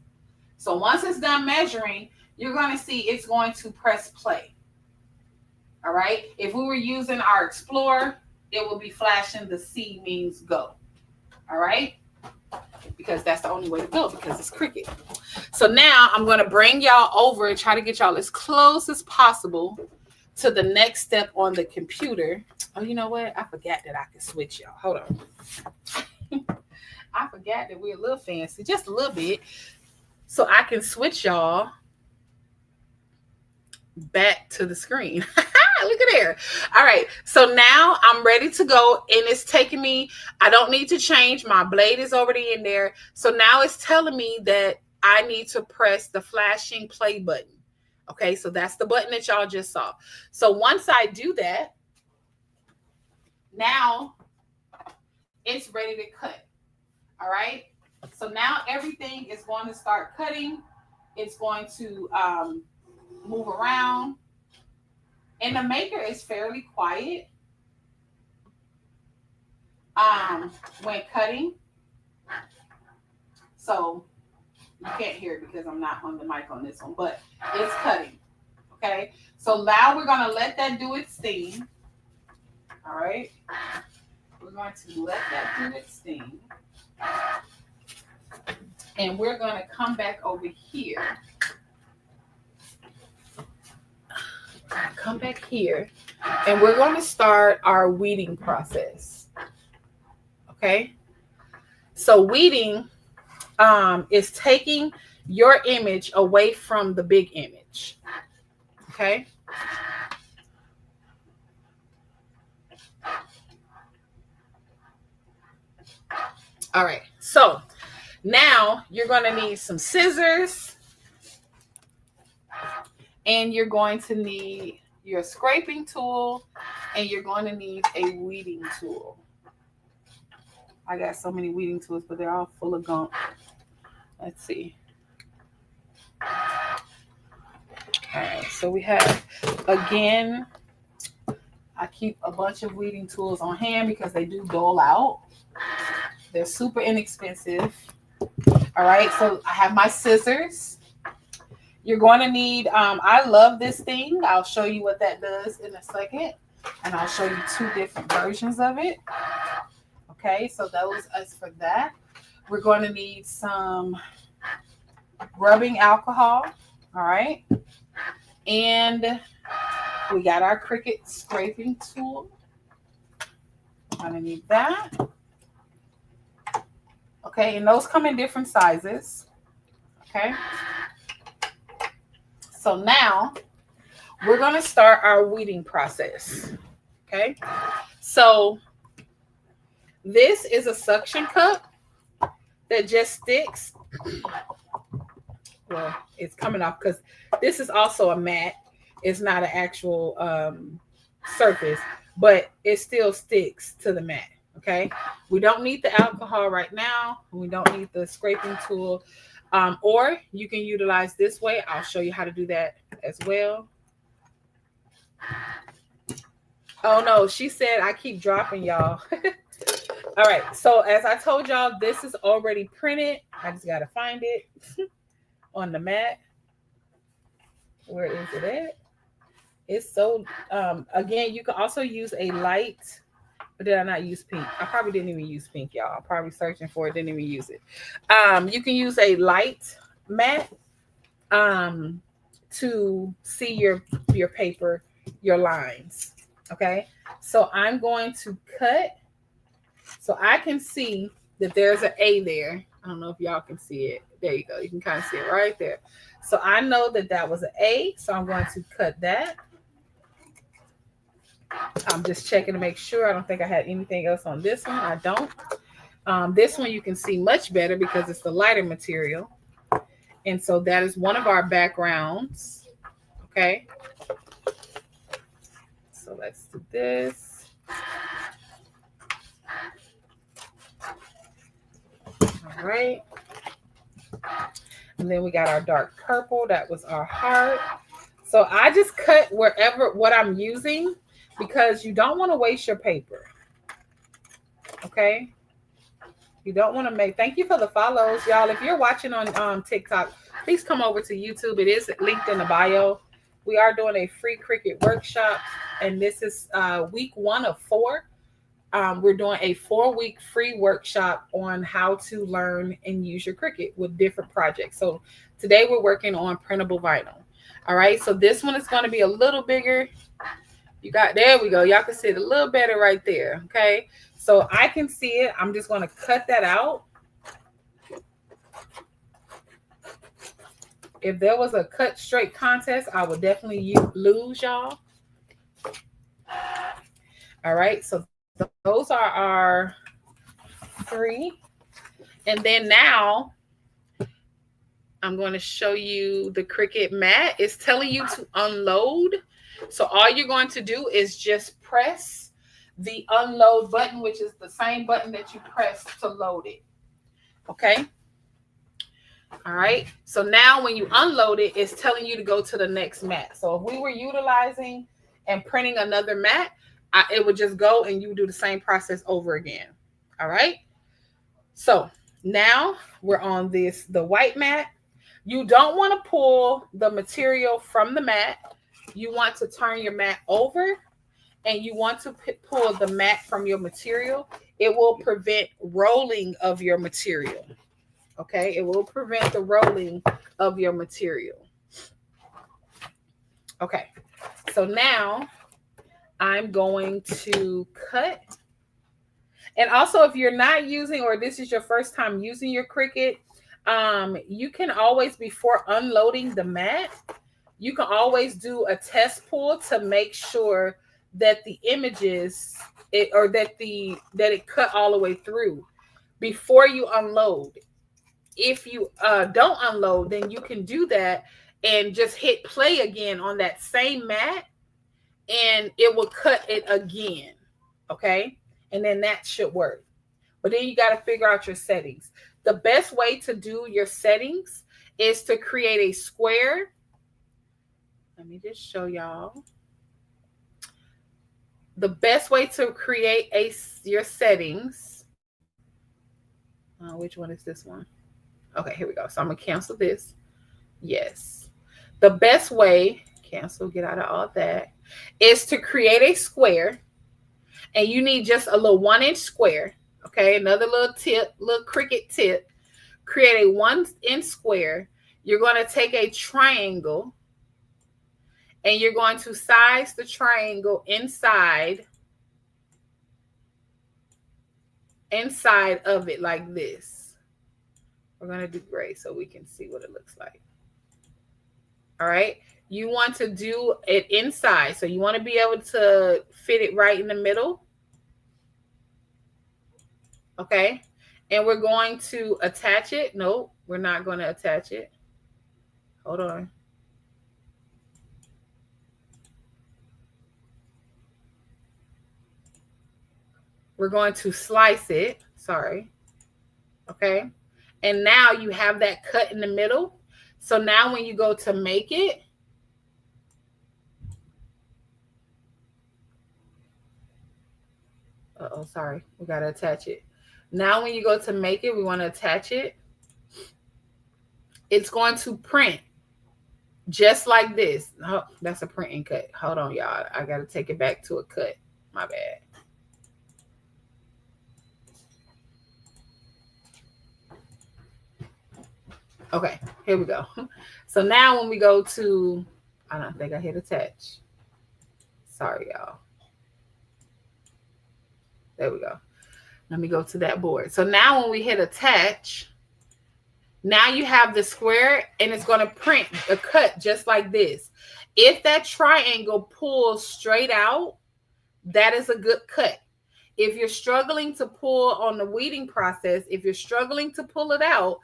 So once it's done measuring, you're going to see it's going to press play. All right. If we were using our Explorer, it will be flashing the C means go. All right. Because that's the only way to go because it's Cricut. So now I'm going to bring y'all over and try to get y'all as close as possible to the next step on the computer. Oh, you know what? I forgot that I could switch y'all. Hold on. I forgot that we're a little fancy, just a little bit. So I can switch y'all back to the screen. Look at there. All right. So now I'm ready to go, and it's taking me, I don't need to change. My blade is already in there. So now it's telling me that I need to press the flashing play button. Okay. So that's the button that y'all just saw. So once I do that, now it's ready to cut. All right. So now everything is going to start cutting. It's going to move around. And the maker is fairly quiet when cutting. So you can't hear it because I'm not on the mic on this one, but it's cutting. Okay. So now we're going to let that do its thing. All right. We're going to let that do its thing. And we're going to come back over here. Come back here. And we're going to start our weeding process. Okay. So weeding is taking your image away from the big image. Okay. All right. So now you're going to need some scissors, and you're going to need your scraping tool, and you're going to need a weeding tool. I got so many weeding tools, but they're all full of gunk. Let's see. All right, so we have, again, I keep a bunch of weeding tools on hand because they do dole out. They're super inexpensive. All right, so I have my scissors. You're going to need, I love this thing. I'll show you what that does in a second. And I'll show you two different versions of it. Okay, so those is for that. We're going to need some rubbing alcohol. All right. And we got our Cricut scraping tool. I'm going to need that. Okay, and those come in different sizes. Okay. So now we're going to start our weeding process. Okay. So this is a suction cup that just sticks. Well, it's coming off because this is also a mat. It's not an actual surface, but it still sticks to the mat. Okay. We don't need the alcohol right now. We don't need the scraping tool. Or you can utilize this way. I'll show you how to do that as well. Oh no, she said I keep dropping y'all. All right, so as I told y'all, this is already printed. I just gotta find it on the mat. Where is it at? It's so, again, you can also use a light, but did I not use pink? I probably didn't even use pink, y'all. I'm probably searching for it, didn't even use it. You can use a light mat to see your paper, your lines. Okay, so I'm going to cut so I can see that there's an A there. I don't know if y'all can see it. There you go. You can kind of see it right there. So I know that that was an A, so I'm going to cut that. I'm just checking to make sure. I don't think I had anything else on this one. I don't. This one you can see much better because it's the lighter material. And so that is one of our backgrounds. Okay. So let's do this. All right. And then we got our dark purple. That was our heart. So I just cut wherever what I'm using because you don't want to waste your paper. Okay. You don't want to make, thank you for the follows, y'all. If you're watching on TikTok, please come over to YouTube. It is linked in the bio. We are doing a free Cricut workshop, and this is week 1 of 4. We're doing a 4-week free workshop on how to learn and use your Cricut with different projects. So today we're working on printable vinyl. All right, so this one is going to be a little bigger. There we go. Y'all can see it a little better right there. Okay, so I can see it. I'm just going to cut that out. if there was a cut straight contest, I would definitely lose, y'all. All right, so those are our 3. And then now I'm going to show you the Cricut mat. It's telling you to unload. So all you're going to do is just press the unload button, which is the same button that you press to load it. Okay. All right. So now when you unload it, it's telling you to go to the next mat. So if we were utilizing and printing another mat, it would just go and you would do the same process over again. All right. So now we're on the white mat. You don't want to pull the material from the mat. You want to turn your mat over and you want to pull the mat from your material. It will prevent rolling of your material. Okay, it will prevent the rolling of your material. Okay, so now I'm going to cut. And also, if you're not using, or this is your first time using your Cricut, you can always, before unloading the mat, you can always do a test pull to make sure that the images that it cut all the way through before you unload. If you don't unload, then you can do that and just hit play again on that same mat and it will cut it again. Okay, and then that should work. But then you got to figure out your settings. The best way to do your settings is to create a square. Let me just show y'all. The best way to create your settings. Which one is this one? Okay, here we go. So I'm going to cancel this. Yes. The best way, cancel, get out of all that, is to create a square. And you need just a little 1-inch square. Okay, another little tip, little Cricut tip. Create a 1-inch square. You're going to take a triangle and you're going to size the triangle inside of it like this. We're going to do gray so we can see what it looks like. All right. You want to do it inside. So you want to be able to fit it right in the middle. Okay. And we're going to attach it. No, we're not going to attach it. Hold on. We're going to slice it. Sorry. Okay. And now you have that cut in the middle. So now when you go to make it, sorry. We got to attach it. Now when you go to make it, we want to attach it. It's going to print just like this. Oh, that's a printing cut. Hold on, y'all. I got to take it back to a cut. My bad. Okay, here we go. So now when we go to, I don't think I hit attach. Sorry, y'all. There we go. Let me go to that board. So now when we hit attach, now you have the square and it's going to print a cut just like this. If that triangle pulls straight out, that is a good cut. If you're struggling to pull on the weeding process, if you're struggling to pull it out,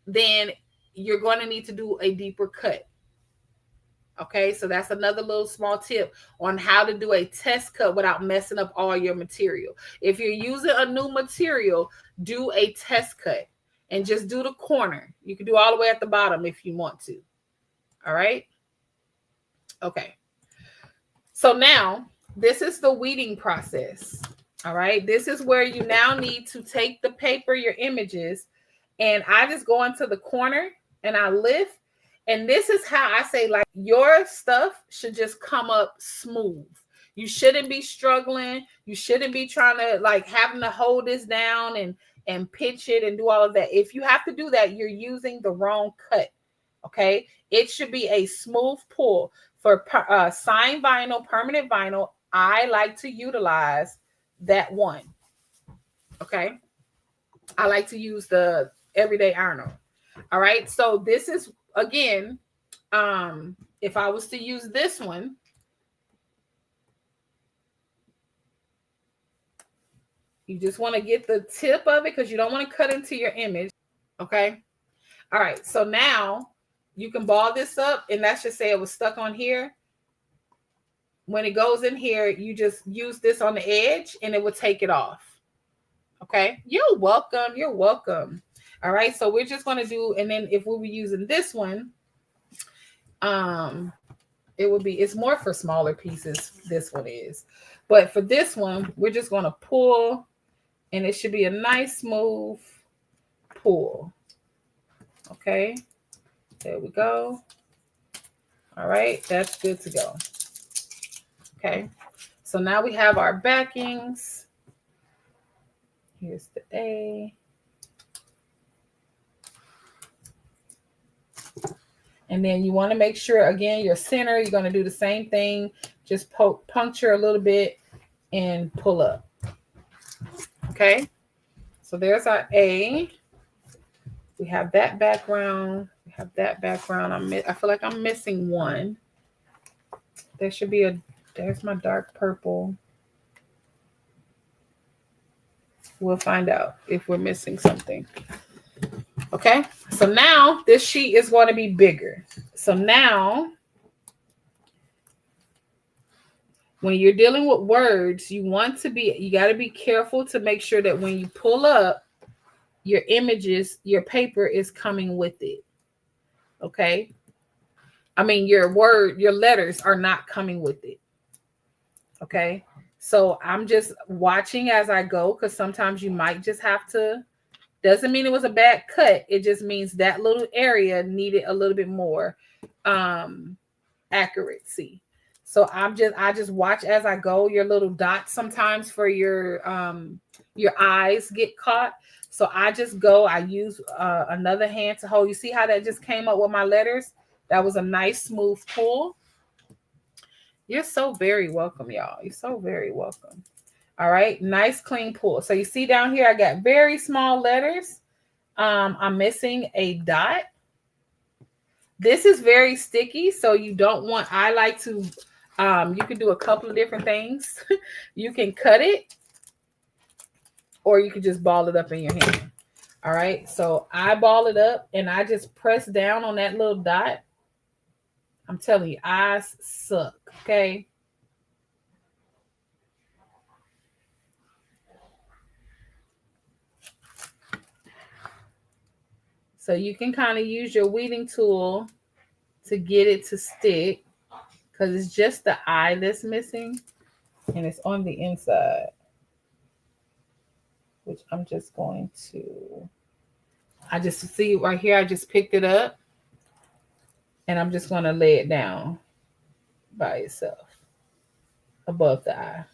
then you're going to need to do a deeper cut. Okay, so that's another little small tip on how to do a test cut without messing up all your material. If you're using a new material, do a test cut and just do the corner. You can do all the way at the bottom if you want to. All right. Okay. So now this is the weeding process. All right. This is where you now need to take the paper, your images, and I just go into the corner and I lift. And this is how I say, like, your stuff should just come up smooth. You shouldn't be struggling. You shouldn't be trying to, like, having to hold this down and pinch it and do all of that. If you have to do that, you're using the wrong cut. Okay. It should be a smooth pull. For signed vinyl, permanent vinyl, I like to utilize that one. Okay. I like to use the everyday ironer. All right. So this is, again, if I was to use this one, you just want to get the tip of it because you don't want to cut into your image. Okay. All right. So now you can ball this up, and let's just say it was stuck on here. When it goes in here, you just use this on the edge and it will take it off. Okay. You're welcome. You're welcome. All right. So we're just going to do, and then if we were using this one, it would be, it's more for smaller pieces. This one is, but for this one, we're just going to pull, and it should be a nice smooth pull. Okay. There we go. All right. That's good to go. Okay. So now we have our backings. Here's the A. And then you want to make sure, again, your center, you're going to do the same thing. Just puncture a little bit and pull up. Okay. So there's our A. We have that background. We have that background. I feel like I'm missing one. There should be there's my dark purple. We'll find out if we're missing something. Okay. So now this sheet is going to be bigger. So now when you're dealing with words, you got to be careful to make sure that when you pull up your images, your paper is coming with it. Okay. I mean, your letters are not coming with it. Okay. So I'm just watching as I go, because sometimes you might just have to, doesn't mean it was a bad cut. It just means that little area needed a little bit more accuracy. So I just watch as I go. Your little dots sometimes for your eyes get caught. So I just go, I use another hand to hold. You see how that just came up with my letters? That was a nice smooth pull. You're so very welcome, y'all. You're so very welcome. All right. Nice clean pull. So you see down here, I got very small letters. I'm missing a dot. This is very sticky. So you don't want, I like to, you can do a couple of different things. You can cut it, or you can just ball it up in your hand. All right. So I ball it up and I just press down on that little dot. I'm telling you, eyes suck. Okay. So you can kind of use your weeding tool to get it to stick, because it's just the eye that's missing and it's on the inside, which I'm just going to, I just see right here, I just picked it up and I'm just going to lay it down by itself above the eye.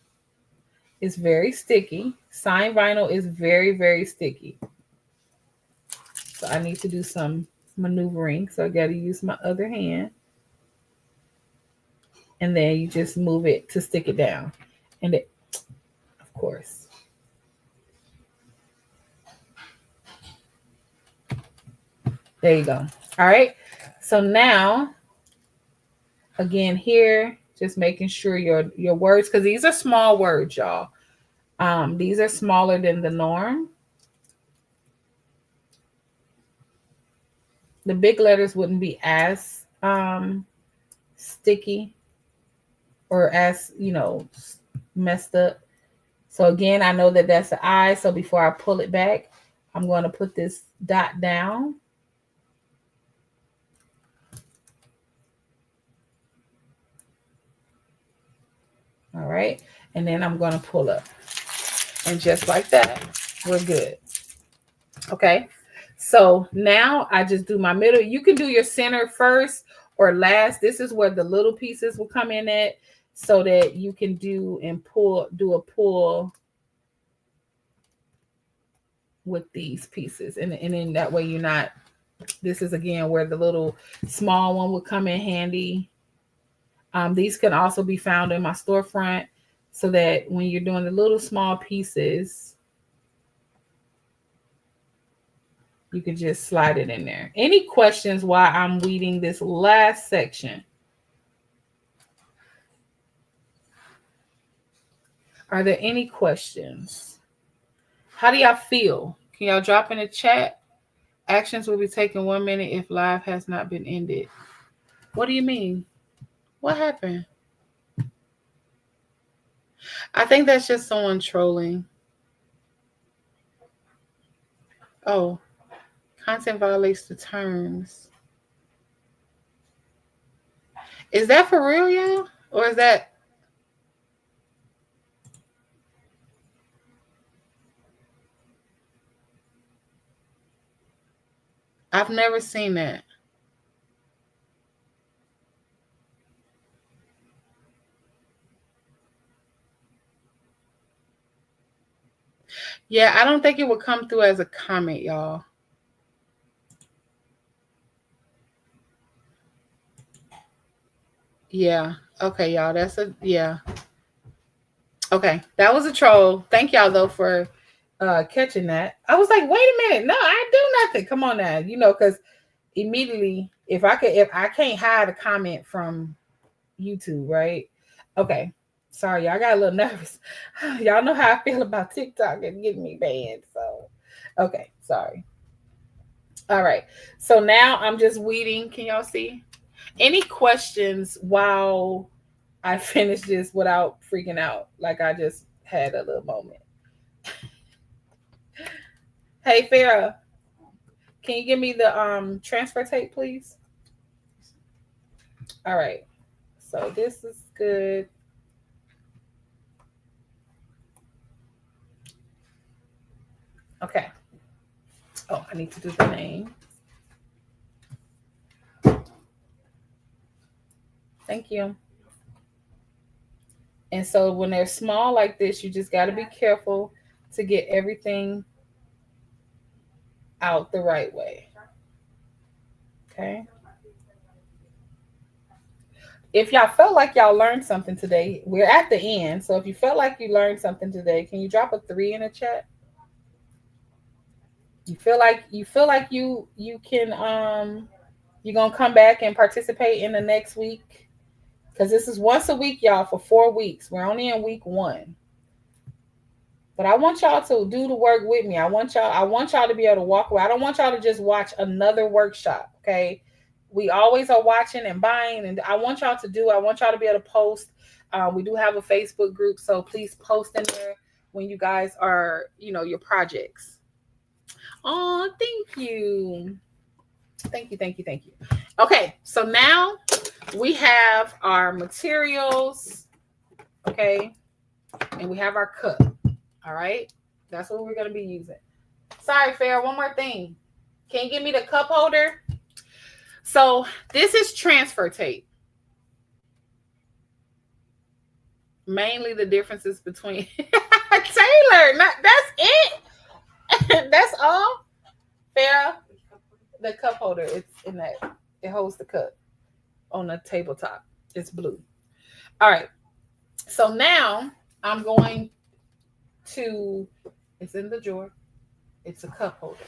It's very sticky. Sign vinyl is very, very sticky. So I need to do some maneuvering. So I got to use my other hand. And then you just move it to stick it down. And it, of course. There you go. All right. So now, again, here, just making sure your words, because these are small words, y'all. These are smaller than the norm. The big letters wouldn't be as sticky or as, messed up. So again, I know that that's the eye. So before I pull it back, I'm going to put this dot down. All right. And then I'm going to pull up. And just like that, we're good. Okay. So now I just do my middle. You can do your center first or last. This is where the little pieces will come in at, so that you can do a pull with these pieces. And then that way you're not, this is again where the little small one would come in handy. These can also be found in my storefront, so that when you're doing the little small pieces, you can just slide it in there. Any questions while I'm weeding this last section? Are there any questions? How do y'all feel? Can y'all drop in the chat? Actions will be taken 1 minute if live has not been ended. What do you mean? What happened? I think that's just someone trolling. Oh, content violates the terms. Is that for real, y'all? Or is that... I've never seen that. Yeah, I don't think it would come through as a comment, y'all. Yeah. Okay, y'all. That's a... Yeah. Okay. That was a troll. Thank y'all, though, for catching that. I was like, wait a minute. No, I do nothing. Come on now. You know, because immediately, if I can't hide a comment from YouTube, right? Okay. Sorry, y'all got a little nervous. Y'all know how I feel about TikTok and getting me banned. So, okay. Sorry. All right. So now I'm just weeding. Can y'all see? Any questions while I finish this without freaking out? Like I just had a little moment. Hey, Farah, can you give me the transfer tape, please? All right. So this is good. Okay. Oh, I need to do the name. Thank you. And so when they're small like this, you just got to be careful to get everything out the right way. Okay. If y'all felt like y'all learned something today, we're at the end. So if you felt like you learned something today, can you drop a 3 in the chat? You feel like you can you're gonna come back and participate in the next week? Because this is once a week, y'all, for 4 weeks. We're only in week 1. But I want y'all to do the work with me. I want y'all to be able to walk away. I don't want y'all to just watch another workshop. Okay. We always are watching and buying, and I want y'all to be able to post. We do have a Facebook group, so please post in there when you guys are, your projects. Oh, thank you. Thank you. Okay, so now we have our materials, okay, and we have our cup. All right, that's what we're going to be using. Sorry, Farrah, one more thing. Can you give me the cup holder? So this is transfer tape. Mainly the differences between Taylor. That's it. That's all. Farrah, the cup holder. It's in that. It holds the cup on the tabletop. It's blue. All right. So now I'm going to. It's in the drawer. It's a cup holder.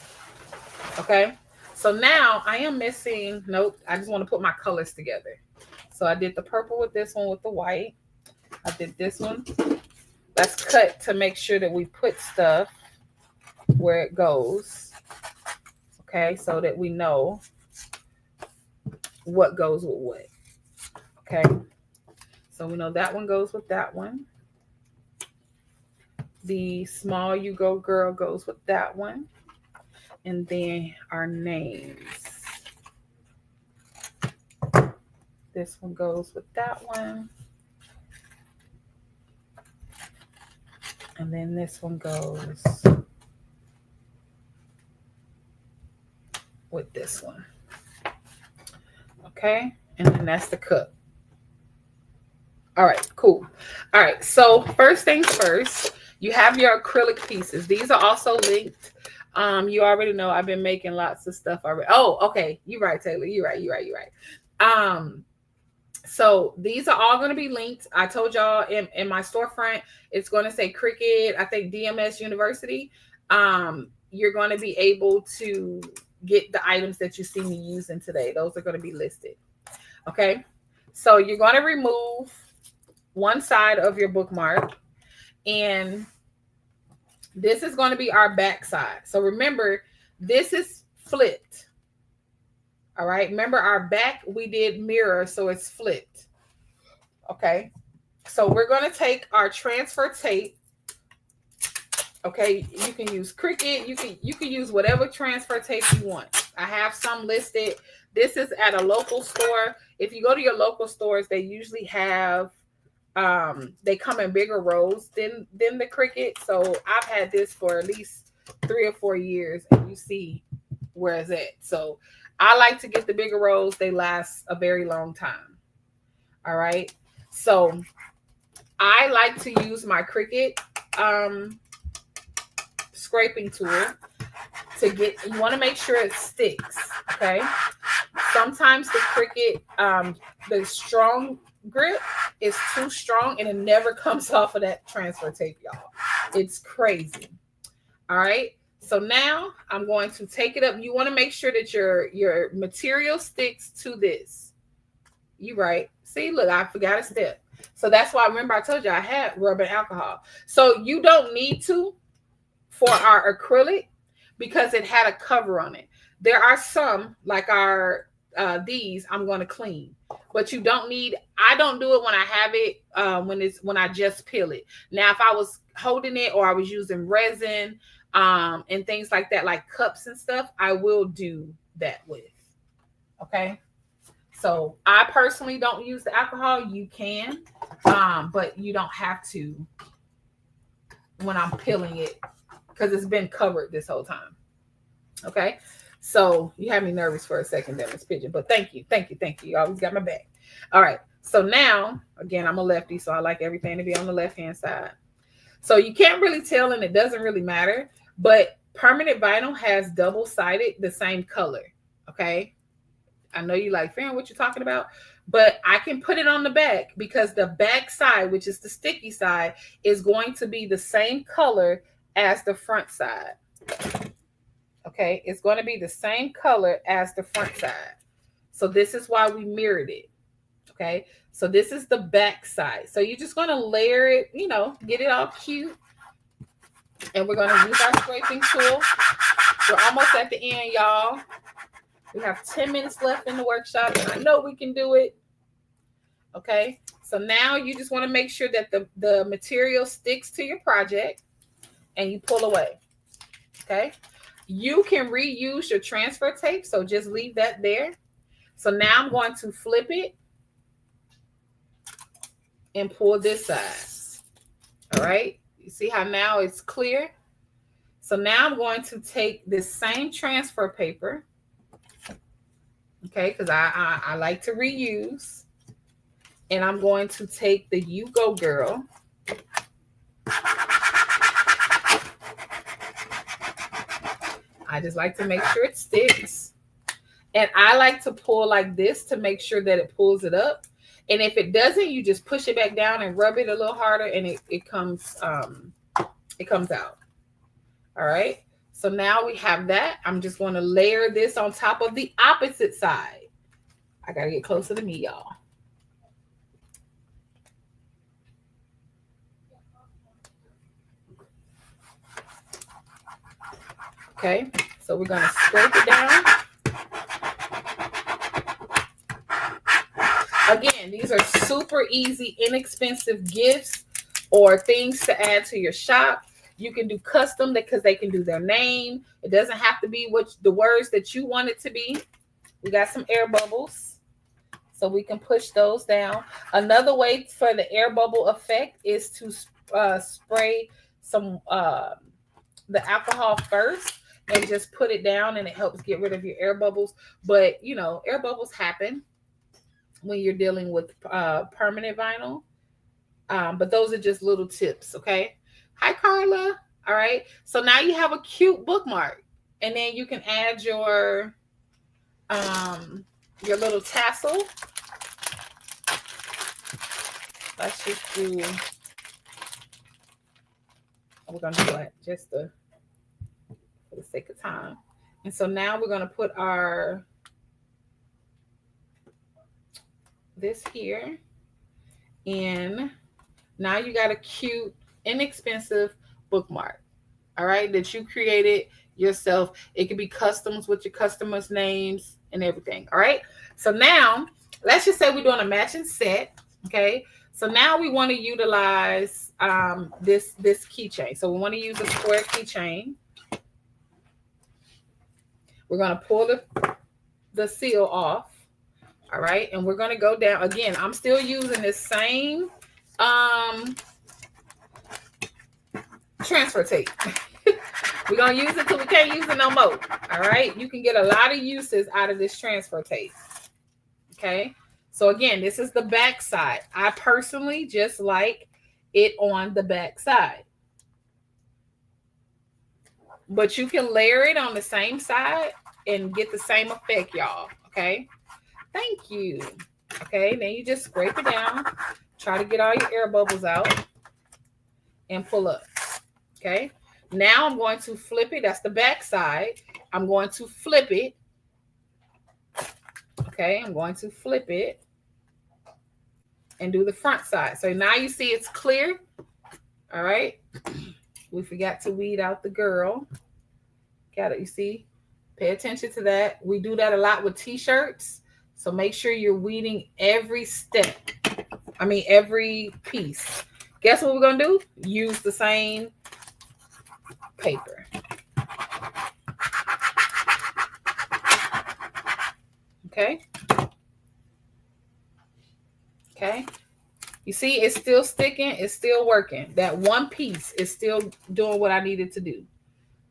Okay. So now I am missing. Nope. I just want to put my colors together. So I did the purple with this one with the white. I did this one. Let's cut to make sure that we put stuff where it goes. Okay, so that we know what goes with what. Okay, so we know that one goes with that one. The small you go girl goes with that one. And then our names. This one goes with that one. And then this one goes with this one. Okay, and then that's the cup. All right, cool. All right, so first things first, you have your acrylic pieces. These are also linked. You already know I've been making lots of stuff already. Oh, okay. You're right, Taylor. You're right. So these are all going to be linked. I told y'all in my storefront, it's going to say Cricut, I think DMS University. you're going to be able to get the items that you see me using today. Those are going to be listed. Okay. So you're going to remove one side of your bookmark, and this is going to be our back side. So remember, this is flipped. All right. Remember, our back, we did mirror, so it's flipped. Okay. So we're going to take our transfer tape. Okay, you can use Cricut. You can use whatever transfer tape you want. I have some listed. This is at a local store. If you go to your local stores, they usually have they come in bigger rolls than the Cricut. So I've had this for at least 3 or 4 years, and you see where it's at. So I like to get the bigger rolls. They last a very long time. All right. So I like to use my Cricut scraping tool to get, you want to make sure it sticks. Okay. Sometimes the Cricut, the strong grip is too strong and it never comes off of that transfer tape, y'all. It's crazy. All right. So now I'm going to take it up. You want to make sure that your material sticks to this. You right. See, look, I forgot a step. So that's why, remember I told you I had rubbing alcohol. So you don't need to for our acrylic because it had a cover on it. There are some, like our these, I'm going to clean, but you don't need. I don't do it when I have it when I just peel it. Now, if I was holding it or I was using resin and things like that, like cups and stuff, I will do that with. Okay. So I personally don't use the alcohol. You can, but you don't have to when I'm peeling it because it's been covered this whole time. Okay. So you had me nervous for a second there, Miss Pigeon, but thank you. You always got my back. All right. So now, again, I'm a lefty, so I like everything to be on the left-hand side. So you can't really tell, and it doesn't really matter, but permanent vinyl has double-sided, the same color. Okay. I know you like, Farron, what you're talking about, but I can put it on the back because the back side, which is the sticky side, is going to be the same color as the front side. Okay, it's going to be the same color as the front side. So this is why we mirrored it. Okay, so this is the back side. So you're just going to layer it, get it all cute. And we're going to use our scraping tool. We're almost at the end, y'all. We have 10 minutes left in the workshop, and I know we can do it. Okay, so now you just want to make sure that the material sticks to your project, and you pull away. Okay, you can reuse your transfer tape, so just leave that there. So now I'm going to flip it and pull this side. All right, you see how now it's clear? So now I'm going to take this same transfer paper. Okay, because I like to reuse. And I'm going to take the You Go Girl. I just like to make sure it sticks. And I like to pull like this to make sure that it pulls it up. And if it doesn't, you just push it back down and rub it a little harder, and it comes out. All right. So now we have that. I'm just going to layer this on top of the opposite side. I got to get closer to me, y'all. Okay. So we're going to scrape it down. Again, these are super easy, inexpensive gifts or things to add to your shop. You can do custom because they can do their name. It doesn't have to be the words that you want it to be. We got some air bubbles, so we can push those down. Another way for the air bubble effect is to spray some the alcohol first and just put it down, and it helps get rid of your air bubbles. But air bubbles happen when you're dealing with permanent vinyl. But those are just little tips, okay? Hi, Carla. All right. So now you have a cute bookmark, and then you can add your little tassel. Let's just do. We're gonna do what? Just the for the sake of time. And so now we're going to put this here. And now you got a cute, inexpensive bookmark. All right, that you created yourself. It could be customs with your customers' names and everything. All right. So now let's just say we're doing a matching set. Okay. So now we want to utilize this keychain. So we want to use a square keychain. We're going to pull the seal off. All right. And we're going to go down again. I'm still using this same transfer tape. We're going to use it till we can't use it no more. All right. You can get a lot of uses out of this transfer tape. Okay. So again, this is the back side. I personally just like it on the back side. But you can layer it on the same side and get the same effect, y'all. Okay. Thank you. Okay. Then you just scrape it down. Try to get all your air bubbles out and pull up. Okay. Now I'm going to flip it. That's the back side. I'm going to flip it. Okay. I'm going to flip it and do the front side. So now you see it's clear. All right. We forgot to weed out the girl. Got it. You see? Pay attention to that. We do that a lot with t-shirts. So make sure you're weeding every step. Every piece. Guess what we're going to do? Use the same paper. Okay. Okay. You see, it's still sticking. It's still working. That one piece is still doing what I needed to do.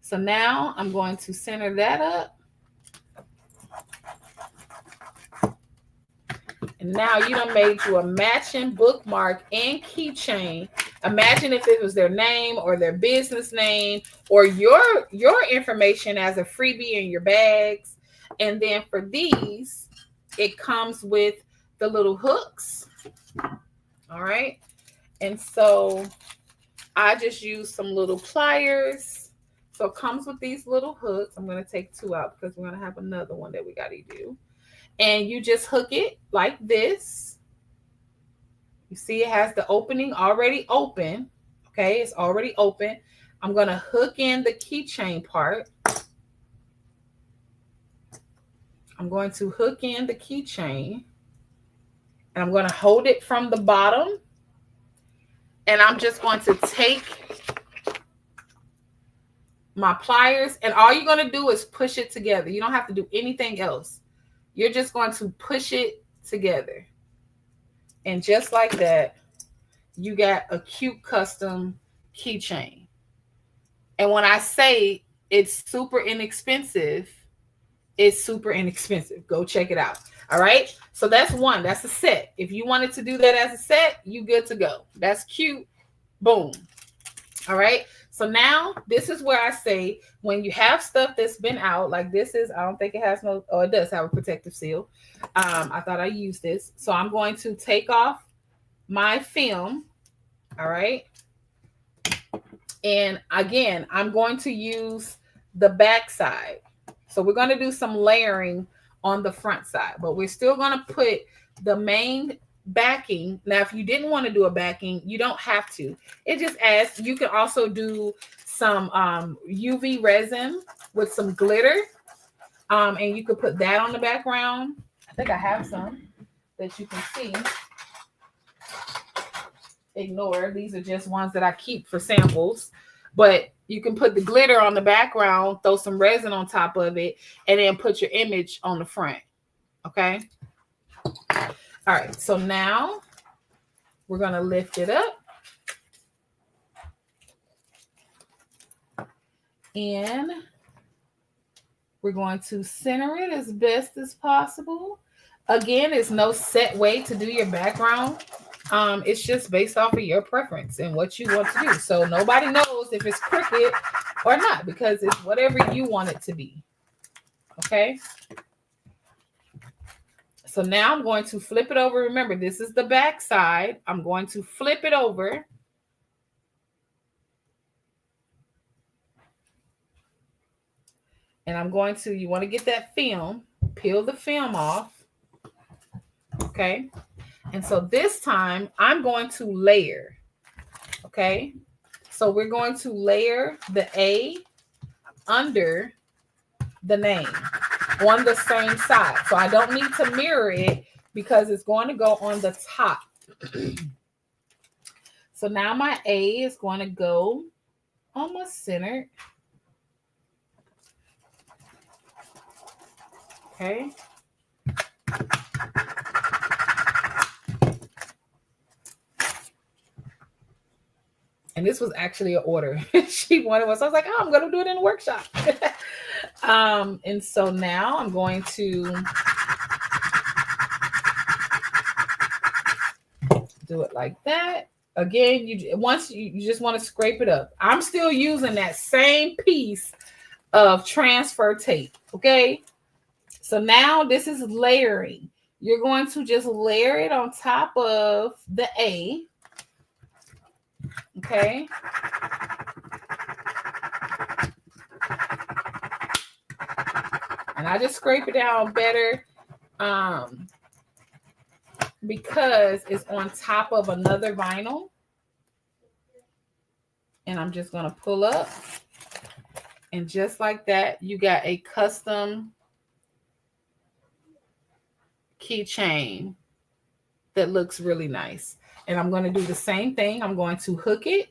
So now I'm going to center that up. And now you done made you a matching bookmark and keychain. Imagine if it was their name or their business name or your information as a freebie in your bags. And then for these, it comes with the little hooks. All right. And so I just use some little pliers. So it comes with these little hooks. I'm going to take 2 out because we're going to have another one that we got to do. And you just hook it like this. You see it has the opening already open. Okay, it's already open. I'm going to hook in the keychain part. I'm going to hook in the keychain. And I'm going to hold it from the bottom. And I'm just going to take my pliers. And all you're going to do is push it together. You don't have to do anything else. You're just going to push it together. And just like that, you got a cute custom keychain. And when I say it's super inexpensive, it's super inexpensive. Go check it out. All right. So that's one. That's a set. If you wanted to do that as a set, you good to go. That's cute. Boom. All right. So now this is where I say when you have stuff that's been out, like this is, I don't think it has no, oh, it does have a protective seal. I thought I used this. So I'm going to take off my film. All right. And again, I'm going to use the back side. So we're going to do some layering on the front side, but we're still going to put the main backing. Now, if you didn't want to do a backing, you don't have to. It just adds, you can also do some UV resin with some glitter. And you could put that on the background. I think I have some that you can see. Ignore, these are just ones that I keep for samples. But you can put the glitter on the background, throw some resin on top of it, and then put your image on the front. Okay. All right. So now we're going to lift it up. And we're going to center it as best as possible. Again, there's no set way to do your background. It's just based off of your preference and what you want to do. So nobody knows if it's Cricut or not because it's whatever you want it to be. Okay. So now I'm going to flip it over. Remember, this is the back side. I'm going to flip it over. And I'm going to, you want to get that film, peel the film off. Okay. And so this time I'm going to layer. Okay. So we're going to layer the A under the name on the same side. So I don't need to mirror it because it's going to go on the top. So now my A is going to go almost centered. Okay. And this was actually an order she wanted us. So I was like, oh, I'm going to do it in the workshop. And so now I'm going to do it like that. Again, you just want to scrape it up. I'm still using that same piece of transfer tape. Okay. So now this is layering. You're going to just layer it on top of the A. Okay. And I just scrape it down better because it's on top of another vinyl. And I'm just going to pull up. And just like that, you got a custom keychain that looks really nice. And I'm going to do the same thing. I'm going to hook it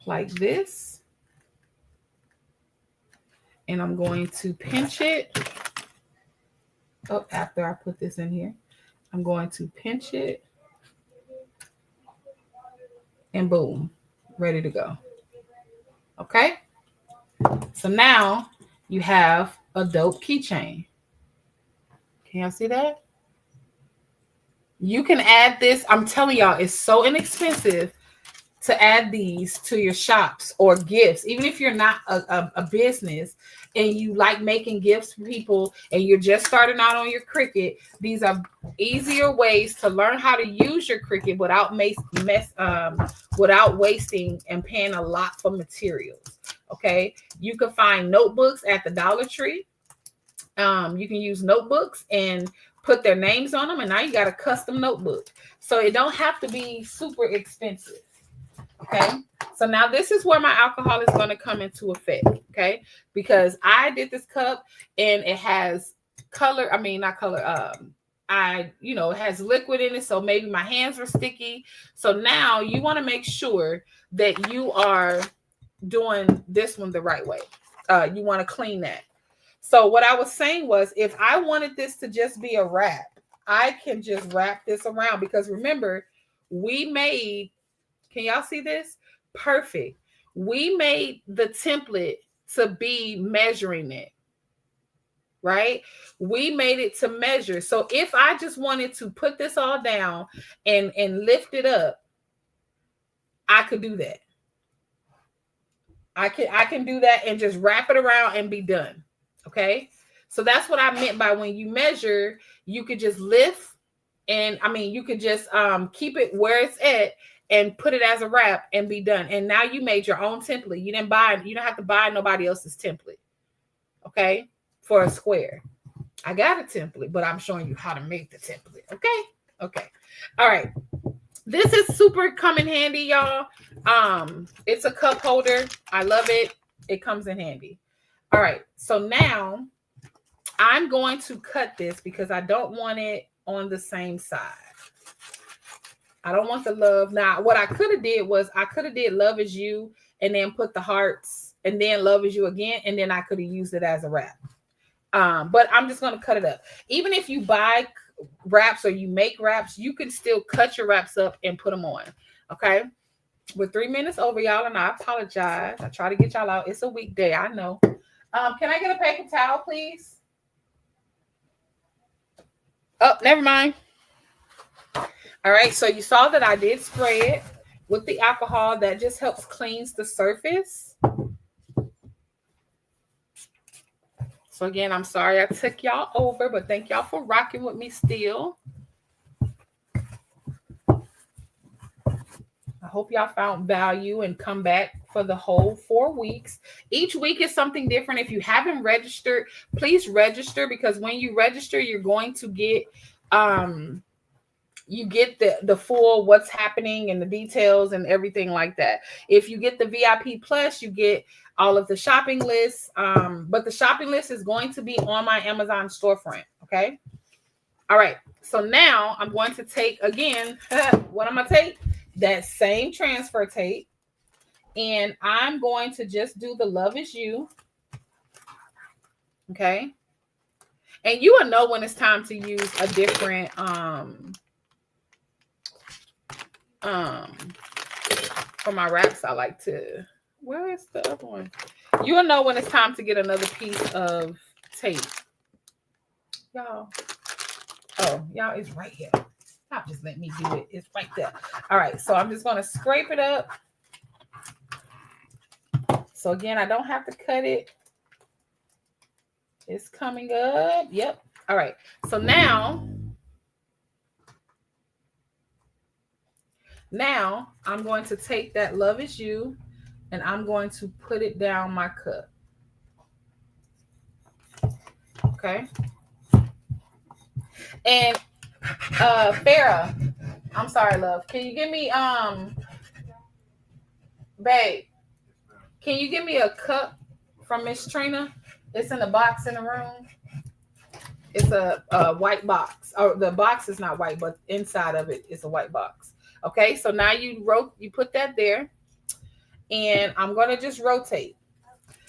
like this. And I'm going to pinch it. Oh, after I put this in here, I'm going to pinch it. And boom, ready to go. Okay. So now you have a dope keychain. Can y'all see that? You can add this. I'm telling y'all, it's so inexpensive to add these to your shops or gifts. Even if you're not a business and you like making gifts for people and you're just starting out on your Cricut, these are easier ways to learn how to use your Cricut without without wasting and paying a lot for materials. Okay, you can find notebooks at the Dollar Tree. You can use notebooks and put their names on them, and now you got a custom notebook. So it don't have to be super expensive. Okay, so now this is where my alcohol is going to come into effect. Okay, because I did this cup and it has color. I mean, not color. It has liquid in it, so maybe my hands are sticky. So now you want to make sure that you are doing this one the right way. You want to clean that. So what I was saying was, if I wanted this to just be a wrap, I can just wrap this around because remember, we made. Can y'all see this? Perfect. We made the template to be measuring it, right? We made it to measure. So if I just wanted to put this all down and lift it up, I could do that. I can do that and just wrap it around and be done. Okay. So that's what I meant by when you measure, you could just lift you could just keep it where it's at and put it as a wrap and be done. And now you made your own template. You don't have to buy nobody else's template. Okay. For a square. I got a template, but I'm showing you how to make the template. Okay. Okay. All right. This is super come in handy, y'all. It's a cup holder. I love it. It comes in handy. All right. So now I'm going to cut this because I don't want it on the same side. I don't want the love. Now, what I could have did was I could have did love is you and then put the hearts and then love is you again. And then I could have used it as a wrap. But I'm just going to cut it up. Even if you buy wraps or you make wraps, you can still cut your wraps up and put them on. Okay. We're 3 minutes over, y'all, and I apologize. I try to get y'all out. It's a weekday. I know. Can I get a paper towel, please? Oh, never mind. All right, so you saw that I did spray it with the alcohol. That just helps cleanse the surface. So again, I'm sorry I took y'all over, but thank y'all for rocking with me still. I hope y'all found value and come back for the whole 4 weeks. Each week is something different. If you haven't registered, please register, because when you register, you're going to get you get the full what's happening and the details and everything like that. If you get the VIP plus, you get all of the shopping lists. But the shopping list is going to be on my Amazon storefront. Okay. All right. So now I'm going to take again, what I'm going to take, that same transfer tape, and I'm going to just do the Love Is You. Okay. And you will know when it's time to use a different, for my wraps, I like to, where is the other one? You'll know when it's time to get another piece of tape. Y'all. Oh, y'all, it's right here. Stop, just let me do it. It's right there. All right, so I'm just going to scrape it up. So again, I don't have to cut it. It's coming up. Yep. All right. So now I'm going to take that Love Is You and I'm going to put it down my cup. Okay. And Farrah, I'm sorry, love. Can you give me babe? Can you give me a cup from Miss Trina? It's in the box in the room. It's a white box. Or the box is not white, but inside of it is a white box. Okay, so now you put that there, and I'm going to just rotate.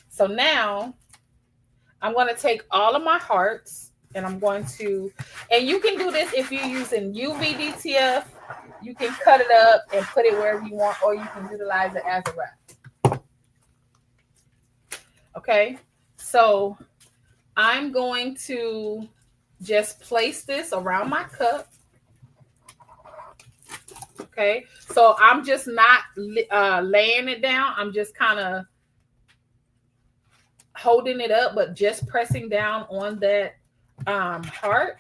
So now I'm going to take all of my hearts, and I'm going to, and you can do this if you're using UV DTF. You can cut it up and put it wherever you want, or you can utilize it as a wrap. Okay, so I'm going to just place this around my cup. Okay, so I'm just not laying it down. I'm just kind of holding it up, but just pressing down on that heart.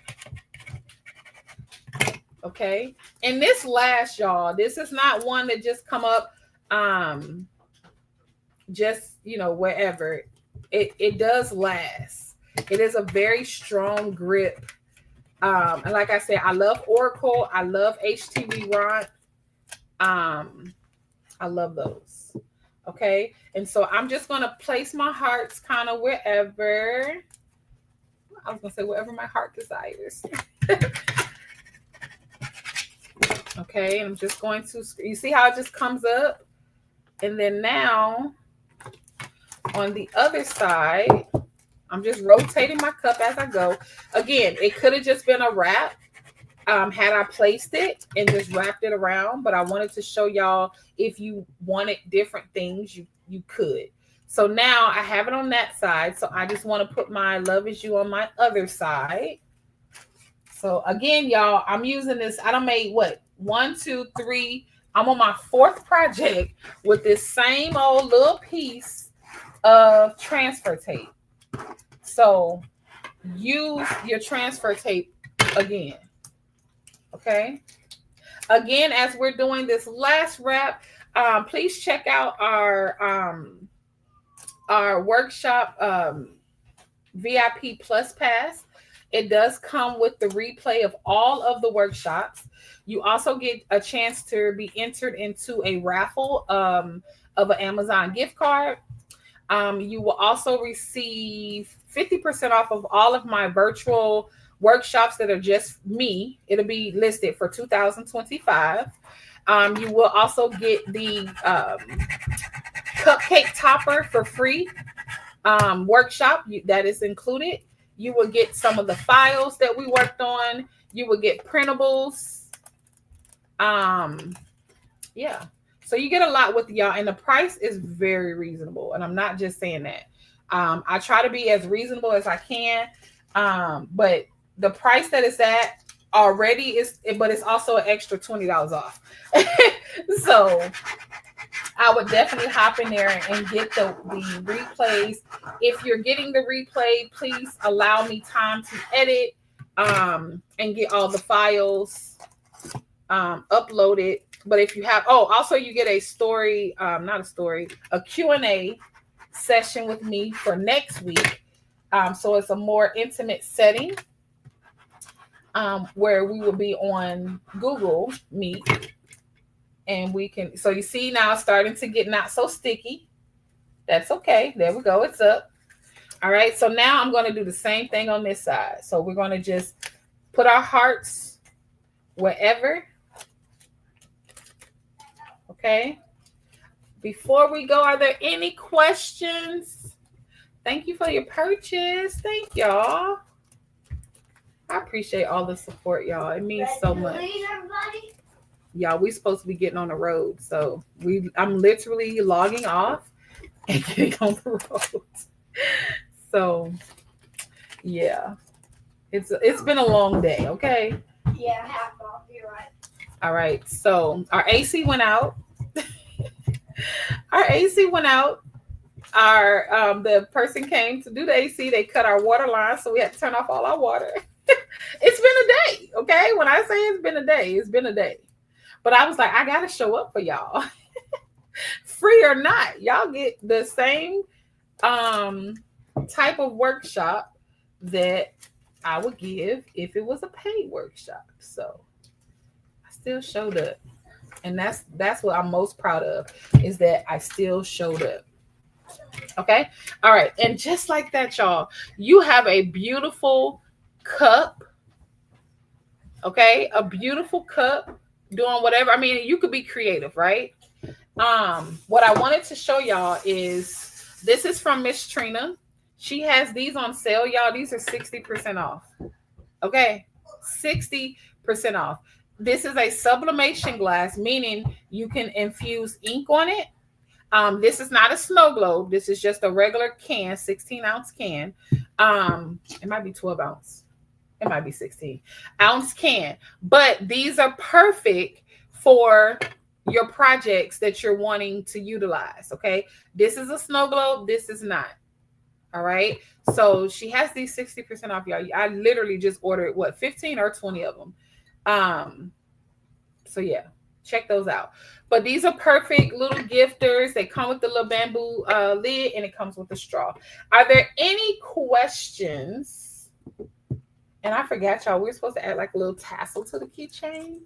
Okay, and this lasts, y'all. This is not one that just come up just, you know, wherever. It does last. It is a very strong grip. And like I said, I love Oracle. I love HTV Ront. I love those. Okay. And so I'm just going to place my hearts kind of wherever. I was going to say wherever my heart desires. Okay. And I'm just going to, you see how it just comes up? And then now on the other side, I'm just rotating my cup as I go. Again, it could have just been a wrap had I placed it and just wrapped it around, but I wanted to show y'all if you wanted different things, you could. So now I have it on that side. So I just want to put my Love Is You on my other side. So again, y'all, I'm using this. I done made what? 1, 2, 3. I'm on my 4th project with this same old little piece of transfer tape. So use your transfer tape again. Okay. Again, as we're doing this last wrap, please check out our workshop VIP Plus Pass. It does come with the replay of all of the workshops. You also get a chance to be entered into a raffle of an Amazon gift card. You will also receive 50% off of all of my virtual workshops that are just me. It'll be listed for 2025. You will also get the cupcake topper for free workshop that is included. You will get some of the files that we worked on. You will get printables. Yeah. So you get a lot with y'all, and the price is very reasonable. And I'm not just saying that. I try to be as reasonable as I can. But the price that it's at already is, but it's also an extra $20 off. So I would definitely hop in there and get the replays. If you're getting the replay, please allow me time to edit and get all the files uploaded. But if you have, also you get a story, not a story, a Q&A session with me for next week. So it's a more intimate setting where we will be on Google Meet, and we can, so you see now it's starting to get not so sticky. That's okay. There we go. It's up. All right. So now I'm going to do the same thing on this side. So we're going to just put our hearts wherever. Okay. Before we go, are there any questions? Thank you for your purchase. Thank y'all. I appreciate all the support, y'all. It means so much. Y'all, we supposed to be getting on the road. So I'm literally logging off and getting on the road. So yeah. It's been a long day, okay? Yeah, half off. You're right. All right. So our AC went out. Our AC went out. Our the person came to do the AC. They cut our water line, so we had to turn off all our water. It's been a day, okay? When I say it's been a day, it's been a day. But I was like, I gotta show up for y'all, free or not. Y'all get the same type of workshop that I would give if it was a paid workshop. So I still showed up. And that's what I'm most proud of, is that I still showed up. Okay. All right. And just like that, y'all, you have a beautiful cup. Okay. A beautiful cup doing whatever. I mean, you could be creative, right? What I wanted to show y'all is, this is from Miss Trina. She has these on sale, y'all. These are 60% off. Okay. 60% off. This is a sublimation glass, meaning you can infuse ink on it. This is not a snow globe. This is just a regular can, 16-ounce can. It might be 12 ounce. It might be 16-ounce can. But these are perfect for your projects that you're wanting to utilize, okay? This is a snow globe. This is not. All right? So she has these 60% off, y'all. I literally just ordered, 15 or 20 of them. So yeah, check those out. But these are perfect little gifters. They come with the little bamboo lid, and it comes with a straw. Are there any questions? And I forgot, y'all, we're supposed to add like a little tassel to the keychain,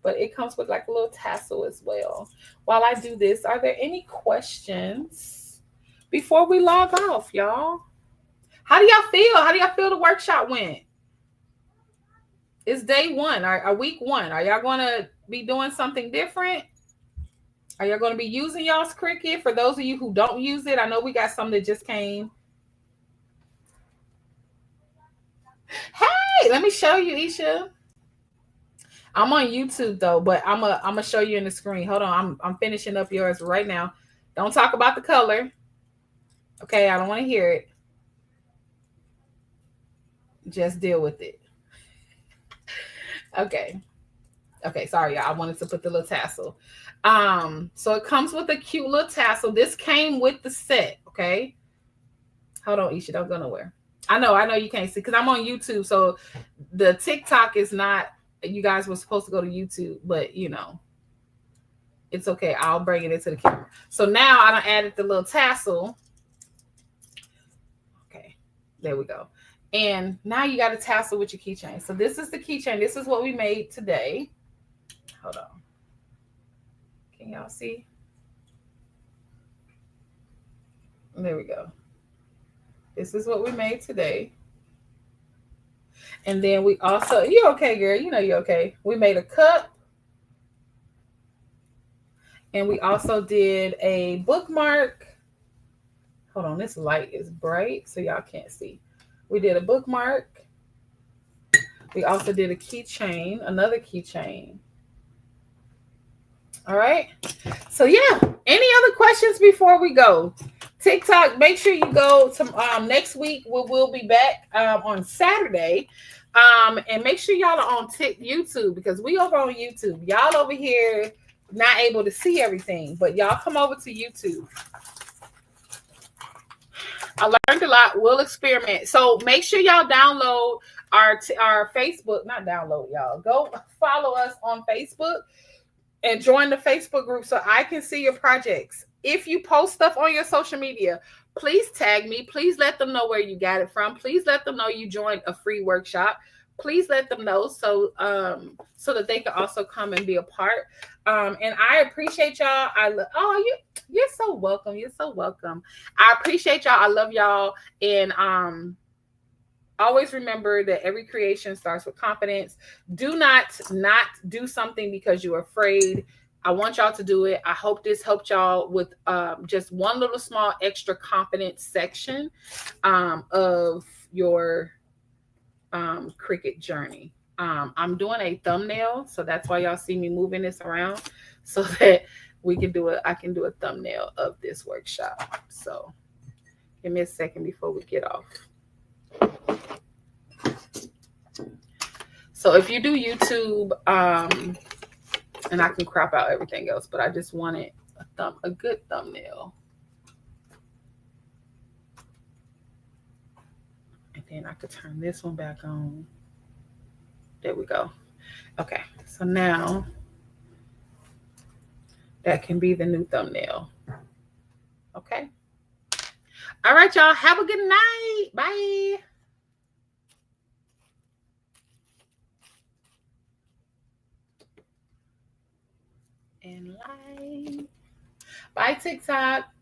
but it comes with like a little tassel as well. While I do this, are there any questions before we log off, y'all? How do y'all feel? How do y'all feel the workshop went? It's day one, or week one. Are y'all going to be doing something different? Are y'all going to be using y'all's Cricut? For those of you who don't use it, I know we got some that just came. Hey, let me show you, Isha. I'm on YouTube though, but I'm gonna show you in the screen. Hold on, I'm finishing up yours right now. Don't talk about the color. Okay, I don't want to hear it. Just deal with it. Okay, sorry, y'all. I wanted to put the little tassel. So it comes with a cute little tassel. This came with the set, okay? Hold on, Isha, don't go nowhere. I know you can't see because I'm on YouTube, so the TikTok is not, you guys were supposed to go to YouTube, but you know, it's okay. I'll bring it into the camera. So now I done added the little tassel. Okay, there we go. And now you got a tassel with your keychain. So this is the keychain. This is what we made today. Hold on. Can y'all see? There we go. This is what we made today. And then we also, you okay, girl? You know you're okay. We made a cup. And we also did a bookmark. Hold on, this light is bright, so y'all can't see. We did a bookmark. We also did a keychain, another keychain. All right. So yeah, any other questions before we go? TikTok, make sure you go to next week. We'll be back on Saturday. And make sure y'all are on YouTube, because we over on YouTube. Y'all over here not able to see everything, but y'all come over to YouTube. I learned a lot. We'll experiment. So make sure y'all download our Facebook. Not download, y'all. Go follow us on Facebook. and join the Facebook group so I can see your projects. If you post stuff on your social media, please tag me. Please let them know where you got it from. Please let them know you joined a free workshop. Please let them know so that they can also come and be a part. And I appreciate y'all. You're so welcome. You're so welcome. I appreciate y'all. I love y'all. And always remember that every creation starts with confidence. Do not do something because you're afraid. I want y'all to do it. I hope this helped y'all with just one little small extra confidence section of your Cricut journey. I'm doing a thumbnail, so that's why y'all see me moving this around so that I can do a thumbnail of this workshop. So give me a second before we get off. So if you do YouTube, and I can crop out everything else, but I just wanted a good thumbnail. And then I could turn this one back on. There we go. Okay, so now that can be the new thumbnail. Okay. All right, y'all. Have a good night. Bye. And like, bye TikTok.